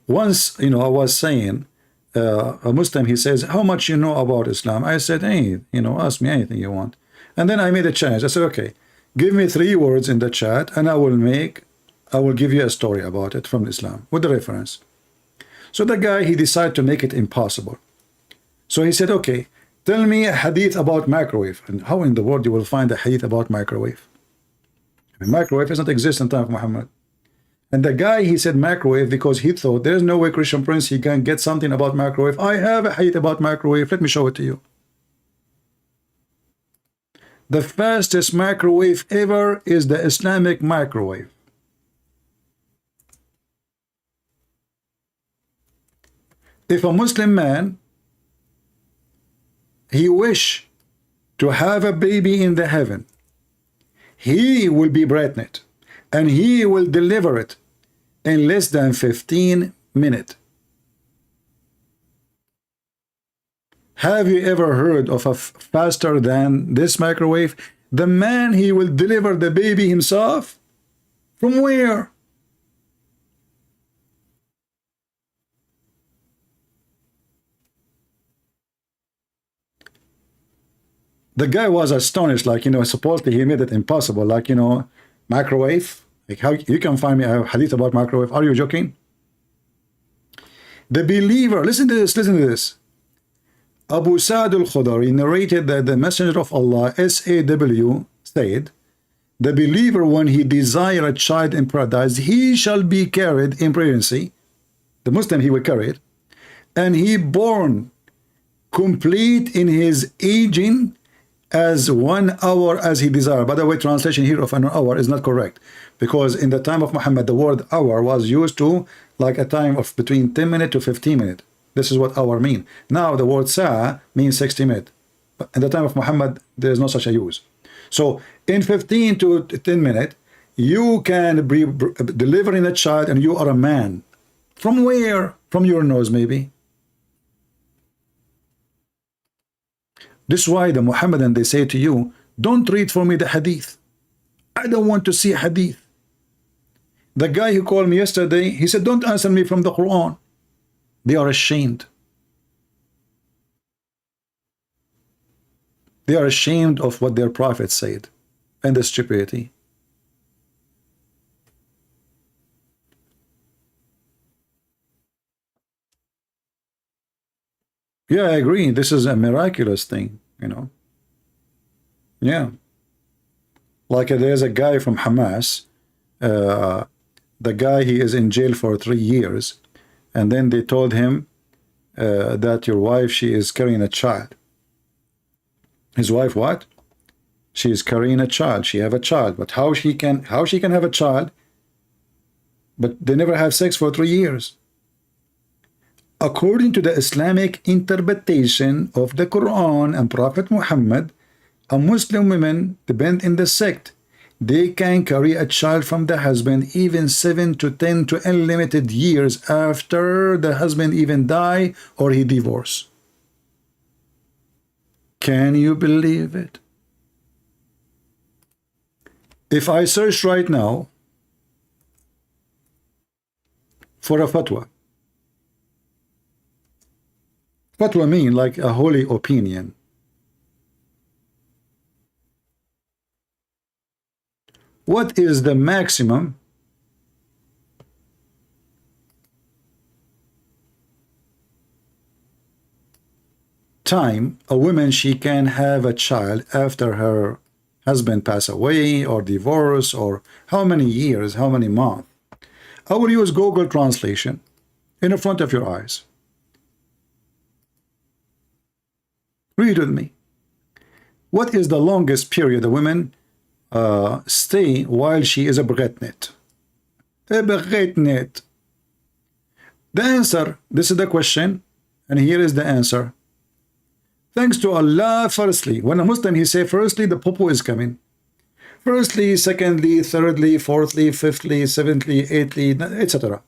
Once, you know, I was saying, a Muslim, he says, how much you know about Islam? I said, hey, you know, ask me anything you want. And then I made a challenge. I said, okay, give me 3 words in the chat and I will give you a story about it from Islam with the reference. So the guy, he decided to make it impossible. So he said, okay, tell me a hadith about microwave. And how in the world you will find a hadith about microwave? I mean, microwave does not exist in time of Muhammad. And the guy, he said microwave because he thought there's no way Christian Prince, he can get something about microwave. I have a hadith about microwave. Let me show it to you. The fastest microwave ever is the Islamic microwave. If a Muslim man, he wish to have a baby in the heaven, he will be pregnant and he will deliver it in less than 15 minutes. Have you ever heard of a faster than this microwave? The man, he will deliver the baby himself? From where? The guy was astonished, like, you know, supposedly he made it impossible, like, you know, microwave. Like, how you can find me a hadith about microwave? Are you joking? The believer, listen to this, listen to this. Abu Sa'd al-Khudri narrated that the Messenger of Allah, SAW, said, the believer, when he desire a child in paradise, he shall be carried in pregnancy. The Muslim, he will carry it. And he born complete in his aging as 1 hour as he desire. By the way, translation here of an hour is not correct, because in the time of Muhammad, the word hour was used to like a time of between 10 minutes to 15 minutes. This is what hour mean. Now the word sa'a means 60 minutes. But in the time of Muhammad, there is no such a use. So in 15 to 10 minutes, you can be delivering a child and you are a man. From where? From your nose, maybe. This is why the Muhammadan, they say to you, don't read for me the hadith. I don't want to see hadith. The guy who called me yesterday, he said, don't answer me from the Quran. They are ashamed. They are ashamed of what their prophet said and the stupidity. Yeah, I agree. This is a miraculous thing, you know. Yeah. Like there's a guy from Hamas. The guy, he is in jail for 3 years. And then they told him that your wife, she is carrying a child. His wife, what? She is carrying a child. She have a child. But how she can have a child? But they never have sex for 3 years. According to the Islamic interpretation of the Quran and Prophet Muhammad, a Muslim woman depend in the sect. They can carry a child from the husband even 7 to 10 to unlimited years after the husband even die or he divorce. Can you believe it? If I search right now for a fatwa, fatwa mean like a holy opinion. What is the maximum time a woman she can have a child after her husband pass away or divorce, or how many years, how many months? I will use Google translation in front of your eyes. Read with me. What is the longest period a woman stay while she is a pregnant? The answer, this is the question, and here is the answer. Thanks to Allah, firstly, when a Muslim, he say, firstly, the popo is coming. Firstly, secondly, thirdly, fourthly, fifthly, seventhly, eighthly, etc.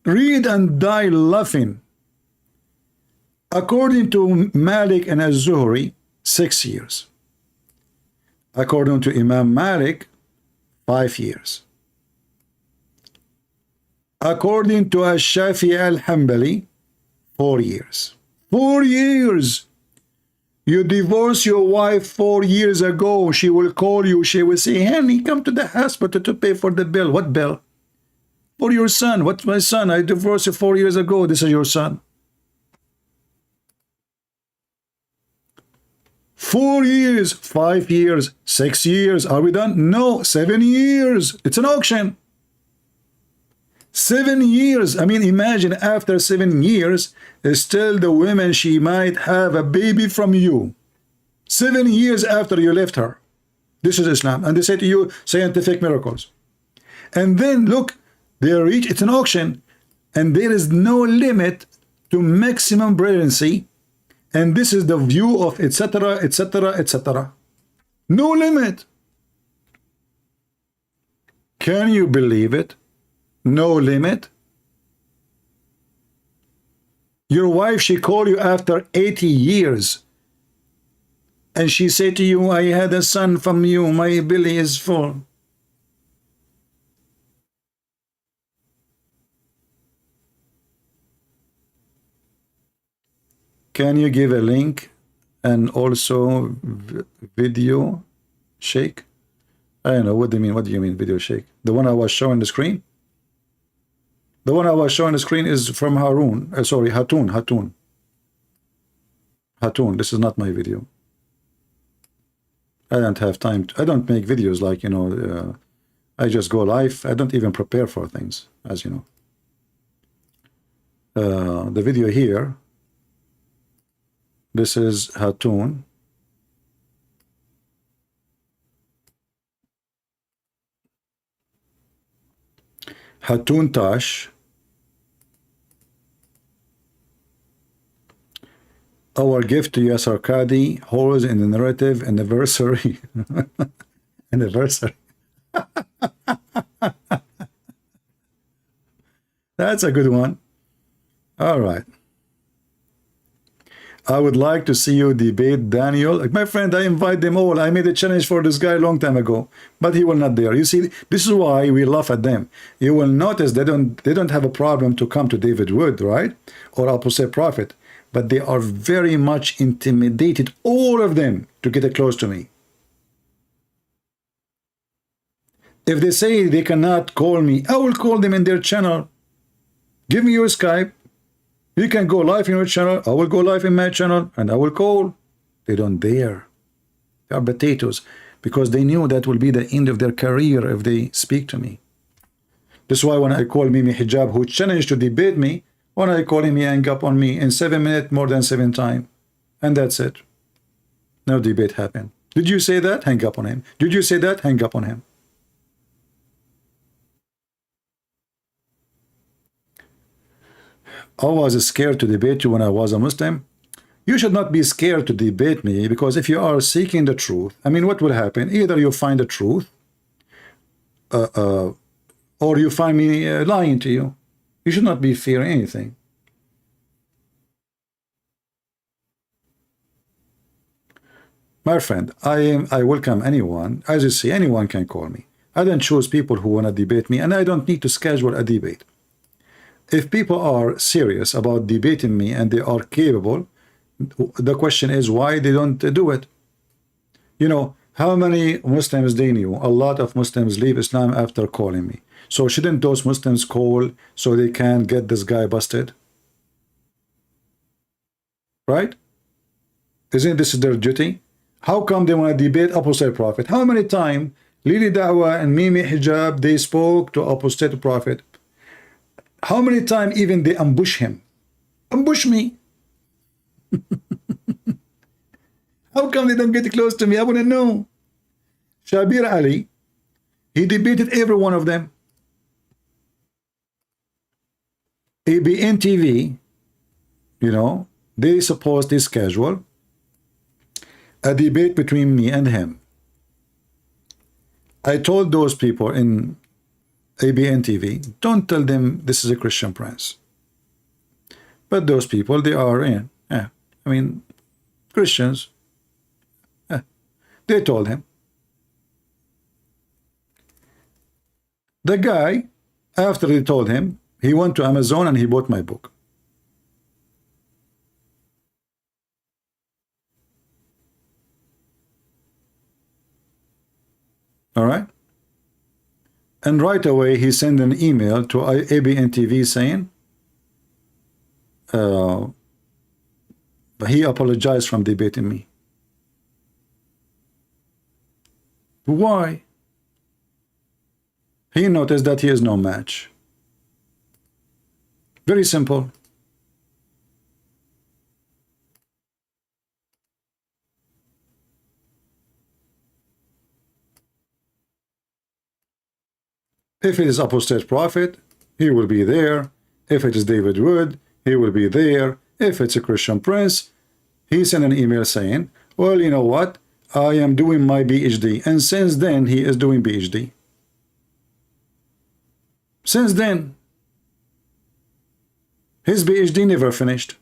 Read and die laughing. According to Malik and Az-Zuhri, 6 years. According to Imam Malik, 5 years. According to Ash-Shafi'i al-Hanbali, 4 years. 4 years! You divorced your wife 4 years ago. She will call you. She will say, honey, come to the hospital to pay for the bill. What bill? For your son. What's my son? I divorced you 4 years ago. This is your son. 4 years, 5 years, 6 years. Are we done? No, 7 years. It's an auction. 7 years. I mean, imagine after 7 years, still the woman, she might have a baby from you. 7 years after you left her. This is Islam. And they say to you, scientific miracles. And then look, they reach, it's an auction, and there is no limit to maximum pregnancy. And this is the view of etc., etc., etc. No limit. Can you believe it? No limit. Your wife, she called you after 80 years. And she said to you, I had a son from you. My belly is full. Can you give a link and also video shake? I don't know. What do you mean? What do you mean video shake? The one I was showing the screen? The one I was showing the screen is from Harun. Sorry, Hatun. This is not my video. I don't have time. I don't make videos like, you know, I just go live. I don't even prepare for things, as you know. The video here, this is Hatun. Hatun Tash. Our gift to Yasser Qadi holds in the narrative anniversary. Anniversary. That's a good one. All right. I would like to see you debate Daniel. My friend, I invite them all. I made a challenge for this guy a long time ago, but he will not dare. You see, this is why we laugh at them. You will notice they don't have a problem to come to David Wood, right? Or Apostle Prophet, but they are very much intimidated, all of them, to get close to me. If they say they cannot call me, I will call them in their channel. Give me your Skype. You can go live in your channel. I will go live in my channel, and I will call. They don't dare. They are potatoes, because they knew that will be the end of their career if they speak to me. That's why when I call Mimi Hijab, who challenged to debate me, when I call him, he hang up on me in 7 minutes, more than 7 times. And that's it. No debate happened. Did you say that? Hang up on him. Did you say that? Hang up on him. I was scared to debate you when I was a Muslim. You should not be scared to debate me, because if you are seeking the truth, I mean, what will happen? Either you find the truth, or you find me lying to you. You should not be fearing anything. My friend, I welcome anyone. As you see, anyone can call me. I don't choose people who want to debate me, and I don't need to schedule a debate. If people are serious about debating me and they are capable, the question is why they don't do it. You know, how many Muslims they knew? A lot of Muslims leave Islam after calling me. So shouldn't those Muslims call so they can get this guy busted? Right? Isn't this their duty? How come they want to debate Apostate Prophet? How many times Lili Da'wah and Mimi Hijab, they spoke to Apostate Prophet? How many times even they ambush him? Ambush me. How come they don't get close to me? I want to know. Shabir Ali, he debated every one of them. ABN TV, you know, they supposed they schedule a debate between me and him. I told those people in ABN TV, don't tell them this is a Christian prince. But those people, they are in. Yeah, I mean, Christians. Yeah, they told him. The guy, after they told him, he went to Amazon and he bought my book. All right? And right away, he sent an email to ABN TV saying, he apologized from debating me. Why? He noticed that he is no match. Very simple. If it is apostate prophet, he will be there. If it is David Wood, he will be there. If it's a Christian prince, he sent an email saying, well, you know what? I am doing my PhD. And since then, he is doing PhD. Since then, his PhD never finished.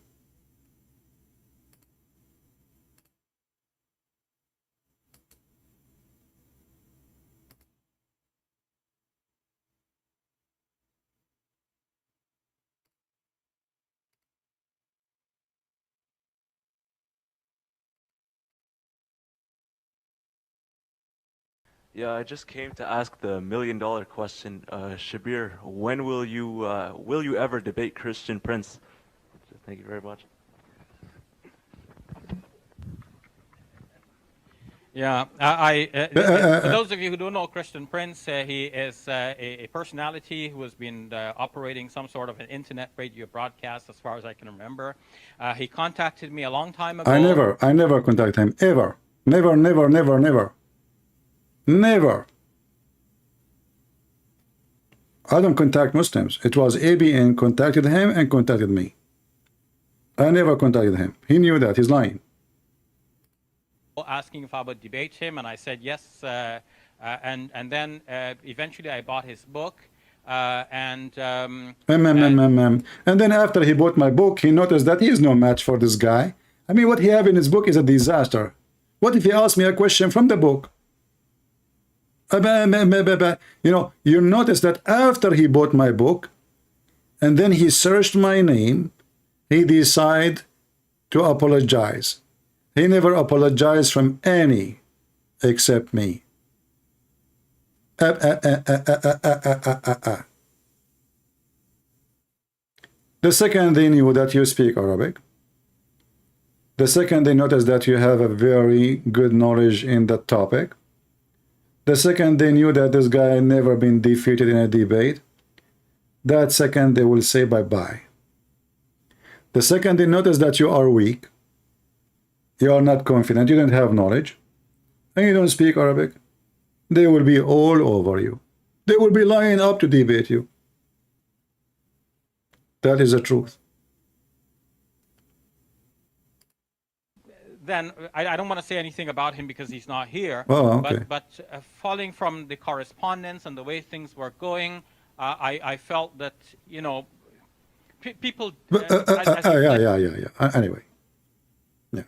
Yeah, I just came to ask the million-dollar question, Shabir. When will you ever debate Christian Prince? Thank you very much. Yeah, for those of you who don't know Christian Prince, he is a personality who has been operating some sort of an internet radio broadcast, as far as I can remember. He contacted me a long time ago. I never contacted him, ever. Never, never, never, never. Never. I don't contact Muslims. It was ABN contacted him and contacted me. I never contacted him. He knew that. He's lying. Asking if I would debate him, and I said yes. And then eventually I bought his book. And then after he bought my book, he noticed that he is no match for this guy. I mean, what he have in his book is a disaster. What if he asked me a question from the book? You know, you notice that after he bought my book, and then he searched my name, he decided to apologize. He never apologized from any except me. The second they knew that you speak Arabic, the second they noticed that you have a very good knowledge in that topic, the second they knew that this guy never been defeated in a debate, that second they will say bye-bye. The second they notice that you are weak, you are not confident, you don't have knowledge, and you don't speak Arabic, they will be all over you. They will be lining up to debate you. That is the truth. Then I don't want to say anything about him because he's not here. Oh, okay. But falling from the correspondence and the way things were going, I felt that, you know, people. Anyway, yeah.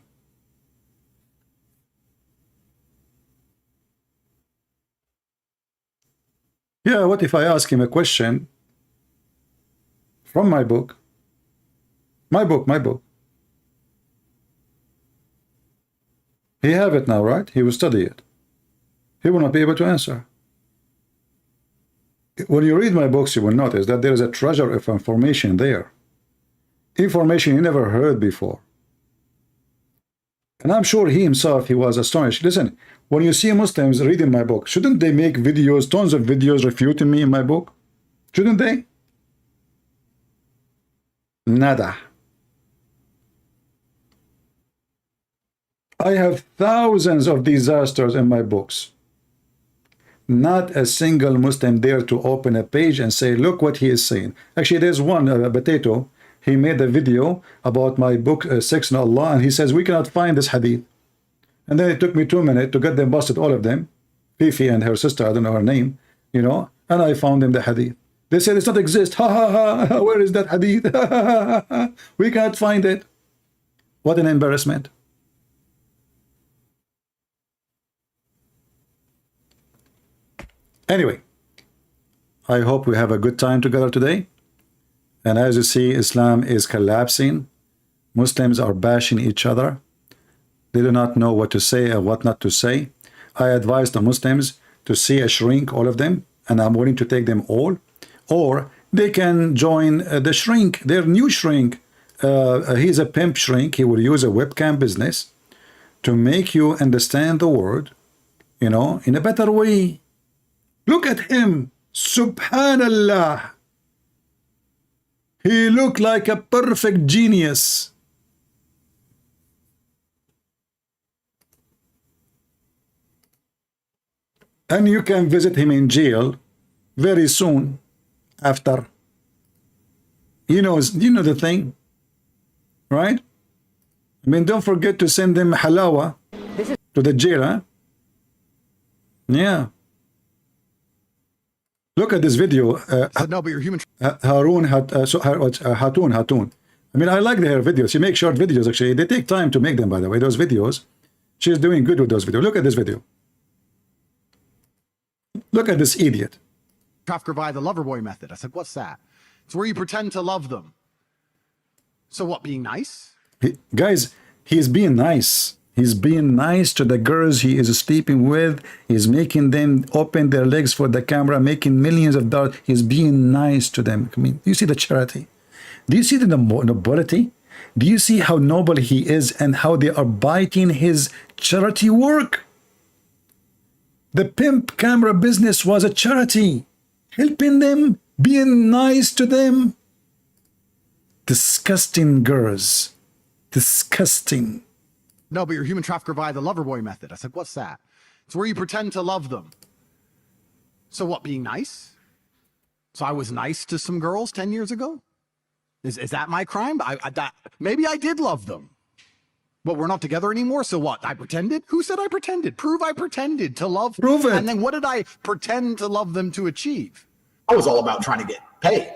Yeah. What if I ask him a question from my book? My book. He have it now, right? He will study it. He will not be able to answer. When you read my books, you will notice that there is a treasure of information there. Information you never heard before. And I'm sure he himself, he was astonished. Listen, when you see Muslims reading my book, shouldn't they make videos, tons of videos refuting me in my book? Shouldn't they? Nada. I have thousands of disasters in my books. Not a single Muslim dare to open a page and say, look what he is saying. Actually, there's one, Potato. He made a video about my book, Sex and Allah, and he says, we cannot find this hadith. And then it took me 2 minutes to get them busted, all of them. Fifi and her sister, I don't know her name, you know, and I found them the hadith. They said it's not exist. Ha ha ha. Where is that hadith? Ha, ha, ha. We can't find it. What an embarrassment. Anyway, I hope we have a good time together today. And as you see, Islam is collapsing. Muslims are bashing each other. They do not know what to say or what not to say. I advise the Muslims to see a shrink, all of them, and I'm willing to take them all. Or they can join the shrink, their new shrink. He's a pimp shrink. He will use a webcam business to make you understand the word, you know, in a better way. Look at him. Subhanallah. He looked like a perfect genius. And you can visit him in jail very soon after. You know the thing, right? I mean, don't forget to send them halawa to the jail, huh? Yeah. Look at this video. No, but you're human. Hatun. I mean, I like her videos. She makes short videos, actually. They take time to make them, by the way, those videos. She's doing good with those videos. Look at this video. Look at this idiot. Trafficker by the lover boy method. I said, what's that? It's where you pretend to love them. So what, being nice? Guys, he's being nice. He's being nice to the girls he is sleeping with. He's making them open their legs for the camera, making millions of dollars. He's being nice to them. I mean, do you see the charity? Do you see the nobility? Do you see how noble he is and how they are biting his charity work? The pimp camera business was a charity. Helping them, being nice to them. Disgusting girls. Disgusting. No, but you're human trafficker by the lover boy method. I said, what's that? It's where you pretend to love them. So what, being nice? So I was nice to some girls 10 years ago? Is that my crime? Maybe I did love them. But we're not together anymore, so what? I pretended? Who said I pretended? Prove I pretended to love. Prove it. And then what did I pretend to love them to achieve? I was all about trying to get paid.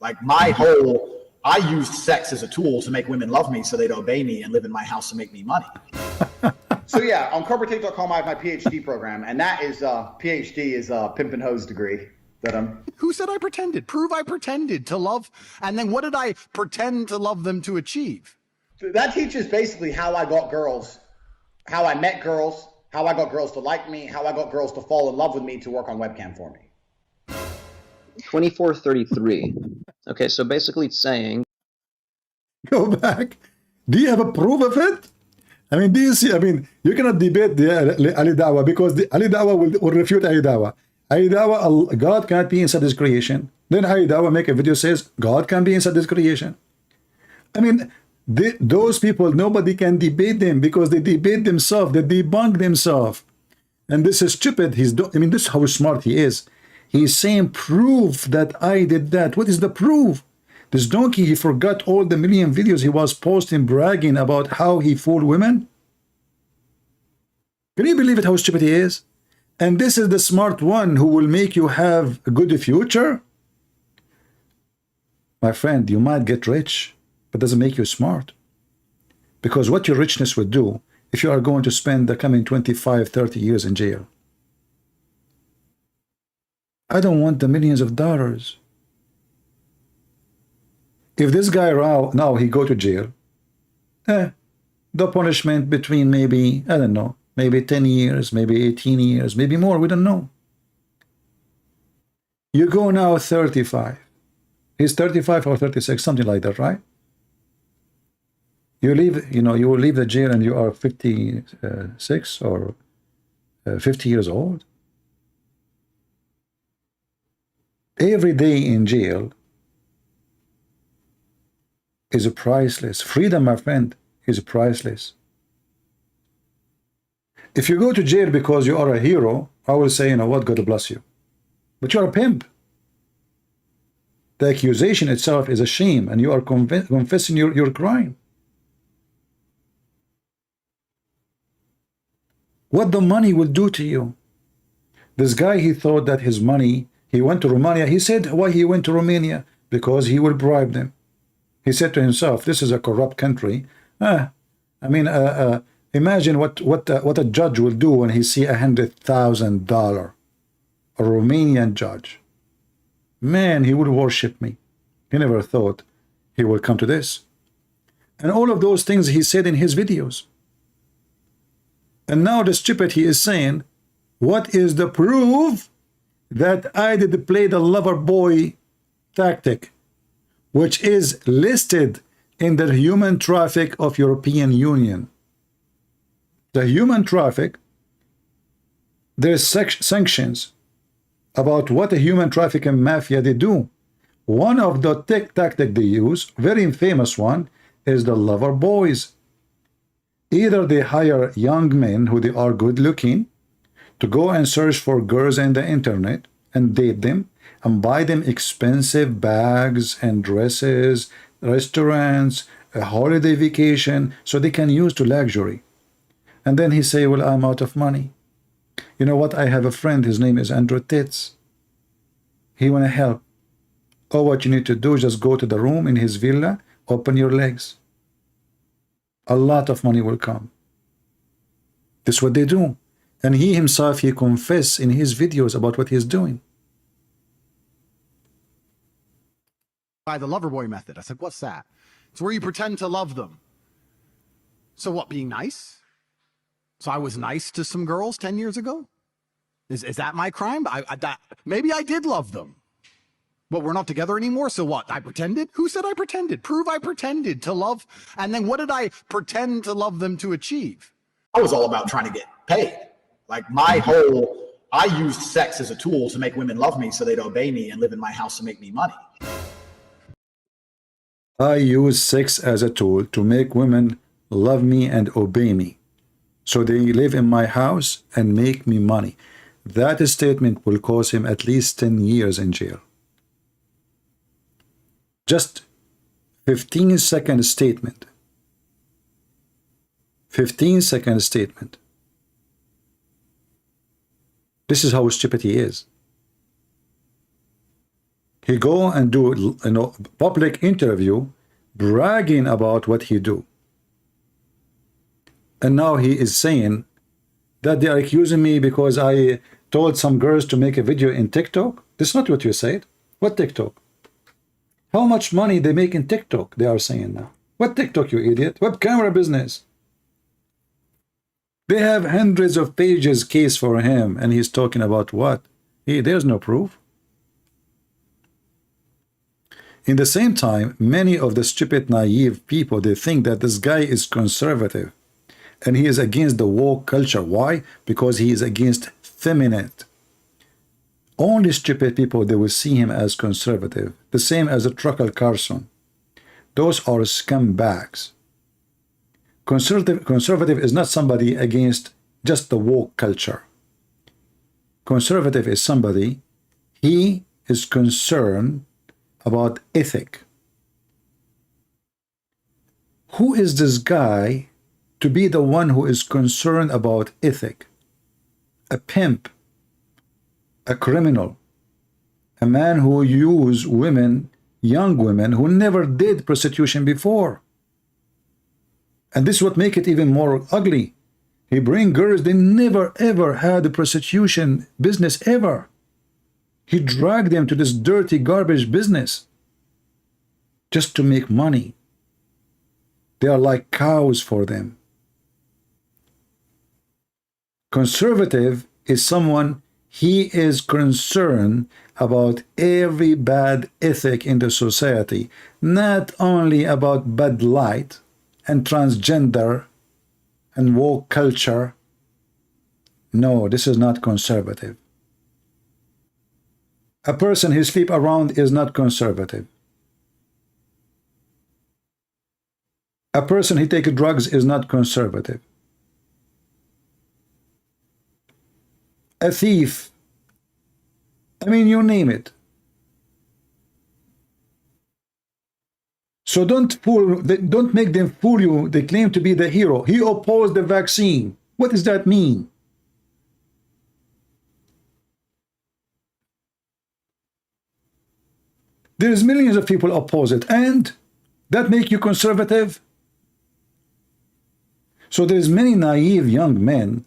Like I used sex as a tool to make women love me so they'd obey me and live in my house to make me money. So yeah, on corporatetape.com I have my PhD program, and that is PhD is a pimp and hose degree that I'm. Who said I pretended? Prove I pretended to love. And then what did I pretend to love them to achieve? That teaches basically how I got girls, how I met girls, how I got girls to like me, how I got girls to fall in love with me to work on webcam for me. 2433. Okay, so basically it's saying. Go back. Do you have a proof of it? I mean, do you see? I mean, you cannot debate the Ali Dawah because the Ali Dawah will refute Ali Dawah. Ali Dawah, God can't be inside his creation. Then Ali Dawah make a video says God can be inside his creation. I mean, those people, nobody can debate them because they debate themselves, they debunk themselves. And this is stupid. I mean, this is how smart he is. He's saying, prove that I did that. What is the proof? This donkey, he forgot all the million videos he was posting, bragging about how he fooled women. Can you believe it, how stupid he is? And this is the smart one who will make you have a good future? My friend, you might get rich, but doesn't make you smart. Because what your richness would do if you are going to spend the coming 25, 30 years in jail. I don't want the millions of dollars. If this guy now he go to jail, the punishment between maybe, I don't know, maybe 10 years, maybe 18 years, maybe more, we don't know. You go now 35. He's 35 or 36, something like that, right? You leave, you will leave the jail and you are 56 or 50 years old. Every day in jail is priceless. Freedom, my friend, is priceless. If you go to jail because you are a hero, I will say, you know what, God bless you. But you're a pimp. The accusation itself is a shame, and you are confessing your crime. What the money will do to you. This guy, he thought that his money, he went to Romania. He said why he went to Romania, because he will bribe them. He said to himself, this is a corrupt country. Imagine what a judge will do when he see $100,000. A Romanian judge. Man, he would worship me. He never thought he would come to this. And all of those things he said in his videos. And now the stupid, he is saying, what is the proof that I did play the lover boy tactic, which is listed in the human traffic of European Union? The human traffic, there's sanctions about what the human trafficking mafia they do. One of the tactic they use, very famous one, is the lover boys. Either they hire young men who they are good looking to go and search for girls in the internet and date them and buy them expensive bags and dresses, restaurants, a holiday vacation, so they can use to luxury. And then he say, well, I'm out of money. You know what? I have a friend, his name is Andrew Tits. He want to help. Oh, what you need to do is just go to the room in his villa, open your legs. A lot of money will come. This is what they do. And he himself, he confess in his videos about what he's doing. By the lover boy method. I said, what's that? It's where you pretend to love them. So what, being nice? So I was nice to some girls 10 years ago? Is that my crime? Maybe I did love them. But we're not together anymore, so what? I pretended? Who said I pretended? Prove I pretended to love. And then what did I pretend to love them to achieve? I was all about trying to get paid. Like I used sex as a tool to make women love me so they'd obey me and live in my house to make me money. I use sex as a tool to make women love me and obey me, so they live in my house and make me money. That statement will cause him at least 10 years in jail. Just 15-second statement. 15-second statement. This is how stupid he is. He go and do public interview bragging about what he do. And now he is saying that they are accusing me because I told some girls to make a video in TikTok. That's not what you said. What TikTok? How much money they make in TikTok, they are saying now. What TikTok, you idiot? What camera business? They have hundreds of pages case for him, and he's talking about what? There's no proof. In the same time, many of the stupid, naive people, they think that this guy is conservative and he is against the woke culture. Why? Because he is against feminine. Only stupid people, they will see him as conservative. The same as a Trucker Carson. Those are scumbags. Conservative is not somebody against just the woke culture. Conservative is somebody, he is concerned about ethic. Who is this guy to be the one who is concerned about ethic? A pimp, a criminal, a man who used women, young women, who never did prostitution before. And this is what makes it even more ugly. He bring girls, they never ever had a prostitution business ever. He dragged them to this dirty garbage business just to make money. They are like cows for them. Conservative is someone, he is concerned about every bad ethic in the society, not only about Bud Light and transgender and woke culture. No, this is not conservative. A person who sleep around is not conservative. A person who take drugs is not conservative. A thief, I mean, you name it. So don't make them fool you. They claim to be the hero. He opposed the vaccine. What does that mean? There's millions of people oppose it, and that make you conservative. So there's many naive young men,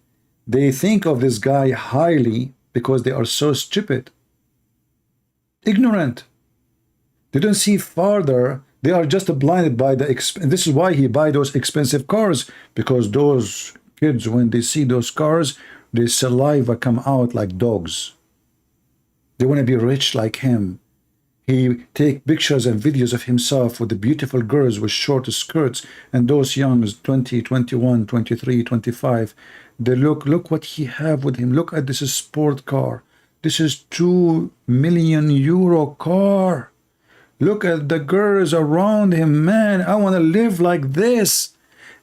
they think of this guy highly because they are so stupid, ignorant. They don't see farther. They are just blinded by the this is why he buy those expensive cars, because those kids, when they see those cars, their saliva come out like dogs. They want to be rich like him. He take pictures and videos of himself with the beautiful girls with short skirts, and those youngs, 20, 21, 23, 25, they look what he have with him. Look at this sport car. This is €2 million car. Look at the girls around him, man. I want to live like this.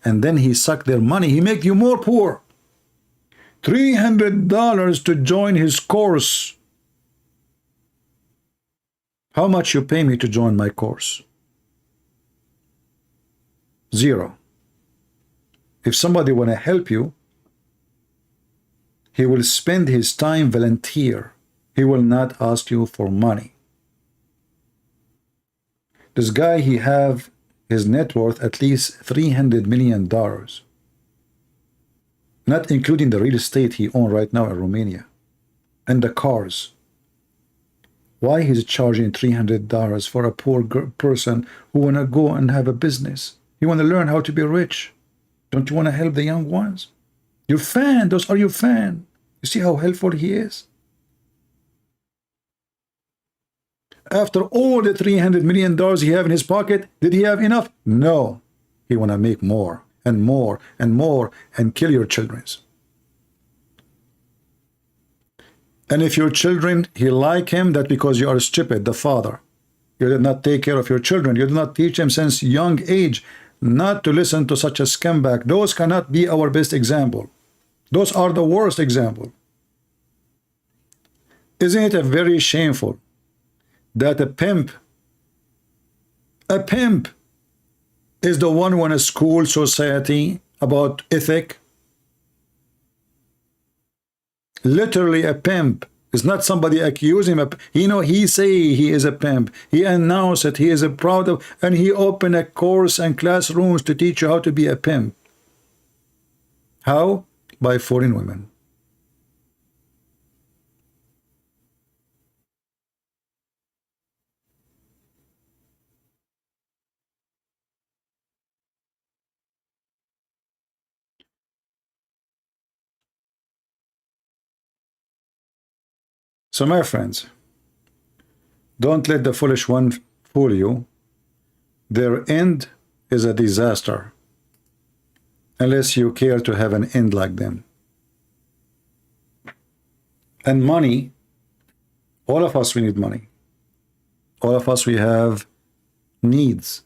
And then he suck their money. He make you more poor. $300 to join his course. How much you pay me to join my course? Zero. If somebody want to help you, he will spend his time volunteer. He will not ask you for money. This guy, he have his net worth at least $300 million. Not including the real estate he own right now in Romania. And the cars. Why he's charging $300 for a poor person who want to go and have a business? You want to learn how to be rich. Don't you want to help the young ones? Your fan, those are your fan. You see how helpful he is? After all the $300 million he have in his pocket, did he have enough? No. He want to make more and more and more and kill your children. And if your children, he like him, that because you are stupid, the father. You did not take care of your children. You did not teach them since young age not to listen to such a scumbag. Those cannot be our best example. Those are the worst example. Isn't it a very shameful that a pimp is the one who want to school society about ethic? Literally a pimp. It's not somebody accuse him. You know, he say he is a pimp. He announced it. He is a proud of, and he opened a course and classrooms to teach you how to be a pimp. How? By foreign women. So my friends, don't let the foolish one fool you. Their end is a disaster, unless you care to have an end like them. And money, all of us, we need money. All of us, we have needs.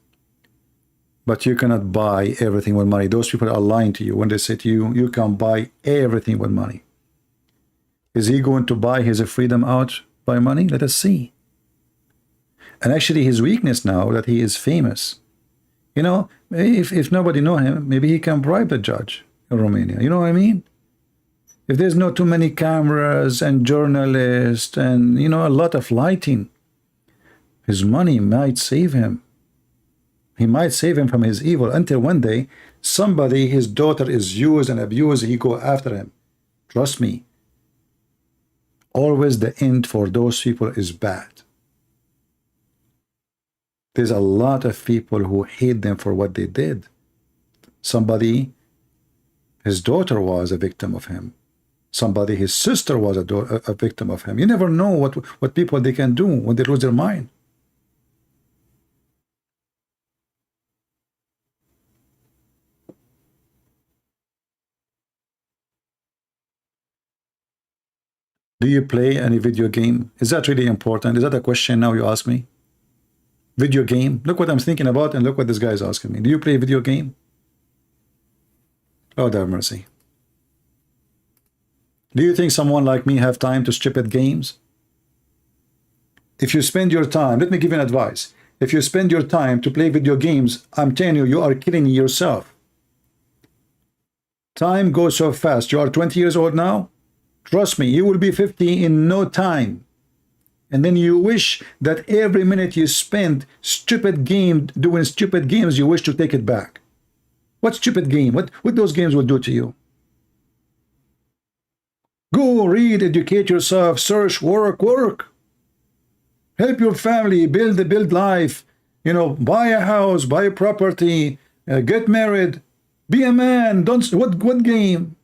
But you cannot buy everything with money. Those people are lying to you when they say to you, you can buy everything with money. Is he going to buy his freedom out by money? Let us see. And actually his weakness now that he is famous. You know, if nobody know him, maybe he can bribe the judge in Romania. You know what I mean? If there's not too many cameras and journalists and, you know, a lot of lighting, his money might save him. He might save him from his evil until one day somebody, his daughter is used and abused, he go after him. Trust me. Always the end for those people is bad. There's a lot of people who hate them for what they did. Somebody, his daughter was a victim of him. Somebody, his sister was a victim of him. You never know what people they can do when they lose their mind. Do you play any video game? Is that really important? Is that a question now you ask me? Video game? Look what I'm thinking about and look what this guy is asking me. Do you play a video game? Lord have mercy. Do you think someone like me have time to strip at games? If you spend your time, let me give you an advice. If you spend your time to play video games, I'm telling you, you are killing yourself. Time goes so fast. You are 20 years old now. Trust me, you will be 50 in no time. And then you wish that every minute you spend stupid game doing stupid games, you wish to take it back. What stupid game? What those games will do to you? Go read, educate yourself, search, work. Help your family, build life. You know, buy a house, buy a property, get married, be a man. Don't what game?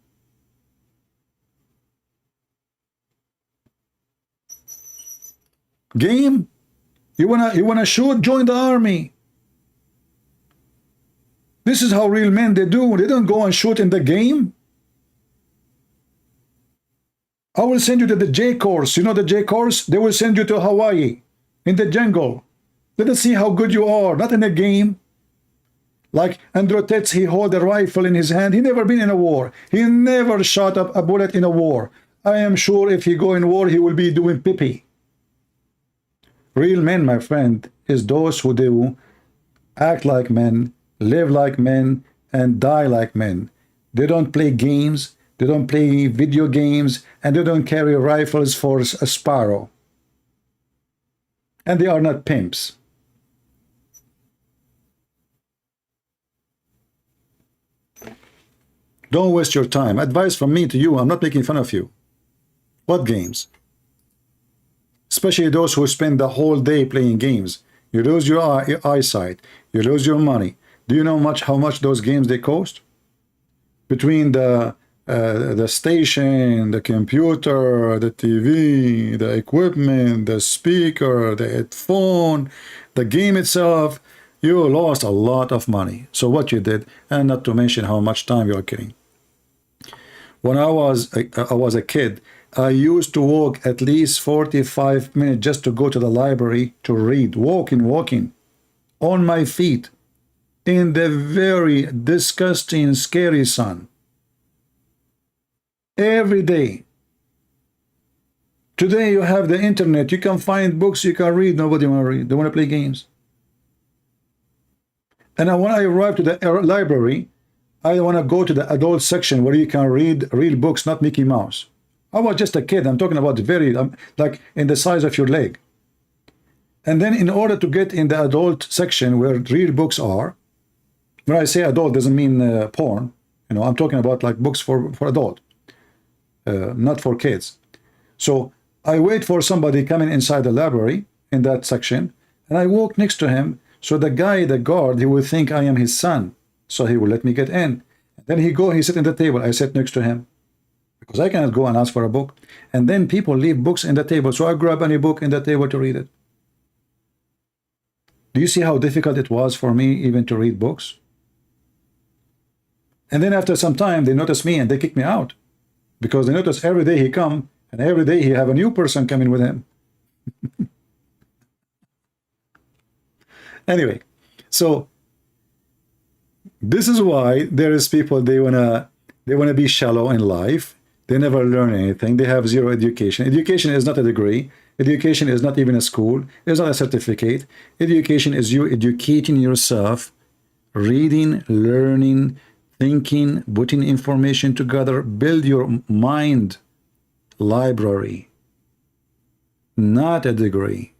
Game? You wanna shoot? Join the army. This is how real men they do. They don't go and shoot in the game. I will send you to the J course. You know the J course? They will send you to Hawaii, in the jungle. Let us see how good you are, not in a game. Like Andrew Tate, he hold a rifle in his hand. He never been in a war. He never shot up a bullet in a war. I am sure if he go in war, he will be doing pee-pee. Real men, my friend, is those who do act like men, live like men, and die like men. They don't play games, they don't play video games, and they don't carry rifles for a sparrow. And they are not pimps. Don't waste your time. Advice from me to you, I'm not making fun of you. What games? Especially those who spend the whole day playing games. You lose your eyesight. You lose your money. Do you know how much those games they cost? Between the station, the computer, the TV, the equipment, the speaker, the headphone, the game itself, you lost a lot of money. So what you did, and not to mention how much time you are killing. When I was a kid, I used to walk at least 45 minutes just to go to the library to read, walking on my feet in the very disgusting, scary sun. Every day. Today you have the internet, you can find books you can read, nobody want to read, they want to play games. And when I arrived to the library, I want to go to the adult section where you can read real books, not Mickey Mouse. I was just a kid. I'm talking about very, like in the size of your leg. And then in order to get in the adult section where real books are, when I say adult, doesn't mean porn. You know, I'm talking about like books for adult, not for kids. So I wait for somebody coming inside the library in that section, and I walk next to him. So the guy, the guard, he will think I am his son. So he will let me get in. Then he sit in the table. I sit next to him, because I cannot go and ask for a book. And then people leave books in the table. So I grab any book in the table to read it. Do you see how difficult it was for me even to read books? And then after some time, they notice me and they kick me out. Because they notice every day he come, and every day he have a new person coming with him. Anyway, so this is why there is people, they wanna be shallow in life. They never learn anything. They have zero education. Education is not a degree. Education is not even a school. It's not a certificate. Education is you educating yourself, reading, learning, thinking, putting information together, build your mind library, not a degree.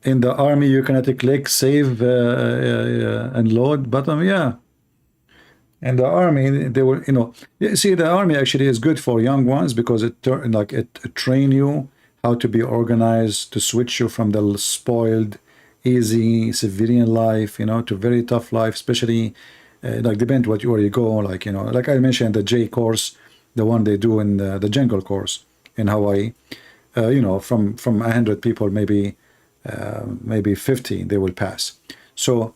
In the army, you cannot click save and load button. Yeah. In the army, they will, you see, the army actually is good for young ones because it train you how to be organized, to switch you from the spoiled, easy civilian life, to very tough life, especially like depend where you go, like I mentioned the J course, the one they do in the jungle course in Hawaii. From 100 people, maybe 50 they will pass. So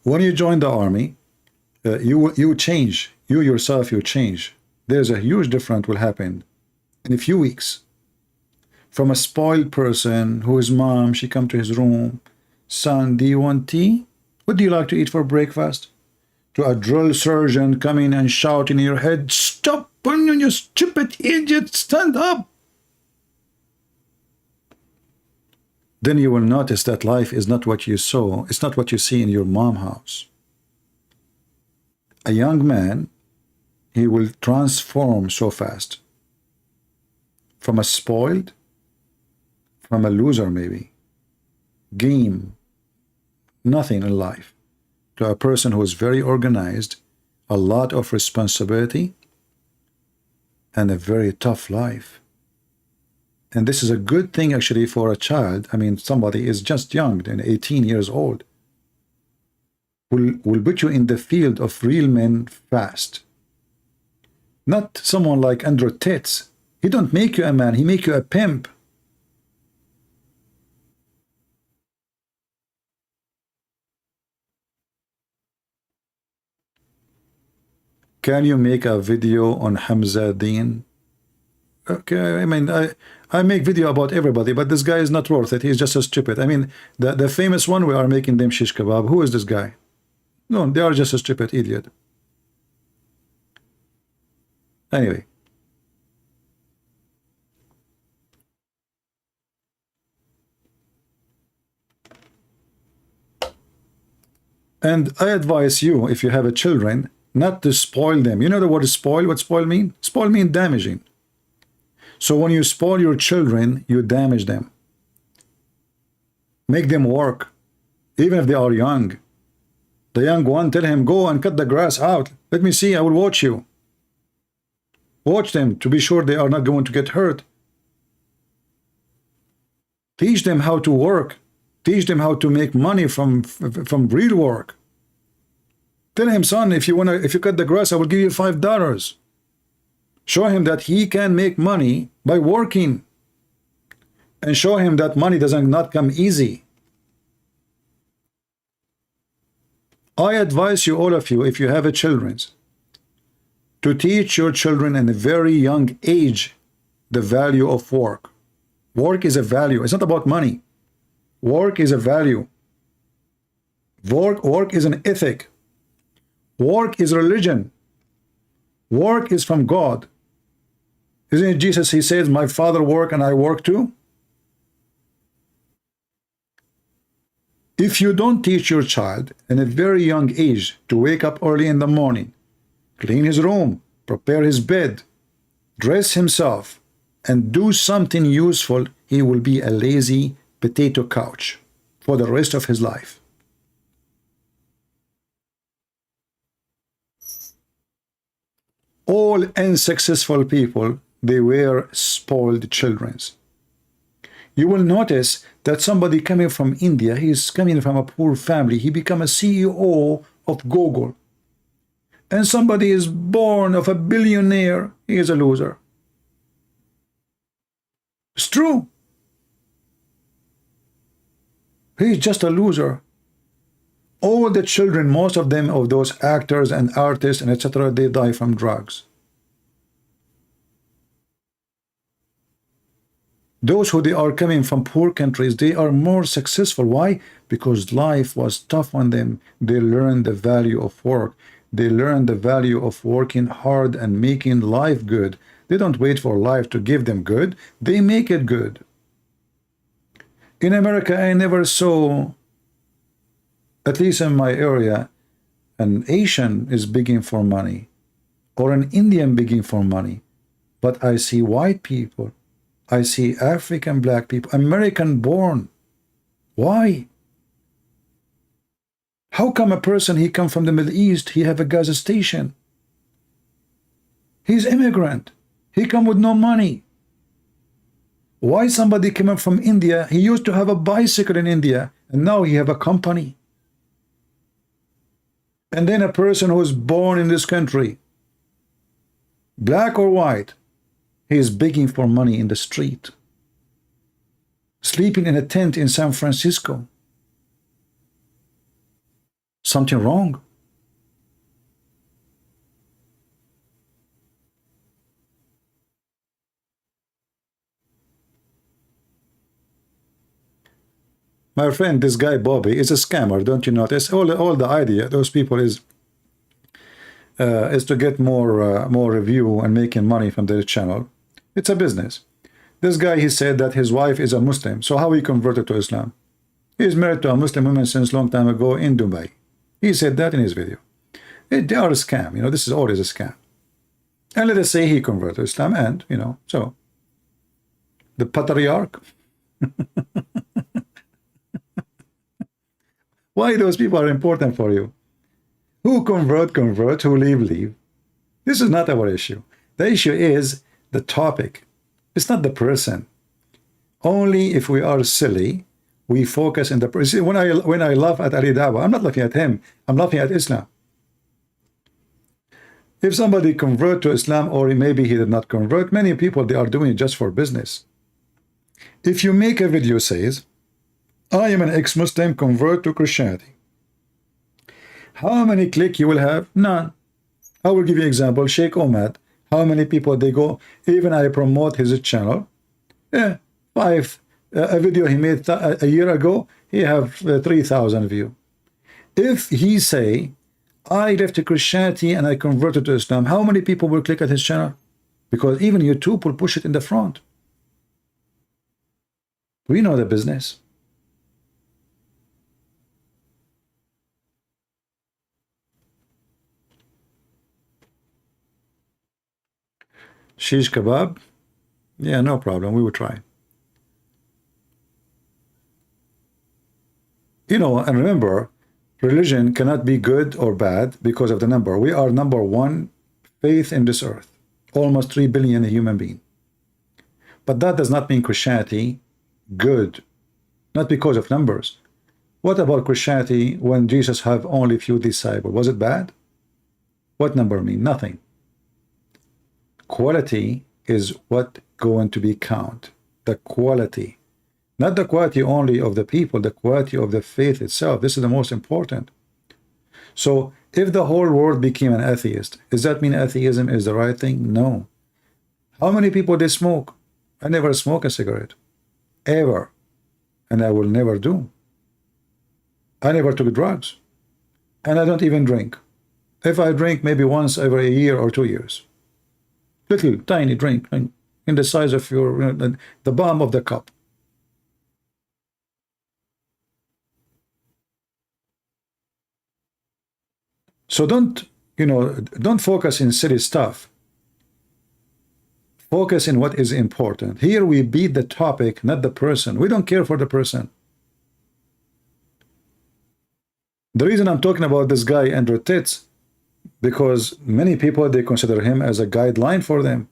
when you join the army, you change. You yourself, you change. There's a huge difference will happen in a few weeks. From a spoiled person whose mom, she come to his room, son, do you want tea? What do you like to eat for breakfast? To a drill sergeant coming and shouting in your head, stop, you stupid idiot, stand up. Then you will notice that life is not what you saw. It's not what you see in your mom's house. A young man, he will transform so fast from a spoiled, from a loser maybe, game, nothing in life, to a person who is very organized, a lot of responsibility, and a very tough life. And this is a good thing actually for a child. I mean, somebody is just young, and 18 years old, will put you in the field of real men fast. Not someone like Andrew Tate. He don't make you a man, he make you a pimp. Can you make a video on Hamza Deen? Okay, I mean, I make video about everybody, but this guy is not worth it. He's just so stupid. I mean, the famous one, we are making them shish kebab. Who is this guy? No, they are just a stupid idiot. Anyway. And I advise you, if you have a children, not to spoil them. You know the word spoil? What spoil mean? Spoil mean damaging. So when you spoil your children, you damage them. Make them work, even if they are young. The young one, tell him, go and cut the grass out. Let me see, I will watch you. Watch them to be sure they are not going to get hurt. Teach them how to work. Teach them how to make money from real work. Tell him, son, if you cut the grass, I will give you $5. Show him that he can make money by working. And show him that money does not come easy. I advise you, all of you, if you have a children, to teach your children in a very young age the value of work. Work is a value. It's not about money. Work is a value. Work is an ethic. Work is religion. Work is from God. Isn't it Jesus? He says, my Father work and I work too. If you don't teach your child in a very young age to wake up early in the morning, clean his room, prepare his bed, dress himself, and do something useful, he will be a lazy potato couch for the rest of his life. All unsuccessful people, they were spoiled children. You will notice that somebody coming from India, he is coming from a poor family, he become a CEO of Google. And somebody is born of a billionaire, he is a loser. It's true. He's just a loser. All the children, most of them, of those actors and artists and etc., they die from drugs. Those who they are coming from poor countries, they are more successful. Why? Because life was tough on them. They learned the value of work. They learned the value of working hard and making life good. They don't wait for life to give them good. They make it good. In America, I never saw, at least in my area, an Asian is begging for money or an Indian begging for money. But I see white people, I see African black people, American born. Why? How come a person, he come from the Middle East, he have a gas station? He's immigrant. He come with no money. Why somebody coming from India, he used to have a bicycle in India, and now he have a company. And then a person who was born in this country, black or white, he is begging for money in the street, sleeping in a tent in San Francisco. Something wrong. My friend, this guy Bobby is a scammer, don't you notice? All the idea, those people is to get more review and making money from their channel. It's a business. This guy, he said that his wife is a Muslim, so how he converted to Islam? He is married to a Muslim woman since long time ago in Dubai. He said that in his video. They are a scam, you know, this is always a scam. And let us say he converted to Islam, and, you know, so the patriarch. Why those people are important for you? Who convert, who leave. This is not our issue. The issue is the topic. It's not the person. Only if we are silly, we focus in the person. When I laugh at Ali Dawah, I'm not laughing at him. I'm laughing at Islam. If somebody convert to Islam, or maybe he did not convert, many people, they are doing it just for business. If you make a video says, I am an ex-Muslim, convert to Christianity, how many click you will have? None. I will give you an example. Sheikh Omad, how many people they go, even I promote his channel, 5. A video he made a year ago, he have 3,000 view. If he say, I left Christianity and I converted to Islam, how many people will click at his channel? Because even YouTube will push it in the front. We know the business. Shish kebab? Yeah, no problem. We will try. You know, and remember, religion cannot be good or bad because of the number. We are number 1 faith in this earth. Almost 3 billion human beings. But that does not mean Christianity good. Not because of numbers. What about Christianity when Jesus have only few disciples? Was it bad? What number mean? Nothing. Quality is what going to be count. The quality. Not the quality only of the people, the quality of the faith itself. This is the most important. So if the whole world became an atheist, does that mean atheism is the right thing? No. How many people they smoke? I never smoke a cigarette. Ever. And I will never do. I never took drugs. And I don't even drink. If I drink, maybe once every year or 2 years. Little tiny drink in the size of your the palm of the cup. So don't focus in silly stuff. Focus in what is important. Here we beat the topic, not the person. We don't care for the person. The reason I'm talking about this guy Andrew Titz, because many people, they consider him as a guideline for them,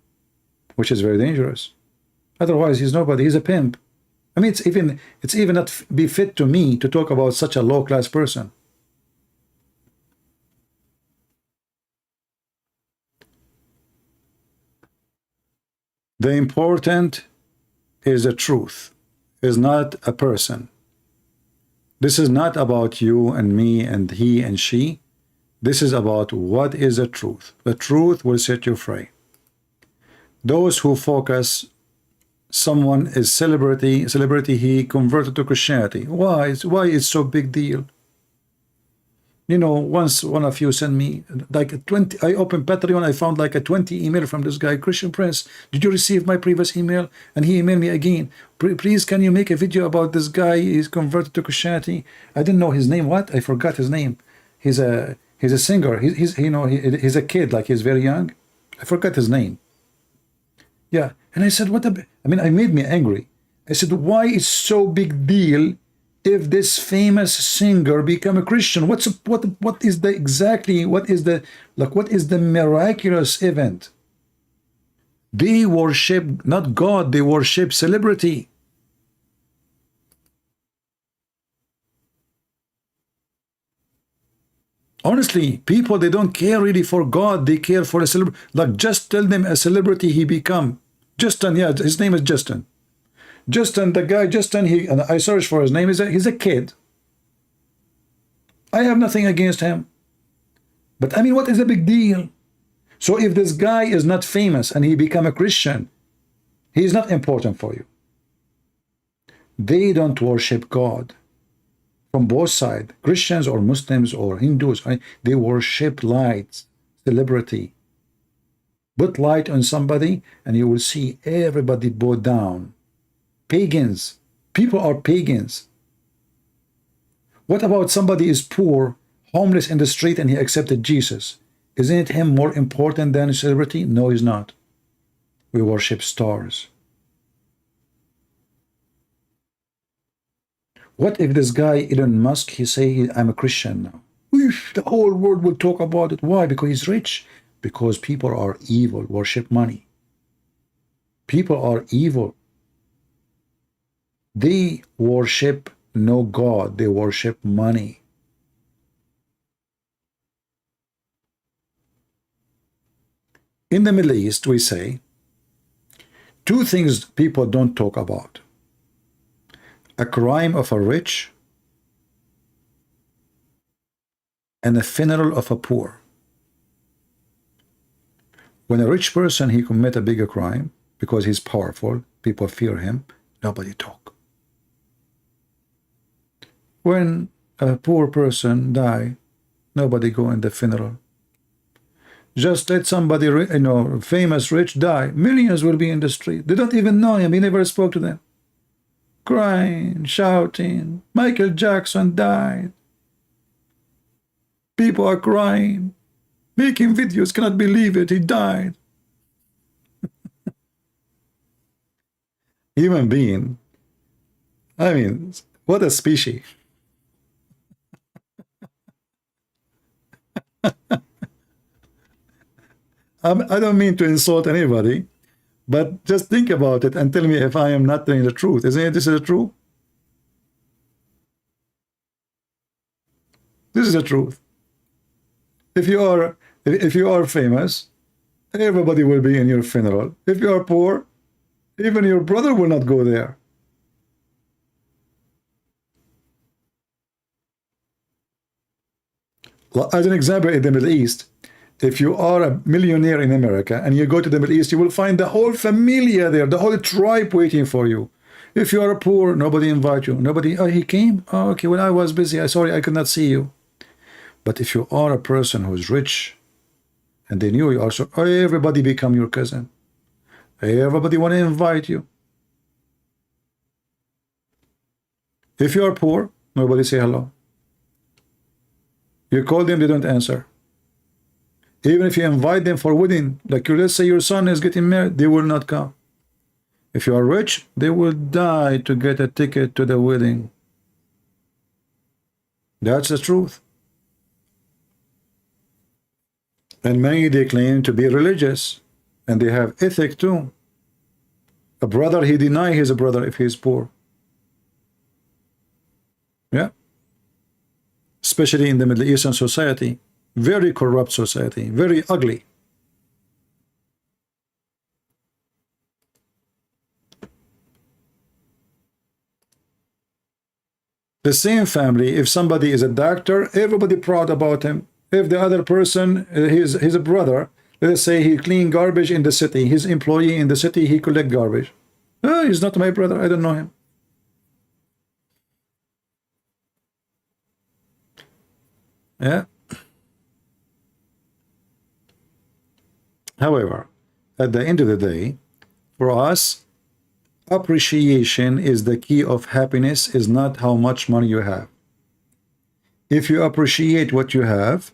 which is very dangerous. Otherwise, he's nobody. He's a pimp. I mean, it's even not be fit to me to talk about such a low-class person. The important is the truth, is not a person. This is not about you and me and he and she. This is about what is the truth. The truth will set you free. Those who focus, someone is celebrity, he converted to Christianity. Why it's so big deal? You know, once one of you sent me like 20, I opened Patreon, I found like a 20 email from this guy, Christian Prince. Did you receive my previous email? And he emailed me again. Please, can you make a video about this guy? He's converted to Christianity. I didn't know his name. What? I forgot his name. He's a singer. He's a kid, like he's very young. I forgot his name. Yeah. And I said, I made me angry. I said, why is so big deal if this famous singer become a Christian? What is the miraculous event? They worship not God, they worship celebrity. Honestly, people, they don't care really for God, they care for a celebrity. Like, just tell them a celebrity he become. Justin, yeah, his name is Justin. Justin, the guy, Justin, and I searched for his name, he's a kid. I have nothing against him. But I mean, what is the big deal? So if this guy is not famous and he become a Christian, he is not important for you. They don't worship God. From both sides, Christians or Muslims or Hindus, they worship lights, celebrity. Put light on somebody and you will see everybody bow down. Pagans. People are pagans. What about somebody is poor, homeless in the street, and he accepted Jesus? Isn't it him more important than a celebrity? No, he's not. We worship stars. What if this guy, Elon Musk, he say, I'm a Christian now? The whole world will talk about it. Why? Because he's rich. Because people are evil, worship money. People are evil. They worship no God, they worship money. In the Middle East, we say, two things people don't talk about. A crime of a rich and a funeral of a poor. When a rich person, he commit a bigger crime, because he's powerful, people fear him, nobody talk. When a poor person die, nobody go in the funeral. Just let somebody, famous, rich die, millions will be in the street. They don't even know him, he never spoke to them. Crying, shouting, Michael Jackson died. People are crying, making videos, cannot believe it, he died. Human being, I mean, what a species. I don't mean to insult anybody, but just think about it and tell me if I am not telling the truth. Isn't this the truth? This is the truth. If you are famous, everybody will be in your funeral. If you are poor, even your brother will not go there. As an example, in the Middle East, if you are a millionaire in America and you go to the Middle East, you will find the whole familia there, the whole tribe waiting for you. If you are poor, nobody invite you. Nobody, oh, he came? Oh, okay, well, I was busy. I'm sorry, I could not see you. But if you are a person who is rich and they knew you also, everybody become your cousin. Everybody want to invite you. If you are poor, nobody say hello. You call them, they don't answer. Even if you invite them for wedding, like let's say your son is getting married, they will not come. If you are rich, they will die to get a ticket to the wedding. That's the truth. And many, they claim to be religious, and they have ethic too. A brother, he deny he's a brother if he's poor. Yeah. Especially in the Middle Eastern society. Very corrupt society, very ugly. The same family, if somebody is a doctor, everybody proud about him. If the other person, he's a brother, let's say he clean garbage in the city, his employee in the city, he collect garbage. Oh, he's not my brother, I don't know him. Yeah. However, at the end of the day, for us, appreciation is the key of happiness, is not how much money you have. If you appreciate what you have,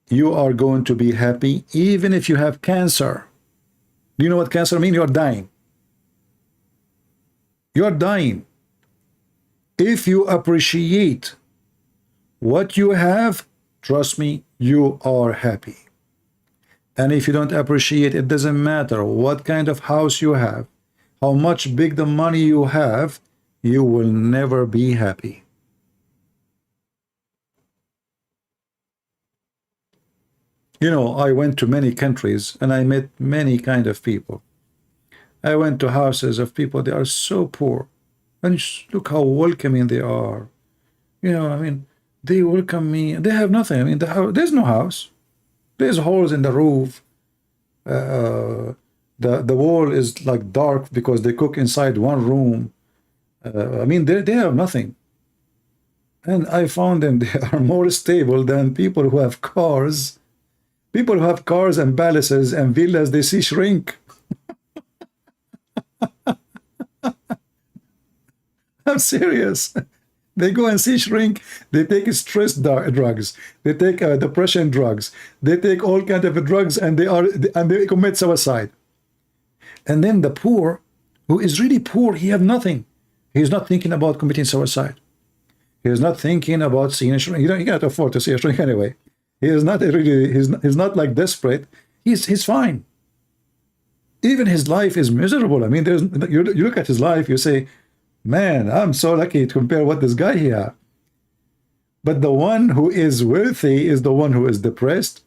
you are going to be happy even if you have cancer. Do you know what cancer means? You are dying. You are dying. If you appreciate what you have, trust me, you are happy. And if you don't appreciate, it doesn't matter what kind of house you have, how much big the money you have, you will never be happy. You know, I went to many countries and I met many kind of people. I went to houses of people, they are so poor. And look how welcoming they are. You know, I mean, they welcome me. They have nothing. I mean, there's no house. There's holes in the roof. The wall is like dark because they cook inside one room. I mean, they have nothing. And I found them, they are more stable than people who have cars. People who have cars and palaces and villas, they see shrink. I'm serious. They go and see shrink. They take stress drugs. They take depression drugs. They take all kind of drugs, and they commit suicide. And then the poor, who is really poor, he have nothing. He's not thinking about committing suicide. He is not thinking about seeing a shrink. He cannot afford to see a shrink anyway. He is not really. He's not like desperate. He's fine. Even his life is miserable. I mean, you look at his life, you say, man, I'm so lucky to compare what this guy here. But the one who is wealthy is the one who is depressed,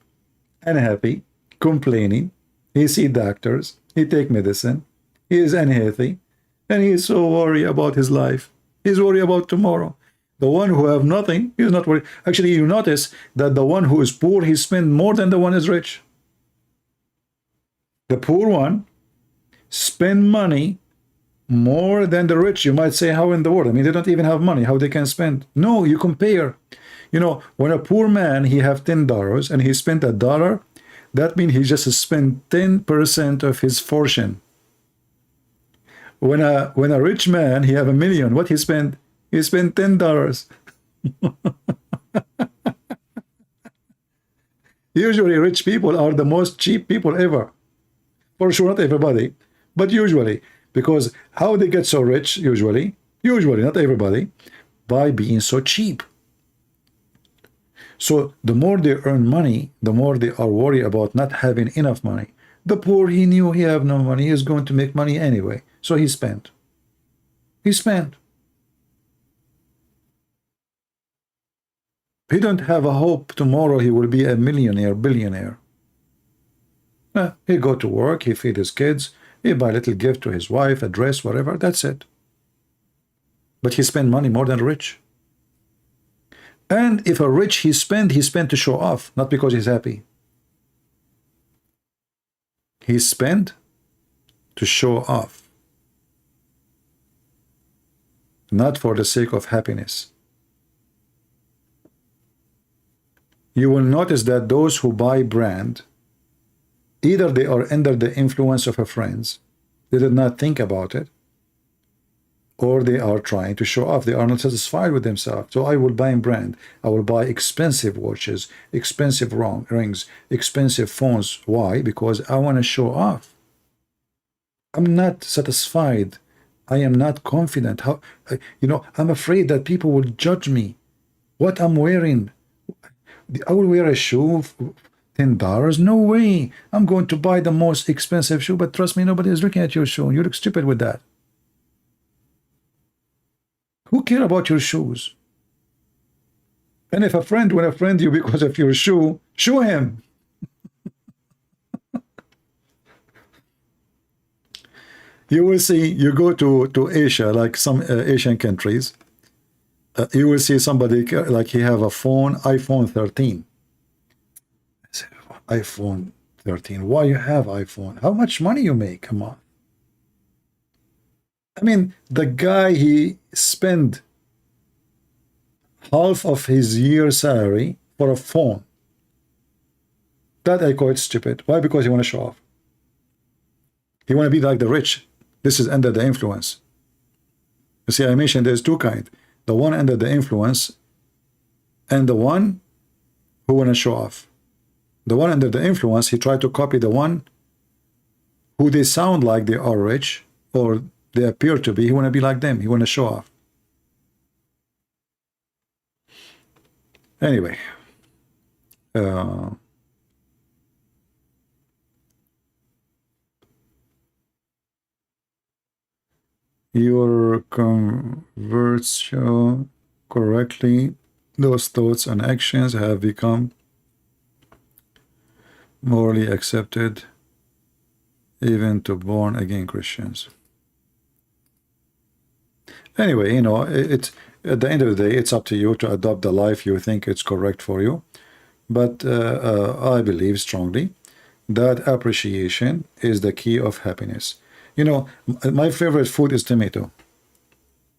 unhappy, complaining. He see doctors. He take medicine. He is unhealthy. And he is so worried about his life. He's worried about tomorrow. The one who have nothing, he's not worried. Actually, you notice that the one who is poor, he spend more than the one who is rich. The poor one spend money more than the rich. You might say, how in the world? I mean, they don't even have money. How they can spend? No, you compare. You know, when a poor man, he have $10 and he spent $1, that means he just spent 10% of his fortune. When a rich man, he have $1 million, what he spent? He spent $10. Usually rich people are the most cheap people ever. For sure, not everybody, but usually. Because how they get so rich, usually, not everybody, by being so cheap. So the more they earn money, the more they are worried about not having enough money. The poor, he knew he have no money, he's going to make money anyway. So he spent. He spent. He don't have a hope tomorrow he will be a millionaire, billionaire. He go to work, he feed his kids, he buy a little gift to his wife, a dress, whatever, that's it. But he spend money more than rich. And if a rich he spend to show off, not because he's happy. He spend to show off, not for the sake of happiness. You will notice that those who buy brand, either they are under the influence of a friends, they did not think about it, or they are trying to show off. They are not satisfied with themselves. So I will buy a brand. I will buy expensive watches, expensive rings, expensive phones. Why? Because I want to show off. I'm not satisfied. I am not confident. How, I'm afraid that people will judge me. What I'm wearing. I will wear a shoe, $10. No way. I'm going to buy the most expensive shoe, but trust me, nobody is looking at your shoe. You look stupid with that. Who care about your shoes? And if a friend will offend you because of your shoe, show him. You will see, you go to Asia, like some Asian countries, you will see somebody like he have a phone, iPhone 13. I say, iPhone 13, why you have iPhone? How much money you make? Come on. I mean, the guy, he spent half of his year's salary for a phone. That I call it stupid. Why? Because he want to show off. He want to be like the rich. This is under the influence. You see, I mentioned there's two kinds. The one under the influence and the one who want to show off. The one under the influence, he tried to copy the one who they sound like they are rich or they appear to be. He want to be like them. He want to show off. Anyway, your converts show correctly those thoughts and actions have become morally accepted even to born again Christians. Anyway, it's at the end of the day, it's up to you to adopt the life you think it's correct for you. But I believe strongly that appreciation is the key of happiness. My favorite food is tomato.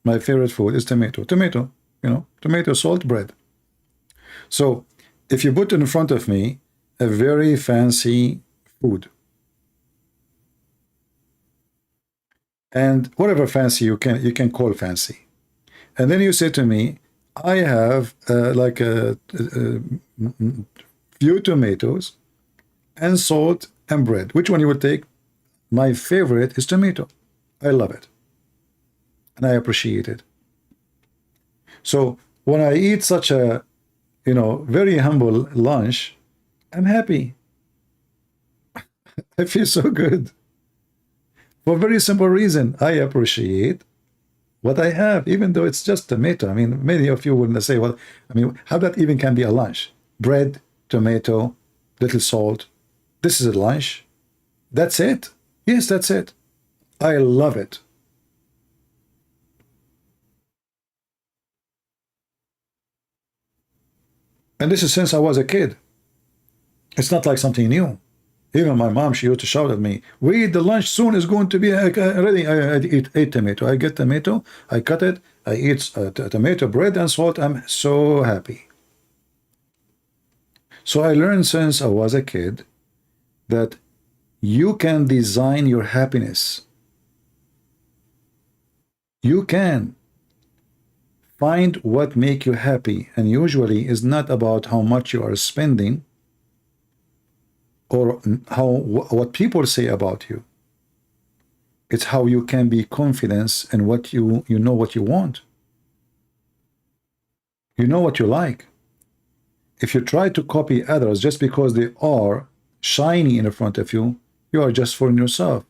My favorite food is tomato. Tomato, tomato, salt, bread. So if you put in front of me a very fancy food, and whatever fancy you can call fancy, And then you say to me, I have like a few tomatoes and salt and bread. Which one you would take? My favorite is tomato. I love it. And I appreciate it. So when I eat such a, you know, very humble lunch, I'm happy. I feel so good. For a very simple reason. I appreciate what I have, even though it's just tomato. I mean, many of you wouldn't say, well, I mean, how that even can be a lunch? Bread, tomato, little salt. This is a lunch. That's it. Yes, that's it. I love it. And this is since I was a kid. It's not like something new. Even my mom, she used to shout at me, wait, the lunch soon is going to be ready. I eat tomato. I get tomato, I cut it, I eat tomato, bread and salt. I'm so happy. So I learned since I was a kid that you can design your happiness. You can find what make you happy, and usually is not about how much you are spending or what people say about you. It's how you can be confident in what you know what you want. You know what you like. If you try to copy others just because they are shiny in front of you, you are just fooling yourself.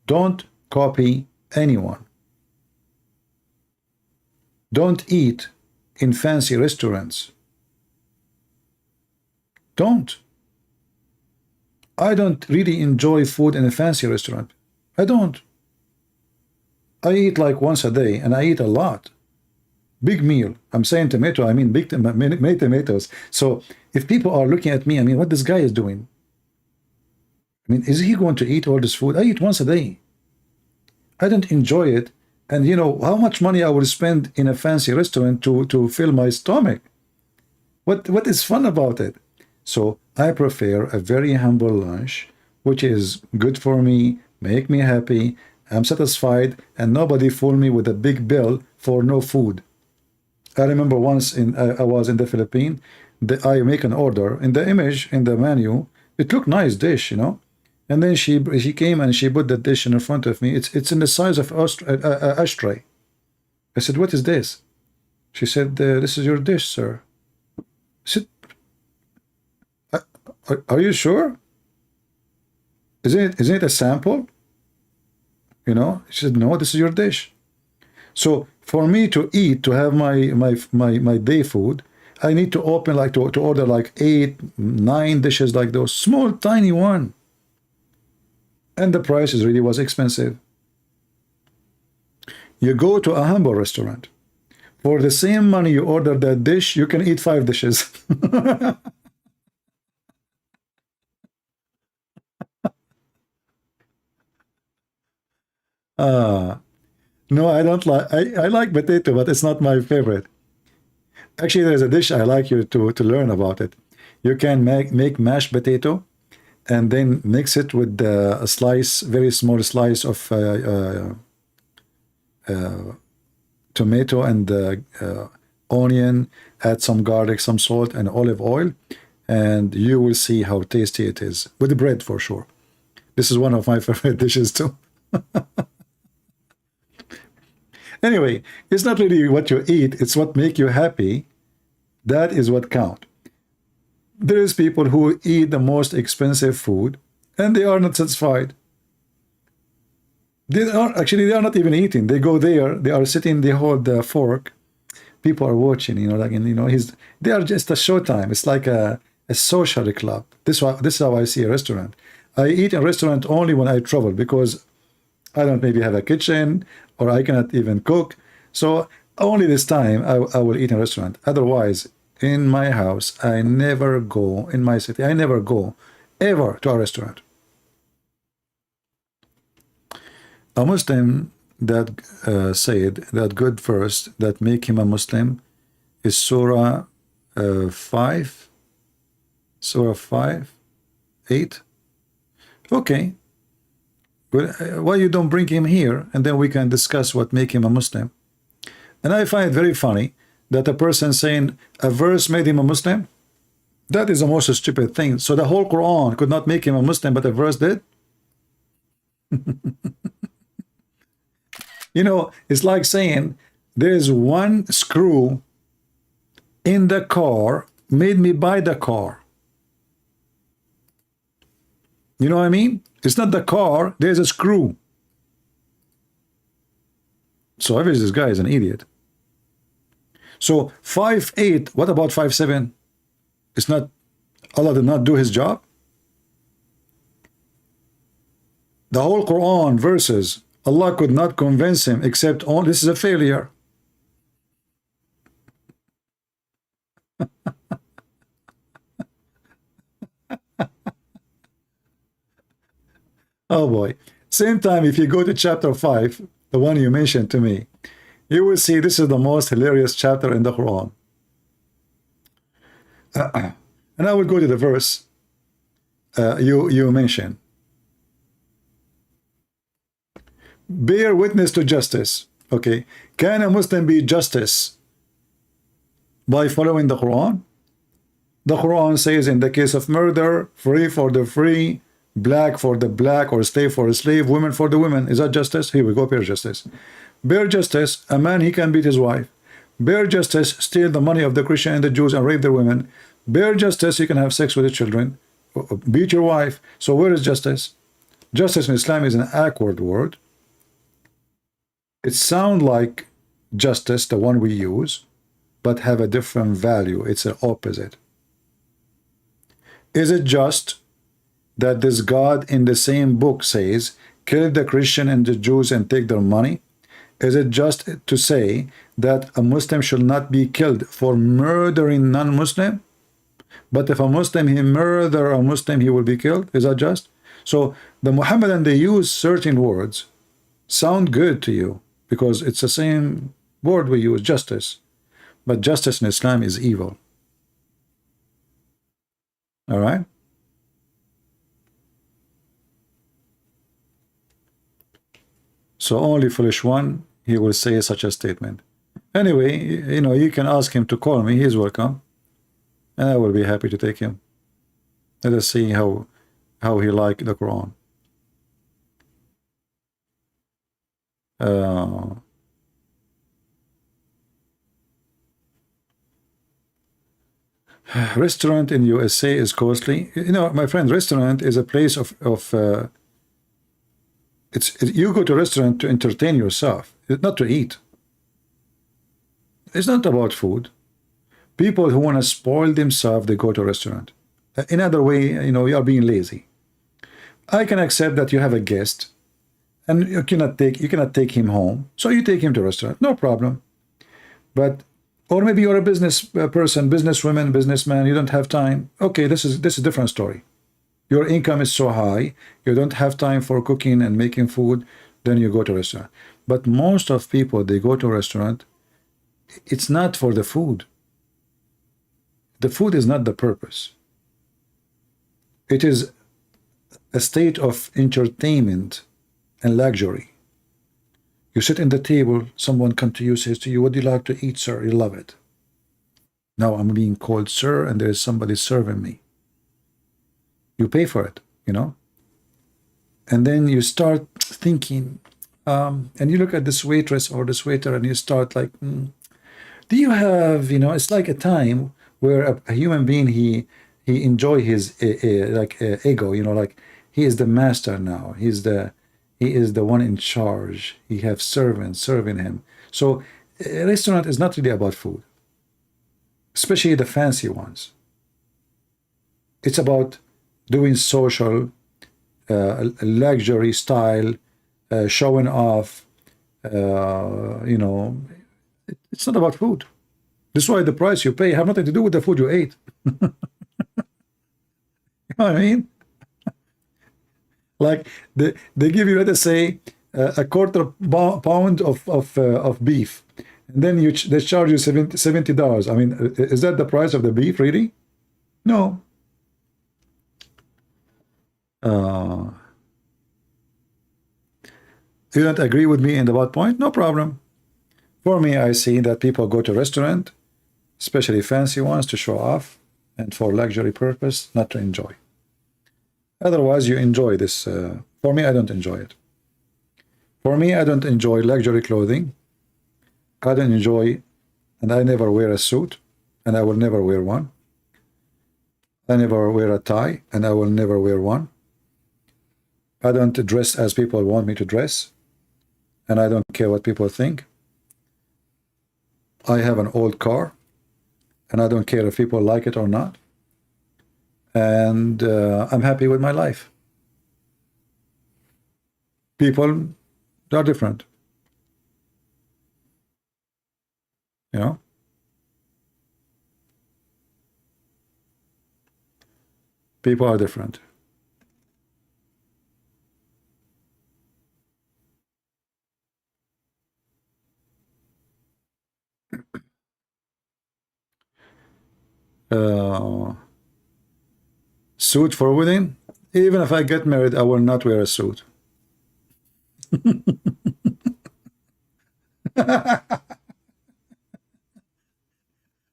Don't copy anyone. Don't eat in fancy restaurants. Don't. I don't really enjoy food in a fancy restaurant. I don't. I eat like once a day, and I eat a lot. Big meal. I'm saying tomato, I mean many tomatoes. So if people are looking at me, I mean, what this guy is doing? I mean, is he going to eat all this food? I eat once a day. I don't enjoy it. And you know how much money I would spend in a fancy restaurant to fill my stomach? What is fun about it? So I prefer a very humble lunch, which is good for me, make me happy, I'm satisfied, and nobody fool me with a big bill for no food. I remember once I was in the Philippines, I make an order, in the image, in the menu, it looked nice dish, you know, and then she came and she put the dish in front of me. It's in the size of ashtray. I said, what is this? She said, this is your dish, sir. I said, are you sure? Isn't it a sample? You know, she said, no, this is your dish. So for me to eat, to have my day food, I need to open like to order like 8, 9 dishes like those, small, tiny one. And the price really was expensive. You go to a humble restaurant. For the same money you order that dish, you can eat 5 dishes. No, I don't like. I like potato, but it's not my favorite. Actually, there's a dish I like you to learn about it. You can make mashed potato, and then mix it with a slice, very small slice of tomato and onion. Add some garlic, some salt, and olive oil, and you will see how tasty it is with the bread for sure. This is one of my favorite dishes too. Anyway, it's not really what you eat, it's what make you happy. That is what count. There is people who eat the most expensive food and they are not satisfied. They are not even eating. They go there, they are sitting, they hold the fork. People are watching, you know, like, and, you know, they are just a showtime. It's like a social club. This is how I see a restaurant. I eat in a restaurant only when I travel because I don't maybe have a kitchen or I cannot even cook. So only this time I will eat in a restaurant. Otherwise, in my house, I never go, in my city, I never go ever to a restaurant. A Muslim that said that good verse that make him a Muslim is Surah 5, 8. Okay. Well, why you don't bring him here and then we can discuss what make him a Muslim? And I find it very funny that a person saying a verse made him a Muslim. That is the most stupid thing. So the whole Quran could not make him a Muslim, but a verse did. You know, it's like saying there's one screw in the car made me buy the car. You know what I mean? It's not the car, there's a screw. So obviously this guy is an idiot. So 5'8", what about 5'7"? It's not, Allah did not do his job? The whole Quran verses, Allah could not convince him except on this is a failure. Oh boy. Same time, if you go to chapter 5, the one you mentioned to me, you will see this is the most hilarious chapter in the Quran. And I will go to the verse you mentioned. Bear witness to justice. Okay. Can a Muslim be justice by following the Quran? The Quran says in the case of murder, free for the free, black for the black, or slave for a slave, women for the women. Is that justice? Here we go, bear justice. Bear justice, a man, he can beat his wife. Bear justice, steal the money of the Christian and the Jews and rape their women. Bear justice, you can have sex with the children. Beat your wife. So where is justice? Justice in Islam is an awkward word. It sounds like justice, the one we use, but have a different value. It's an opposite. Is it just that this God in the same book says, kill the Christian and the Jews and take their money? Is it just to say that a Muslim should not be killed for murdering non-Muslim? But if a Muslim, he murder a Muslim, he will be killed? Is that just? So the Muhammadan, they use certain words, sound good to you, because it's the same word we use, justice. But justice in Islam is evil. All right? So only foolish one, he will say such a statement. Anyway, you know, you can ask him to call me. He's welcome. And I will be happy to take him. Let us see how he liked the Quran. Restaurant in USA is costly. You know, my friend, restaurant is a place of you go to a restaurant to entertain yourself, not to eat. It's not about food. People who want to spoil themselves, they go to a restaurant. In other way, you know, you are being lazy. I can accept that you have a guest and you cannot take him home, so you take him to a restaurant, no problem. But or maybe you're a business person, businesswoman, businessman, you don't have time. Okay, this is a different story. Your income is so high, you don't have time for cooking and making food, then you go to a restaurant. But most of people, they go to a restaurant, it's not for the food. The food is not the purpose. It is a state of entertainment and luxury. You sit in the table, someone comes to you, says to you, what do you like to eat, sir? You love it. Now I'm being called sir, and there is somebody serving me. You pay for it, you know? And then you start thinking, and you look at this waitress or this waiter, and you start like, do you have, you know, it's like a time where a human being, he enjoy his ego, you know, like he is the master now. He is the one in charge. He have servants serving him. So a restaurant is not really about food, especially the fancy ones. It's about doing social, luxury style, showing off, you know. It's not about food. This is why the price you pay have nothing to do with the food you ate. You know what I mean? Like they give you, let us say, a quarter pound of beef, and then they charge you $70. I mean, is that the price of the beef, really? No. You don't agree with me in the bad point? No problem. For me, I see that people go to restaurant, especially fancy ones, to show off and for luxury purpose, not to enjoy. Otherwise, you enjoy this. For me, I don't enjoy it. For me, I don't enjoy luxury clothing. I don't enjoy, and I never wear a suit, and I will never wear one. I never wear a tie, and I will never wear one. I don't dress as people want me to dress, and I don't care what people think. I have an old car, and I don't care if people like it or not. And I'm happy with my life. People are different. You know? People are different. Suit for wedding? Even if I get married, I will not wear a suit.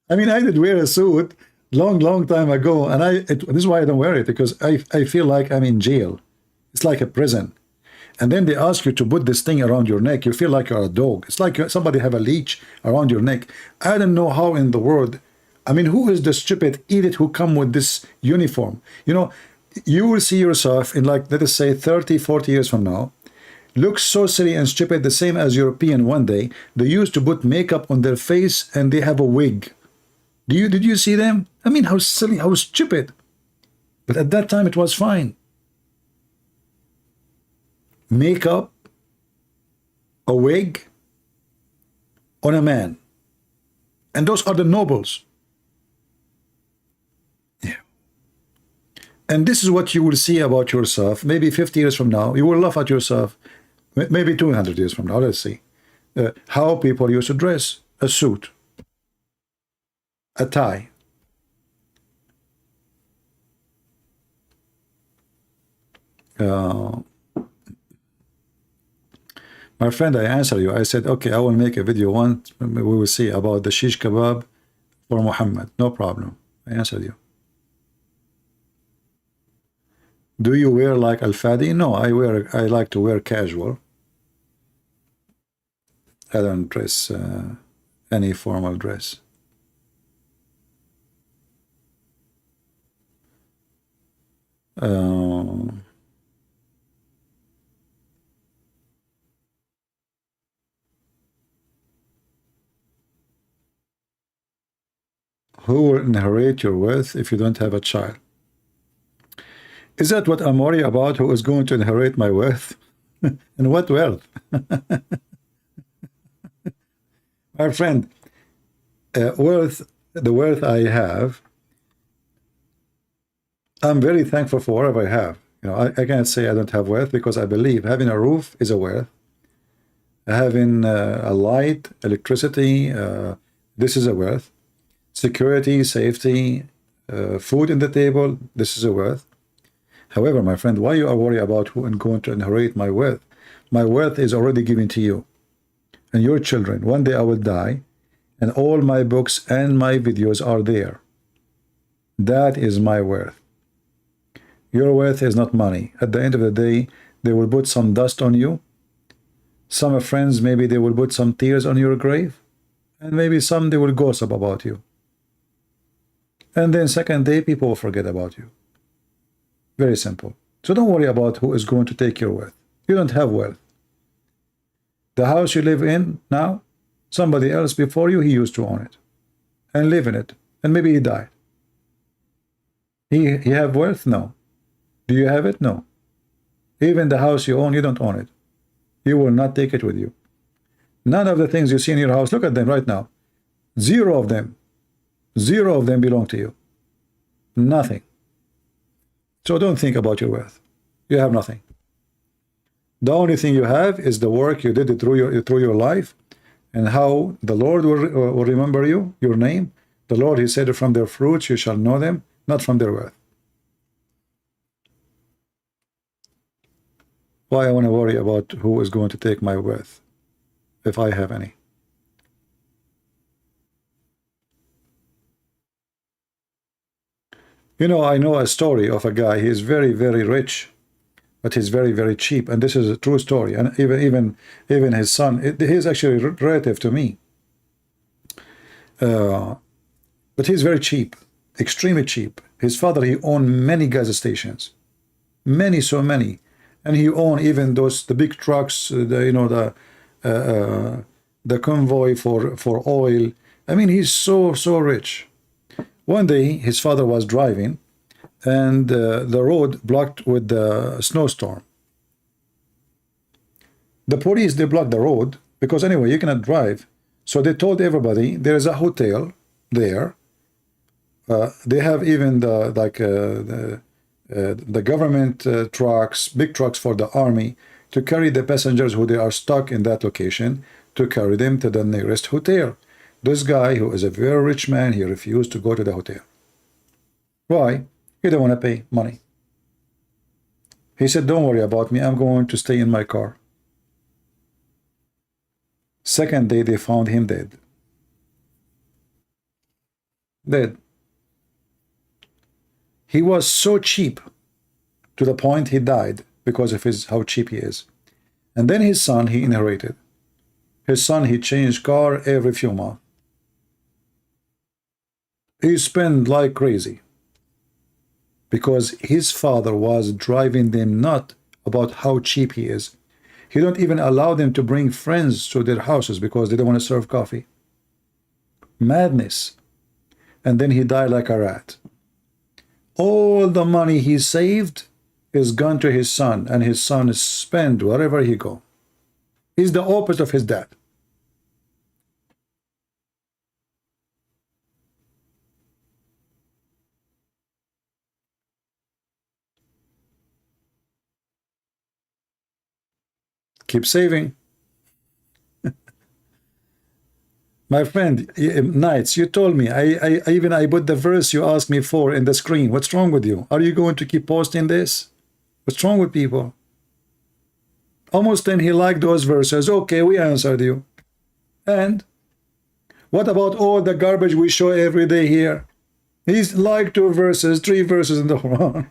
I mean, I did wear a suit long time ago, and this is why I don't wear it, because I feel like I'm in jail. It's like a prison. And then they ask you to put this thing around your neck. You feel like you're a dog. It's like somebody have a leash around your neck. I don't know how in the world. I mean, who is the stupid idiot who come with this uniform? You know, you will see yourself in, like, let us say 30, 40 years from now, look so silly and stupid, the same as European one day. They used to put makeup on their face and they have a wig. Did you see them? I mean, how silly, how stupid. But at that time, it was fine. Makeup, a wig on a man. And those are the nobles. Yeah. And this is what you will see about yourself. Maybe 50 years from now, you will laugh at yourself. Maybe 200 years from now, let's see. How people used to dress. A suit. A tie. My friend, I answered you. I said, okay, I will make a video once. We will see about the shish kebab for Muhammad. No problem. I answered you. Do you wear like al-fadi? No, I like to wear casual. I don't dress any formal dress. Who will inherit your wealth if you don't have a child? Is that what I'm worried about? Who is going to inherit my wealth? And what wealth? My friend, the wealth I have, I'm very thankful for whatever I have. You know, I can't say I don't have wealth, because I believe having a roof is a wealth. Having a light, electricity, this is a wealth. Security, safety, food in the table, this is a wealth. However, my friend, why you are worried about who is going to inherit my wealth? My wealth is already given to you and your children. One day I will die, and all my books and my videos are there. That is my wealth. Your wealth is not money. At the end of the day, they will put some dust on you. Some friends, maybe they will put some tears on your grave, and maybe some they will gossip about you. And then second day, people will forget about you. Very simple. So don't worry about who is going to take your wealth. You don't have wealth. The house you live in now, somebody else before you, he used to own it and live in it. And maybe he died. He have wealth? No. Do you have it? No. Even the house you own, you don't own it. You will not take it with you. None of the things you see in your house, look at them right now. Zero of them belong to you. Nothing. So don't think about your wealth. You have nothing. The only thing you have is the work you did through your life, and how the Lord will remember you, your name. The Lord, he said, from their fruits you shall know them, not from their wealth. Why I want to worry about who is going to take my wealth, if I have any? You know, I know a story of a guy. He is very, very rich, but he's very, very cheap. And this is a true story. And even his son, he is actually relative to me. But he's very cheap, extremely cheap. His father, he owned many gas stations, many, so many, and he owned even the big trucks, the convoy for oil. I mean, he's so rich. One day, his father was driving, and the road blocked with the snowstorm. The police, they blocked the road because anyway, you cannot drive. So they told everybody there is a hotel there. They have even the government trucks, big trucks for the army, to carry the passengers who they are stuck in that location, to carry them to the nearest hotel. This guy, who is a very rich man, he refused to go to the hotel. Why? He don't want to pay money. He said, don't worry about me, I'm going to stay in my car. Second day, they found him dead. Dead. He was so cheap to the point he died because of how cheap he is. And then his son, he inherited. His son, he changed car every few months. He spent like crazy because his father was driving them nuts about how cheap he is. He don't even allow them to bring friends to their houses because they don't want to serve coffee. Madness. And then he died like a rat. All the money he saved is gone to his son, and his son is spent wherever he go. He's the opposite of his dad. Keep saving. My friend, Knights, you told me, I put the verse you asked me for in the screen. What's wrong with you? Are you going to keep posting this? What's wrong with people? Almost then he liked those verses. Okay, we answered you. And what about all the garbage we show every day here? He's liked 2 verses, 3 verses in the Quran.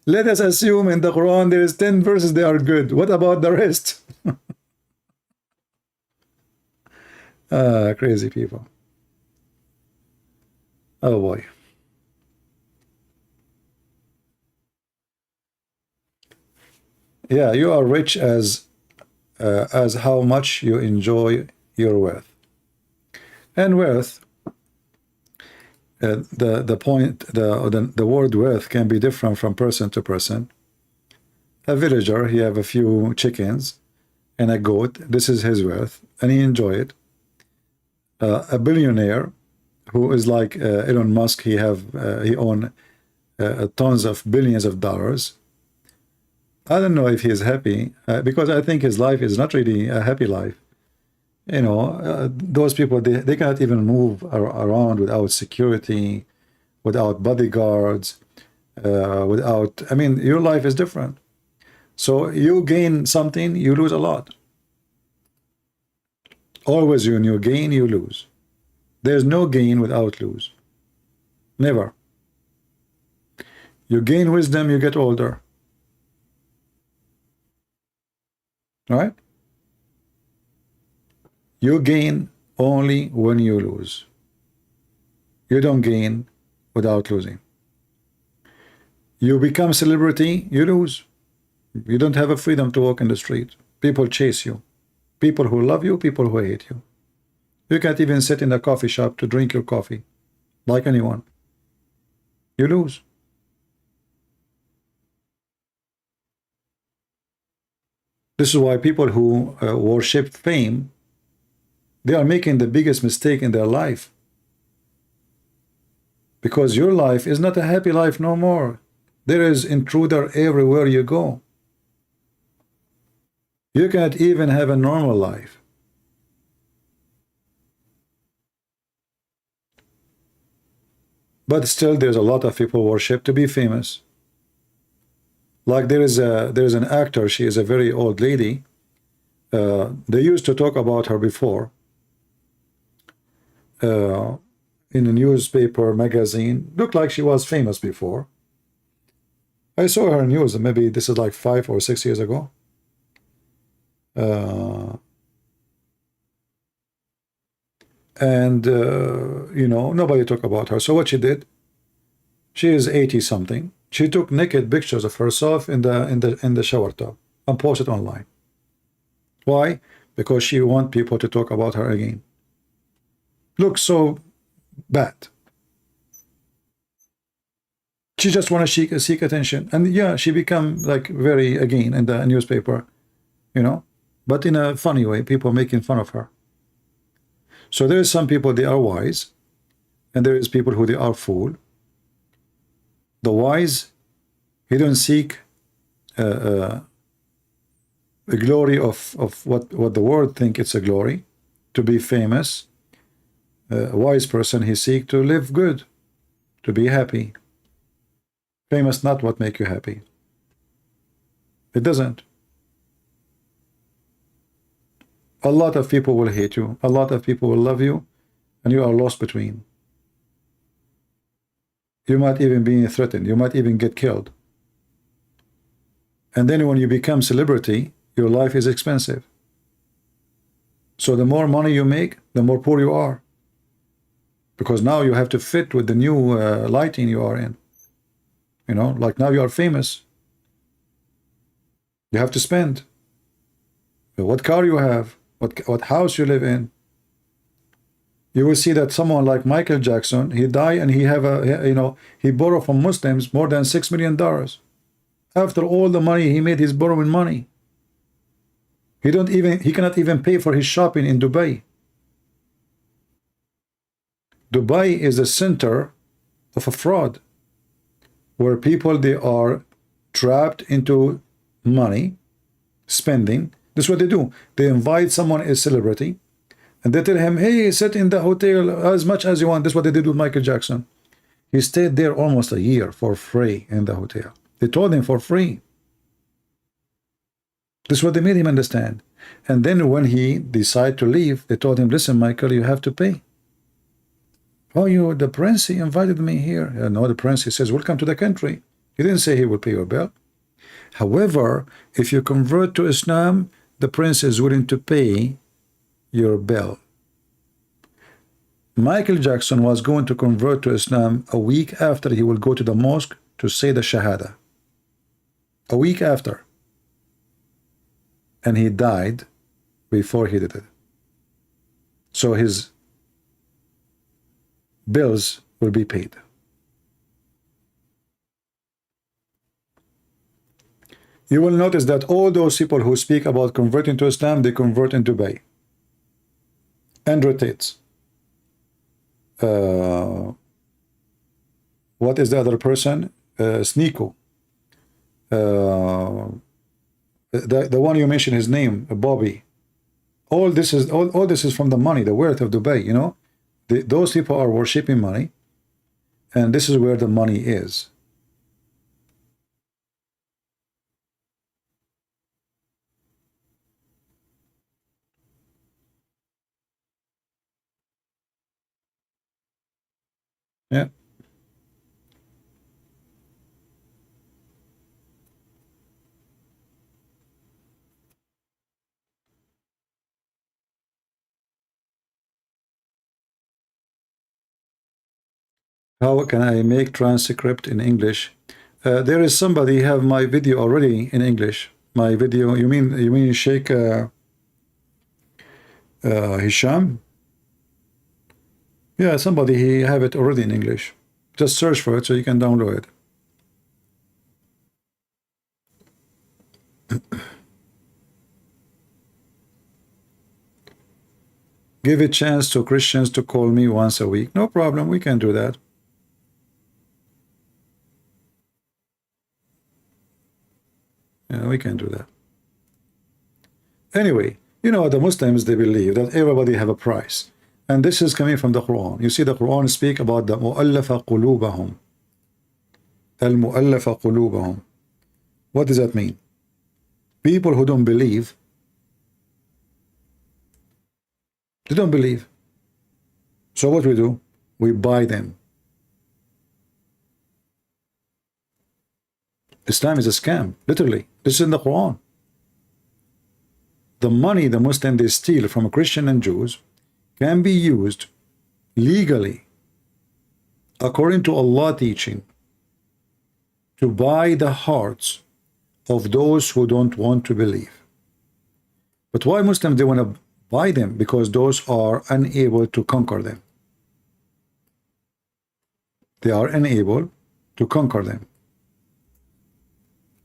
Let us assume in the Quran there is 10 verses, they are good. What about the rest? Crazy people. Oh boy. Yeah, you are rich as how much you enjoy your wealth. And wealth, the word wealth can be different from person to person. A villager, he have a few chickens and a goat. This is his wealth, and he enjoy it. A billionaire who is like Elon Musk, he own tons of billions of dollars. I don't know if he is happy because I think his life is not really a happy life. You know, those people, they cannot even move around without security, without bodyguards, I mean, your life is different. So you gain something, you lose a lot. Always when you gain, you lose. There's no gain without lose. Never. You gain wisdom, you get older. Right? You gain only when you lose. You don't gain without losing. You become celebrity, you lose. You don't have a freedom to walk in the street. People chase you. People who love you, people who hate you. You can't even sit in a coffee shop to drink your coffee like anyone. You lose. This is why people who worship fame, they are making the biggest mistake in their life. Because your life is not a happy life no more. There is intruder everywhere you go. You can't even have a normal life. But still, there's a lot of people worship to be famous. Like there is an actor, she is a very old lady. They used to talk about her before. in a newspaper, magazine. Looked like she was famous before. I saw her news, maybe this is like 5 or 6 years ago. You know, nobody talked about her. So what she did, she is 80 something. She took naked pictures of herself in the shower tub and posted online. Why? Because she wants people to talk about her again. Looks so bad. She just want to seek attention, and yeah, she become like very again in the newspaper, you know, but in a funny way. People making fun of her. So there is some people, they are wise, and there is people who they are fool. The wise, he don't seek a glory of what the world think it's a glory, to be famous. A wise person, he seek to live good, to be happy. Famous not what make you happy. It doesn't. A lot of people will hate you. A lot of people will love you, and you are lost between. You might even be threatened. You might even get killed. And then when you become celebrity, your life is expensive. So the more money you make, the more poor you are. Because now you have to fit with the new lighting you are in. You know, like now you are famous. You have to spend. What car you have, what house you live in. You will see that someone like Michael Jackson, he died and he have a, you know, he borrowed from Muslims more than $6 million. After all the money he made, he's borrowing money. He cannot even pay for his shopping in Dubai. Dubai is the center of a fraud, where people, they are trapped into money, spending. This is what they do. They invite someone, a celebrity, and they tell him, hey, sit in the hotel as much as you want. This is what they did with Michael Jackson. He stayed there almost a year for free in the hotel. They told him for free. This is what they made him understand. And then when he decided to leave, they told him, listen, Michael, you have to pay. Oh, you, the prince, he invited me here. No, the prince, he says, welcome to the country. He didn't say he will pay your bill. However, if you convert to Islam, the prince is willing to pay your bill. Michael Jackson was going to convert to Islam a week after he will go to the mosque to say the Shahada. A week after. And he died before he did it. So his bills will be paid. You will notice that all those people who speak about converting to Islam, they convert in Dubai. Andrew Tate. What is the other person? Sneeko. The one you mentioned his name, Bobby. All this is from the money, the wealth of Dubai, you know. Those people are worshipping money, and this is where the money is. Yeah. How can I make transcript in English? There is somebody have my video already in English. My video. You mean Sheikh Hisham? Yeah, somebody he have it already in English. Just search for it so you can download it. Give a chance to Christians to call me once a week. No problem, we can do that. Yeah, we can do that. Anyway, you know, the Muslims, they believe that everybody have a price. And this is coming from the Quran. You see, the Quran speak about the mu'allafa qulubahum. Al-mu'allafa qulubahum. What does that mean? People who don't believe, they don't believe. So what we do? We buy them. Islam is a scam, literally. This is in the Quran. The money the Muslims they steal from Christian and Jews can be used legally, according to Allah teaching, to buy the hearts of those who don't want to believe. But why Muslims they want to buy them? Because those are unable to conquer them. They are unable to conquer them.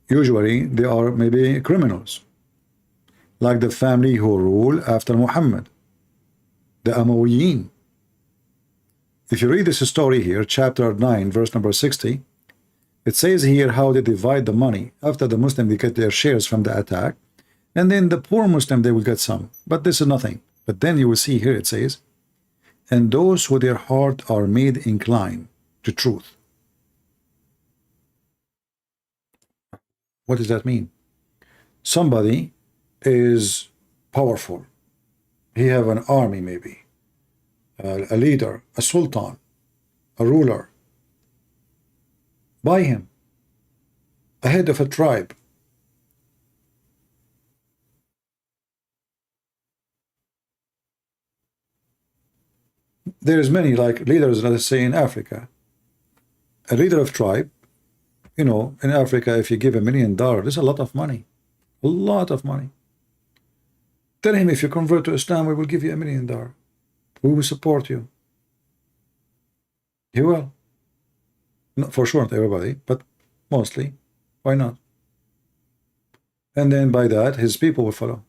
Usually they are maybe criminals, like the family who rule after Muhammad, the Umayyin. If you read this story here, chapter 9, verse number 60, it says here how they divide the money. After the Muslim, they get their shares from the attack, and then the poor Muslim, they will get some. But this is nothing. But then you will see here it says, and those who their heart are made inclined to truth. What does that mean? Somebody is powerful. He have an army maybe, a leader, a sultan, a ruler. Buy him, a head of a tribe. There's many like leaders, let us say in Africa. A leader of tribe, you know, in Africa, if you give $1 million, there's a lot of money. A lot of money. Tell him, if you convert to Islam, we will give you $1 million. We will support you. He will. Not for sure, not everybody, but mostly. Why not? And then by that, his people will follow.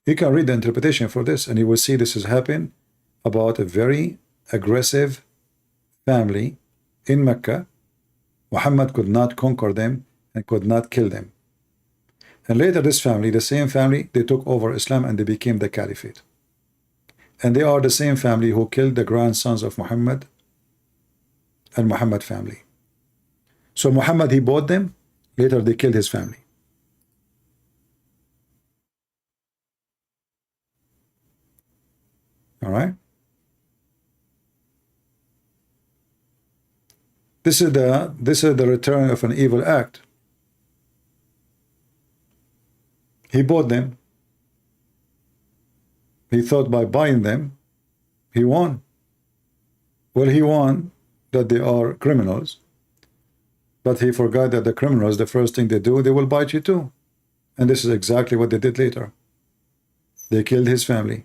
You can read the interpretation for this, and you will see this is happening about a very aggressive family in Mecca. Muhammad could not conquer them and could not kill them. And later this family, the same family, they took over Islam and they became the caliphate. And they are the same family who killed the grandsons of Muhammad and Muhammad family. So Muhammad, he bought them, later they killed his family. All right. This is the return of an evil act. He bought them. He thought by buying them, he won. Well, he won that they are criminals, but he forgot that the criminals, the first thing they do, they will bite you too. And this is exactly what they did later. They killed his family.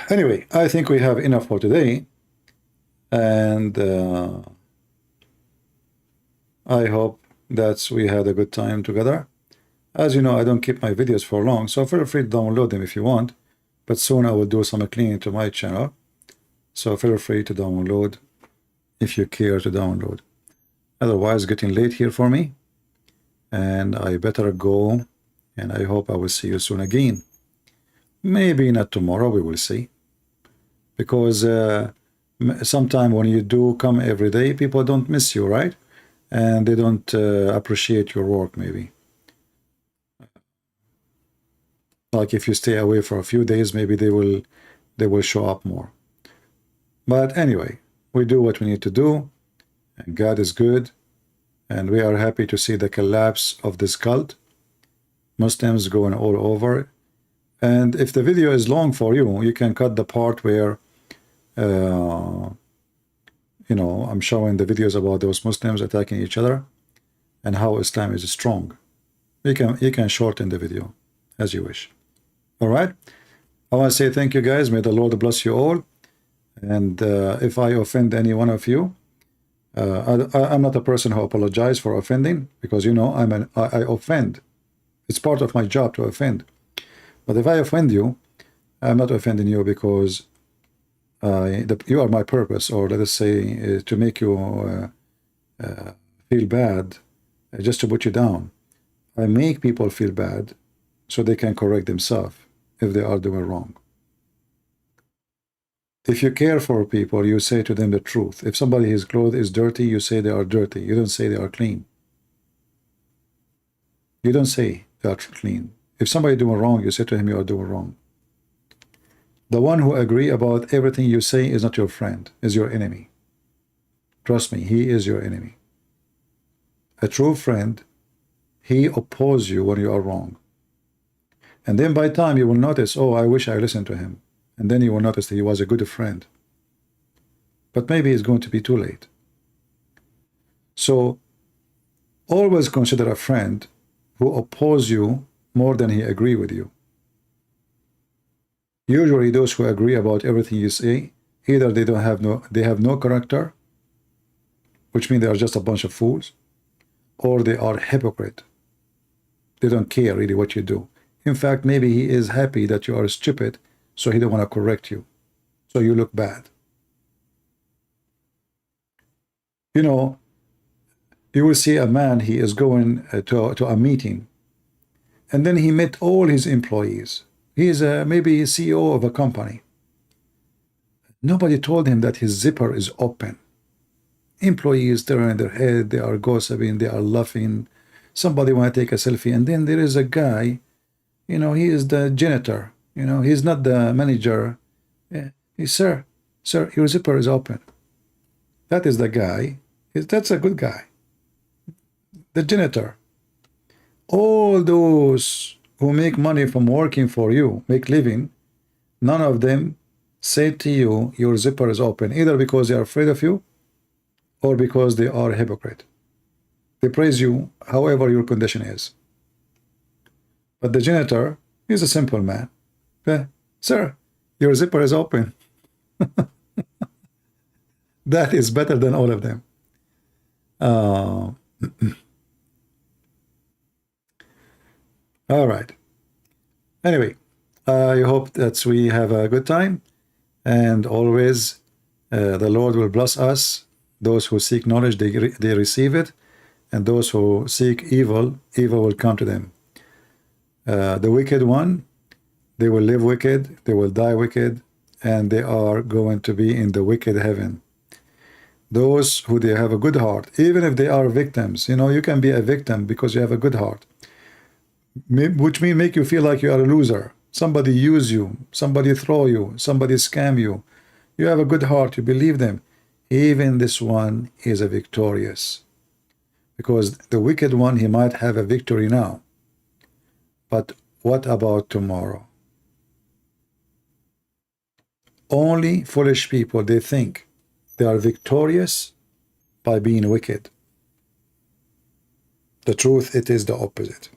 Anyway, I think we have enough for today, and I hope that we had a good time together. As you know, I don't keep my videos for long, so feel free to download them if you want, but soon I will do some cleaning to my channel, so feel free to download if you care to download. Otherwise, getting late here for me, and I better go, and I hope I will see you soon again. Maybe not tomorrow, we will see. Because sometime when you do come every day, people don't miss you, right? And they don't appreciate your work, maybe. Like if you stay away for a few days, maybe they will show up more. But anyway, we do what we need to do, and God is good, and we are happy to see the collapse of this cult. Muslims going all over. And if the video is long for you, you can cut the part where, you know, I'm showing the videos about those Muslims attacking each other and how Islam is strong. You can shorten the video as you wish. All right. I want to say thank you, guys. May the Lord bless you all. And if I offend any one of you, I'm not a person who apologizes for offending, because you know I offend. It's part of my job to offend. But if I offend you, I'm not offending you because you are my purpose, or let us say to make you feel bad, just to put you down. I make people feel bad so they can correct themselves if they are doing wrong. If you care for people, you say to them the truth. If somebody's clothes is dirty, you say they are dirty. You don't say they are clean. You don't say they are clean. If somebody doing wrong, you say to him you are doing wrong. The one who agree about everything you say is not your friend, is your enemy. Trust me, he is your enemy. A true friend, he opposes you when you are wrong. And then by time you will notice, oh, I wish I listened to him. And then you will notice that he was a good friend. But maybe it's going to be too late. So always consider a friend who opposes you more than he agree with you. Usually those who agree about everything you say, either they have no character, which means they are just a bunch of fools, or they are hypocrite. They don't care really what you do. In fact, maybe he is happy that you are stupid, so he don't want to correct you. So you look bad. You know, you will see a man, he is going to a meeting, and then he met all his employees. He is maybe CEO of a company. Nobody told him that his zipper is open. Employees turn their head, they are gossiping, they are laughing. Somebody want to take a selfie, and then there is a guy, you know, he is the janitor, you know, he's not the manager. Sir, your zipper is open. That is the guy. That's a good guy. The janitor. All those who make money from working for you, make living, none of them say to you, your zipper is open, either because they are afraid of you or because they are a hypocrite. They praise you however your condition is. But the janitor is a simple man. Sir, your zipper is open. That is better than all of them. All right. Anyway, I hope that we have a good time, and always the Lord will bless us. Those who seek knowledge, they receive it, and those who seek evil, evil will come to them. The wicked one, they will live wicked, they will die wicked, and they are going to be in the wicked heaven. Those who they have a good heart, even if they are victims, you know, you can be a victim because you have a good heart, which means make you feel like you are a loser. Somebody use you, somebody throw you, somebody scam you. You have a good heart, you believe them. Even this one is a victorious. Because the wicked one, he might have a victory now. But what about tomorrow? Only foolish people, they think they are victorious by being wicked. The truth, it is the opposite.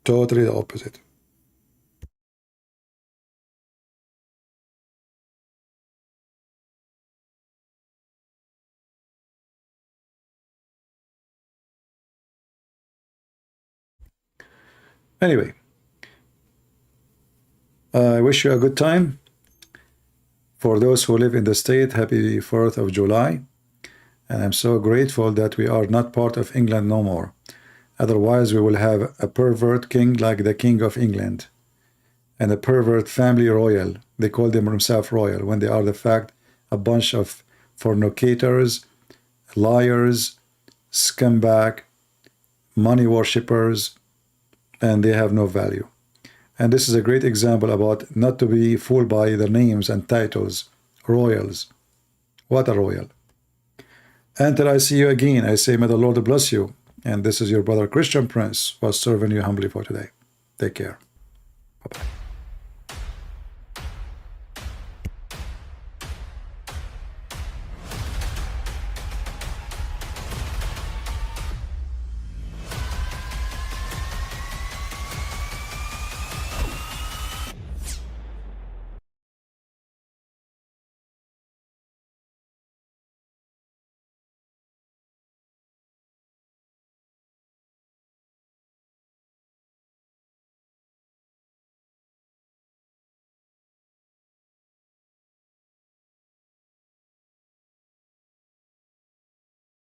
Totally the opposite. Anyway, I wish you a good time. For those who live in the state, happy 4th of July. And I'm so grateful that we are not part of England no more. Otherwise, we will have a pervert king like the King of England. And a pervert family royal. They call them themselves royal, when they are the fact a bunch of fornicators, liars, scumbag, money worshippers, and they have no value. And this is a great example about not to be fooled by the names and titles. Royals. What a royal. Until I see you again, I say, may the Lord bless you. And this is your brother Christian Prince, who was serving you humbly for today. Take care. Bye-bye.